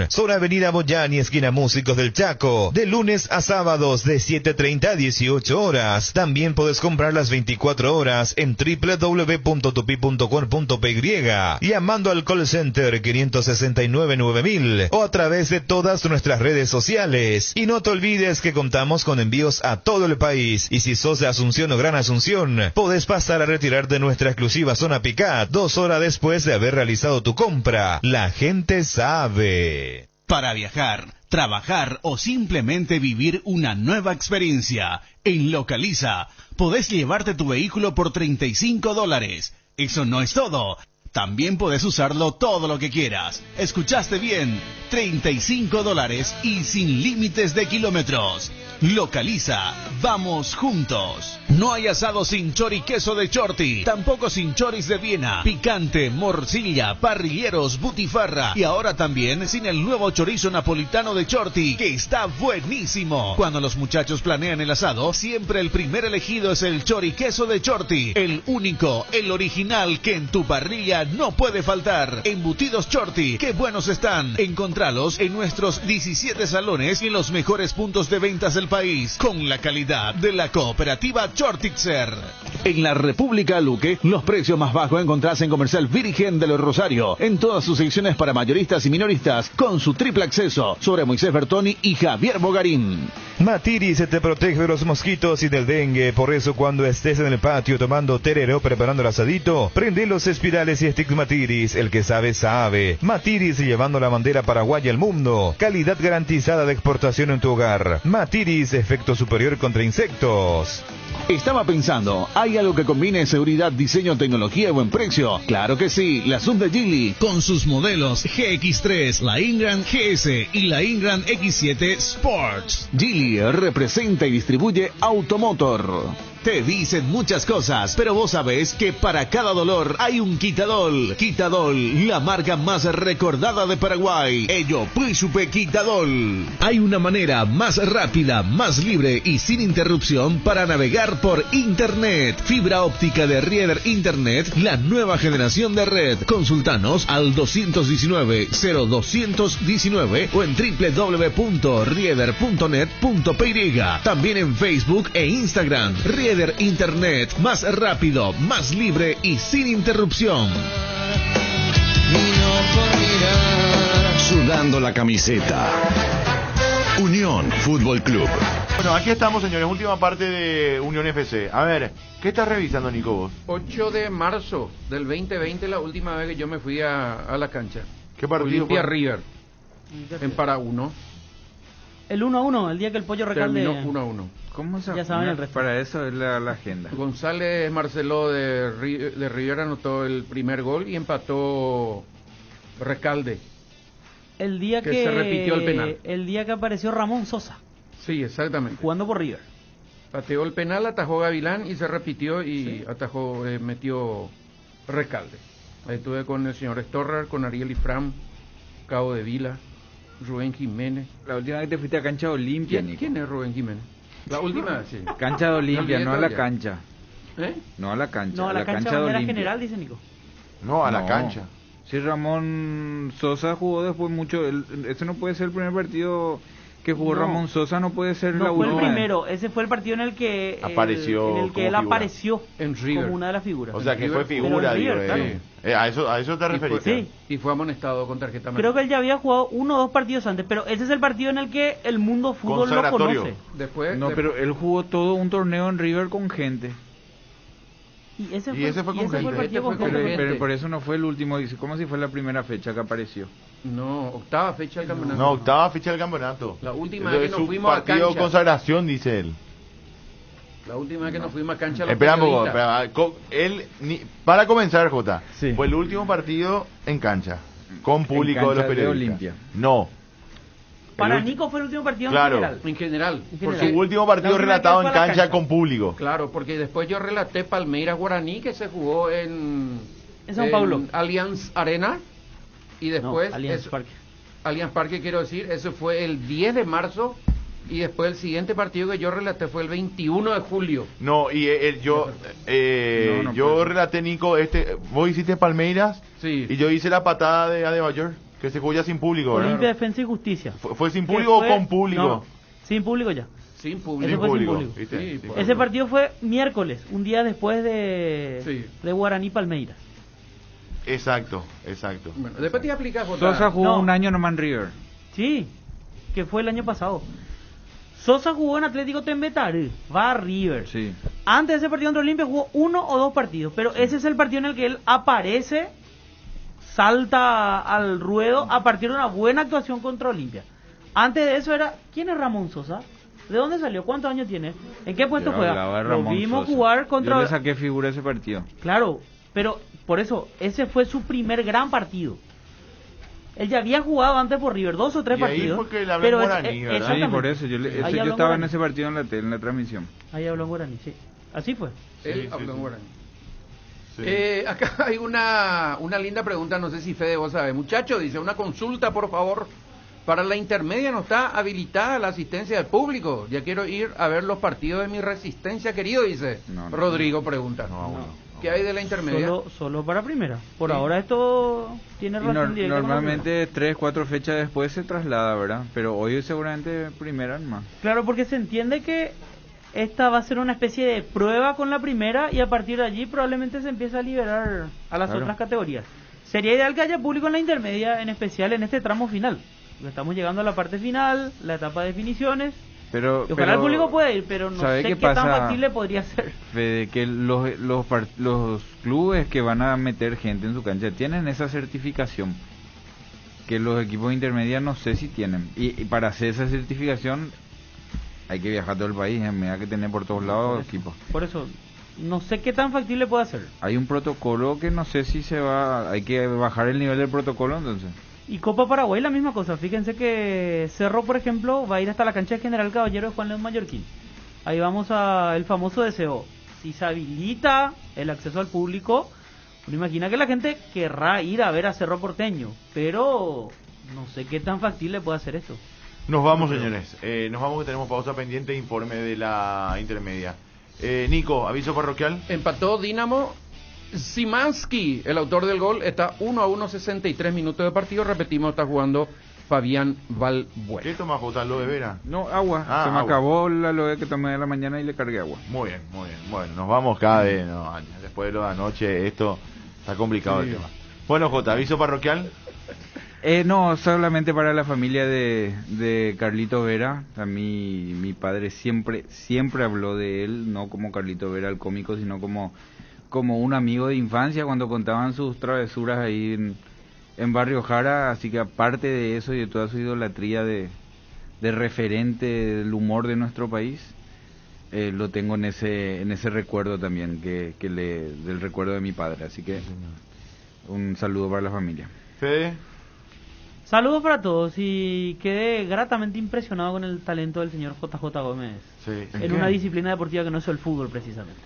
sobre Avenida Boyani, esquina Músicos del Chaco, de lunes a sábados de 7:30 a 18 horas. También puedes comprar las 24 horas en www.tupi.com.py, llamando al call center 569-9000 o a través de todas nuestras redes sociales. Y no te olvides que contamos con envíos a todo el país, y si sos de Asunción o Gran Asunción, podés pasar a retirar de nuestra exclusiva zona Picat 2 horas después de haber realizado tu compra. La gente sabe. Para viajar, trabajar o simplemente vivir una nueva experiencia, en Localiza podés llevarte tu vehículo por $35. Eso no es todo. También podés usarlo todo lo que quieras. Escuchaste bien, $35 y sin límites de kilómetros. Localiza, vamos juntos. No hay asado sin choriqueso de Chorti, tampoco sin choris de Viena, picante, morcilla, parrilleros, butifarra y ahora también sin el nuevo chorizo napolitano de Chorti, que está buenísimo. Cuando los muchachos planean el asado, siempre el primer elegido es el choriqueso de Chorti, el único, el original que en tu parrilla no puede faltar. Embutidos Chorti, qué buenos están. Encontralos en nuestros 17 salones y en los mejores puntos de ventas del país, con la calidad de la cooperativa Chortitzer. En la República Luque, los precios más bajos encontrás en Comercial Virgen de los Rosario, en todas sus secciones para mayoristas y minoristas, con su triple acceso sobre Moisés Bertoni y Javier Bogarín. Matiris te protege de los mosquitos y del dengue, por eso cuando estés en el patio tomando tereré o preparando el asadito, prende los espirales y sticks Matiris, el que sabe, sabe. Matiris, llevando la bandera paraguaya al mundo. Calidad garantizada de exportación en tu hogar. Matiris, efecto superior contra insectos. Estaba pensando, ¿hay algo que combine seguridad, diseño, tecnología y buen precio? Claro que sí, la Sub de Geely, con sus modelos GX3, la Ingram GS y la Ingram X7 Sports. Geely representa y distribuye Automotor. Te dicen muchas cosas, pero vos sabés que para cada dolor hay un Quitadol. Quitadol, la marca más recordada de Paraguay. Ello, Príncipe Quitadol. Hay una manera más rápida, más libre y sin interrupción para navegar por Internet. Fibra óptica de Rieder Internet, la nueva generación de red. Consultanos al 219-0219 o en www.rieder.net.py. También en Facebook e Instagram. Rieder Internet, más rápido, más libre y sin interrupción. Sudando la camiseta. Unión Fútbol Club. Bueno, aquí estamos, señores, última parte de Unión FC. A ver, ¿qué estás revisando, Nico, vos? 8 de marzo del 2020, la última vez que yo me fui a la cancha. ¿Qué partido? Olimpia River, en Paraguno. El 1-1, el día que el Pollo Recalde... Terminó 1-1. ¿Cómo se Ya saben el resto. Para eso es la agenda. González Marcelo de River anotó el primer gol y empató Recalde. El día que se repitió el penal. El día que apareció Ramón Sosa. Sí, exactamente. Jugando por River. Pateó el penal, atajó Gavilán y se repitió y atajó, metió Recalde. Ahí estuve con el señor Storrer, con Ariel Ifram, Cabo de Vila, Rubén Jiménez. La última vez que te fuiste a cancha de Olimpia, Nico. ¿Quién es Rubén Jiménez? La última, sí. Cancha de Olimpia, no a la cancha. ¿Eh? No a la cancha. No, a la cancha de manera general, dice Nico. No, a la cancha. Si Ramón Sosa jugó después mucho, ese no puede ser el primer partido que jugó Ramón Sosa, no puede ser la última. No fue el primero, ese fue el partido en el que apareció, en el que él apareció en River como una de las figuras. O sea, que fue figura, digo. Claro. ¿A eso te referís? Sí. Y fue amonestado con tarjeta amarilla. Creo que él ya había jugado 1 o 2 partidos antes, pero ese es el partido en el que el mundo fútbol lo conoce. Pero él jugó todo un torneo en River con gente. Y ese fue con gente. Pero por eso no fue el último, como si fue la primera fecha que apareció. No, octava fecha del campeonato. No, octava fecha del campeonato. La última vez que nos fuimos a cancha. Partido de consagración, dice él. La última vez que nos fuimos a cancha. Espera un poco, para comenzar, Jota, fue el último partido en cancha. con público de los periodistas. Olimpia. No. Para Nico fue el último partido en general. Por su último partido relatado en cancha con público. Claro, porque después yo relaté Palmeiras Guaraní, que se jugó en São Paulo. Allianz Arena, y después Allianz Parque, quiero decir, ese fue el 10 de marzo, y después el siguiente partido que yo relaté fue el 21 de julio. No, y yo relaté, Nico, vos hiciste Palmeiras, sí, y yo hice la patada de Adebayor, que se jugó ya sin público, ¿verdad? Olimpia, Defensa y Justicia. ¿Fue sin público o con público? No, sin público ya. Sin público. Ese fue sin público. Sí, ese partido fue miércoles, un día después de Guaraní Palmeiras. Exacto. Bueno, después te aplicas. Sosa jugó un año nomás en River. Sí, que fue el año pasado. Sosa jugó en Atlético Tembetarú, va a River. Sí. Antes de ese partido entre Olimpia jugó 1 o 2 partidos, pero ese es el partido en el que él aparece, salta al ruedo a partir de una buena actuación contra Olimpia. Antes de eso ¿quién es Ramón Sosa? ¿De dónde salió? ¿Cuántos años tiene? ¿En qué puesto juega? Lo vimos jugar contra... Yo le saqué figura ese partido. Claro, pero por eso, ese fue su primer gran partido. Él ya había jugado antes por River 2 o 3 partidos. Pero Guaraní, ¿verdad? Sí, por eso. Yo estaba en ese partido en la transmisión. Ahí habló en Guaraní, sí. Así fue. Él habló en Guaraní. Sí. Acá hay una linda pregunta, no sé si Fede vos sabés. Muchacho, dice, una consulta por favor. Para la intermedia no está habilitada la asistencia del público. Ya quiero ir a ver los partidos de mi Resistencia, querido, dice Rodrigo, pregunta. ¿Qué hay de la intermedia? Solo para primera. Por ahora esto tiene relación directa. Normalmente 3-4 fechas después se traslada, ¿verdad? Pero hoy seguramente primera más. Claro, porque se entiende que esta va a ser una especie de prueba con la primera y a partir de allí probablemente se empiece a liberar a las otras categorías. Sería ideal que haya público en la intermedia, en especial en este tramo final. Estamos llegando a la parte final, la etapa de definiciones. Ojalá el público pueda ir, pero no sé qué tan factible podría ser. Fede, que los clubes que van a meter gente en su cancha tienen esa certificación. Que los equipos intermedios no sé si tienen. Y para hacer esa certificación hay que viajar todo el país, en medida que tener por todos lados equipos. Por eso, no sé qué tan factible puede ser. Hay un protocolo que no sé si hay que bajar el nivel del protocolo entonces. Y Copa Paraguay la misma cosa. Fíjense que Cerro, por ejemplo, va a ir hasta la cancha de General Caballero de Juan León Mallorquín. Ahí vamos a el famoso deseo. Si se habilita el acceso al público, uno imagina que la gente querrá ir a ver a Cerro Porteño, pero no sé qué tan factible puede hacer esto. Nos vamos, señores. Nos vamos, que tenemos pausa pendiente, informe de la intermedia. Nico, aviso parroquial. Empató Dinamo. Szymanski, el autor del gol, está 1-1, 63 minutos de partido. Repetimos, está jugando Fabián Valbuena. ¿Qué tomas, Jota? ¿Lo de Vera? No, agua. Se me acabó la loe que tomé de la mañana y le cargué agua. Muy bien. Bueno, nos vamos cada vez. Después de lo de anoche, esto está complicado el tema. Bueno, Jota, aviso parroquial. No, solamente para la familia de Carlito Vera. A mí, mi padre siempre habló de él, no como Carlito Vera el cómico, sino como un amigo de infancia cuando contaban sus travesuras ahí en Barrio Jara. Así que aparte de eso y de toda su idolatría de referente del humor de nuestro país, lo tengo en ese recuerdo también del recuerdo de mi padre. Así que un saludo para la familia. Fede. Saludos para todos y quedé gratamente impresionado con el talento del señor JJ Gómez en una disciplina deportiva que no es el fútbol precisamente.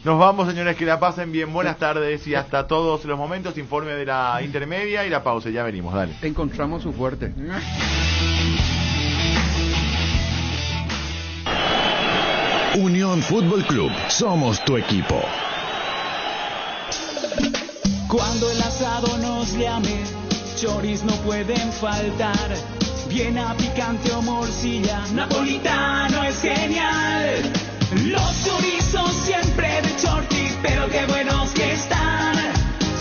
Nos vamos, señores, que la pasen bien. Buenas tardes y hasta todos los momentos. Informe de la intermedia y la pausa. Ya venimos, dale. Encontramos su fuerte. Unión Fútbol Club. Somos tu equipo. Cuando el asado nos llame, choris no pueden faltar. Viena, picante o morcilla, napolitano es genial. Los chorizos siempre de Chorti, pero qué buenos que están.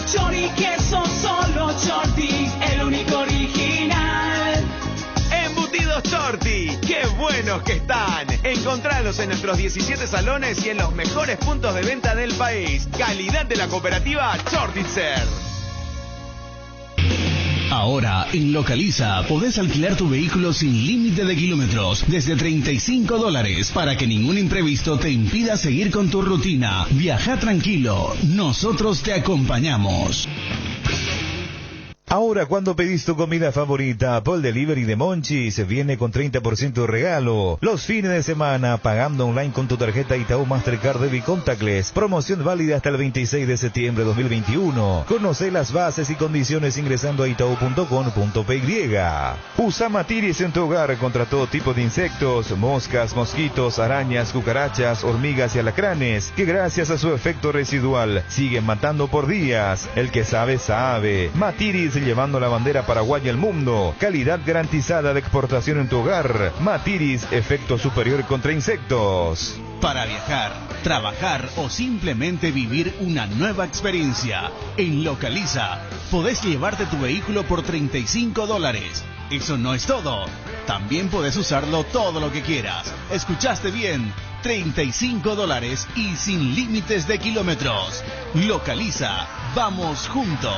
Chori queso, solo Chorti, el único original. Embutidos Chorti, qué buenos que están. Encontralos en nuestros 17 salones y en los mejores puntos de venta del país. Calidad de la cooperativa Chortitzer. Ahora, en Localiza, podés alquilar tu vehículo sin límite de kilómetros, desde $35, para que ningún imprevisto te impida seguir con tu rutina. Viaja tranquilo, nosotros te acompañamos. Ahora cuando pedís tu comida favorita, Paul Delivery de Monchis viene con 30% de regalo. Los fines de semana, pagando online con tu tarjeta Itaú Mastercard Debit Contactless. Promoción válida hasta el 26 de septiembre de 2021. Conoce las bases y condiciones ingresando a itau.com.py. Usa Matiris en tu hogar contra todo tipo de insectos, moscas, mosquitos, arañas, cucarachas, hormigas y alacranes, que gracias a su efecto residual siguen matando por días. El que sabe, sabe. Matiris, llevando la bandera paraguaya al mundo. Calidad garantizada de exportación en tu hogar. Matiris, efecto superior contra insectos. Para viajar, trabajar o simplemente vivir una nueva experiencia, en Localiza podés llevarte tu vehículo por $35. Eso no es todo. También podés usarlo todo lo que quieras. ¿Escuchaste bien? $35 y sin límites de kilómetros. Localiza. Vamos juntos.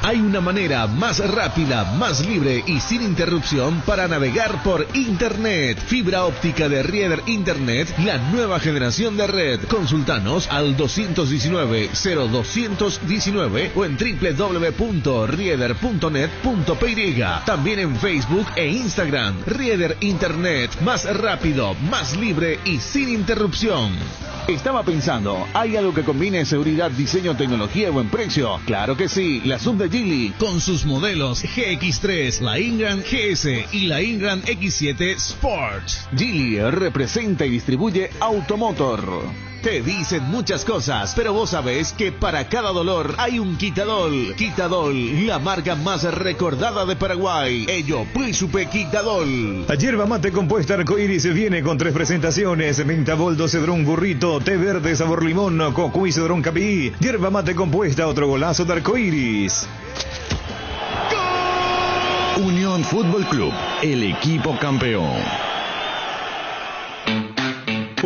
Hay una manera más rápida, más libre y sin interrupción para navegar por Internet. Fibra óptica de Rieder Internet, la nueva generación de red. Consultanos al 219-0219 o en www.rieder.net.py. También en Facebook e Instagram. Rieder Internet, más rápido, más libre y sin interrupción. Estaba pensando, ¿hay algo que combine seguridad, diseño, tecnología y buen precio? Claro que sí, la sub de Geely, con sus modelos GX3, la Ingram GS y la Ingram X7 Sports. Geely representa y distribuye Automotor. Te dicen muchas cosas, pero vos sabés que para cada dolor hay un Quitadol. Quitadol, la marca más recordada de Paraguay. Ello, Príncipe Quitadol. La yerba mate compuesta Arcoiris viene con 3 presentaciones: menta boldo, cedrón burrito, té verde sabor limón, coco y cedrón capí. Yerba mate compuesta, otro golazo de Arcoiris. Unión Fútbol Club, el equipo campeón.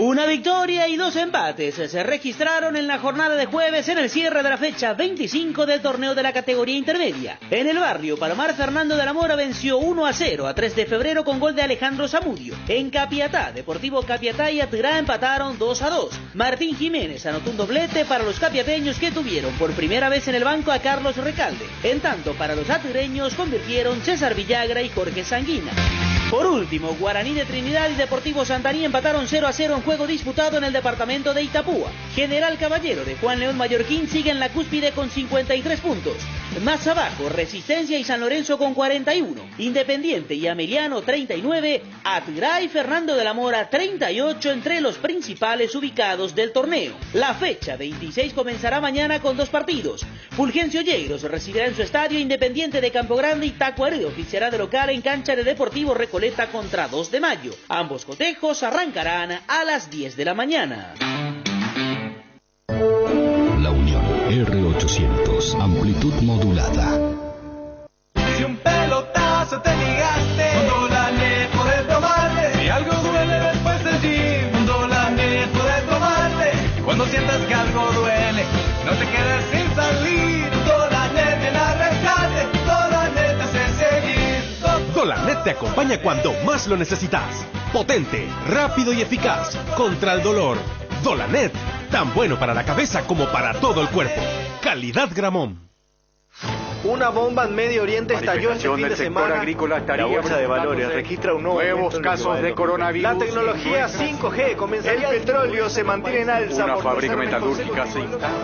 Una victoria y 2 empates se registraron en la jornada de jueves en el cierre de la fecha 25 del torneo de la categoría intermedia. En el barrio Palomar, Fernando de la Mora venció 1-0 a 3 de febrero con gol de Alejandro Zamudio. En Capiatá, Deportivo Capiatá y Atirá empataron 2-2. Martín Jiménez anotó un doblete para los capiateños, que tuvieron por primera vez en el banco a Carlos Recalde. En tanto, para los atireños convirtieron César Villagra y Jorge Sanguina. Por último, Guaraní de Trinidad y Deportivo Santaní empataron 0-0 en juego disputado en el departamento de Itapúa. General Caballero de Juan León Mallorquín sigue en la cúspide con 53 puntos. Más abajo, Resistencia y San Lorenzo con 41. Independiente y Ameliano 39. Atirá y Fernando de la Mora 38 entre los principales ubicados del torneo. La fecha 26 comenzará mañana con 2 partidos. Fulgencio Lleiros recibirá en su estadio Independiente de Campo Grande y Tacuarembó oficiará de local en cancha de Deportivo Recoleta contra 2 de mayo. Ambos cotejos arrancarán a las 10 de la mañana. La Unión R800, amplitud modulada. Si un pelotazo te ligaste, con Dolanet podés tomarte. Si algo duele después del gym, con Dolanet podés tomarte. Y cuando sientas que algo duele, no te quedes sin salir. Dolanet en la rescate, Dolanet te hace seguir. Dolanet te acompaña cuando más lo necesitas. Potente, rápido y eficaz contra el dolor. Dolanet, tan bueno para la cabeza como para todo el cuerpo. Calidad Gramón. Una bomba en Medio Oriente estalló este fin de semana. La bolsa de valores registra un nuevos casos de coronavirus. La tecnología 5G comenzaría. El petróleo se mantiene en alza. Una fábrica metalúrgica se instala.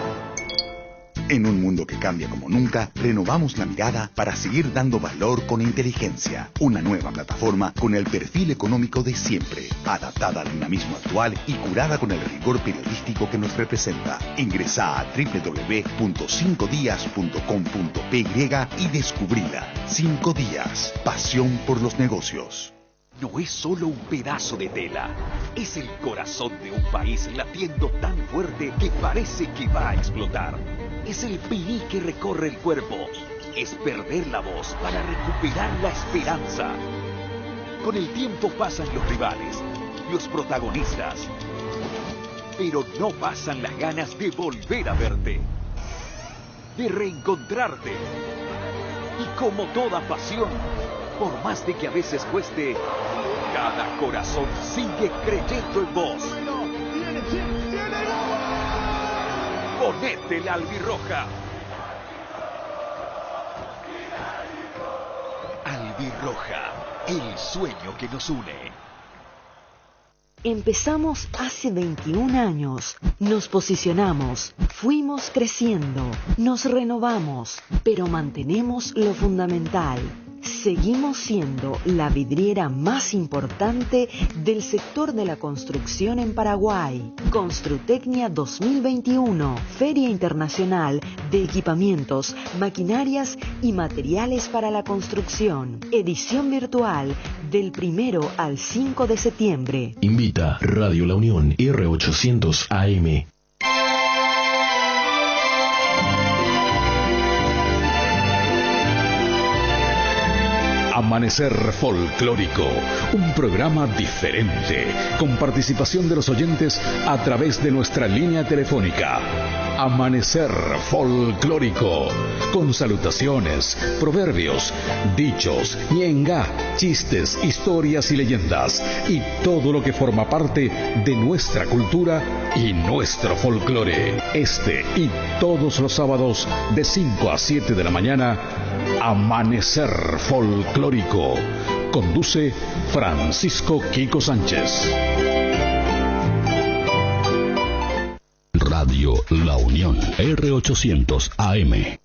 En un mundo que cambia como nunca, renovamos la mirada para seguir dando valor con inteligencia. Una nueva plataforma con el perfil económico de siempre, adaptada al dinamismo actual y curada con el rigor periodístico que nos representa. Ingresá a www.5dias.com.py y descubrila. 5 días, pasión por los negocios. No es solo un pedazo de tela, es el corazón de un país latiendo tan fuerte que parece que va a explotar. Es el piní que recorre el cuerpo, es perder la voz para recuperar la esperanza. Con el tiempo pasan los rivales, los protagonistas, pero no pasan las ganas de volver a verte, de reencontrarte. Y como toda pasión, por más de que a veces cueste, cada corazón sigue creyendo en vos. Ponete la albirroja. Roja, el sueño que nos une. Empezamos hace 21 años, nos posicionamos, fuimos creciendo, nos renovamos, pero mantenemos lo fundamental. Seguimos siendo la vidriera más importante del sector de la construcción en Paraguay. Construtecnia 2021, Feria Internacional de Equipamientos, Maquinarias y Materiales para la Construcción. Edición virtual del 1 al 5 de septiembre. Invita Radio La Unión R800 AM. Amanecer Folclórico, un programa diferente, con participación de los oyentes a través de nuestra línea telefónica. Amanecer Folclórico, con salutaciones, proverbios, dichos, ñenga, chistes, historias y leyendas, y todo lo que forma parte de nuestra cultura y nuestro folclore. Este y todos los sábados de 5 a 7 de la mañana, Amanecer Folclórico. Conduce Francisco Quico Sánchez. Radio La Unión R800 AM.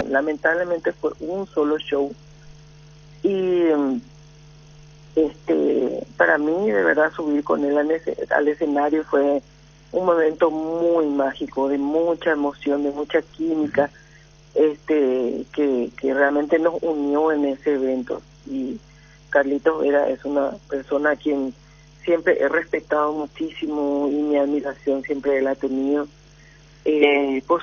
Lamentablemente fue un solo show y para mí de verdad subir con él al escenario fue un momento muy mágico, de mucha emoción, de mucha química, que realmente nos unió en ese evento. Y Carlitos es una persona a quien siempre he respetado muchísimo y mi admiración siempre la he tenido.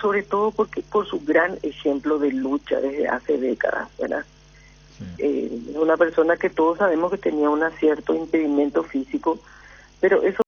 Sobre todo por su gran ejemplo de lucha desde hace décadas, ¿verdad? Sí. Una persona que todos sabemos que tenía un cierto impedimento físico, pero eso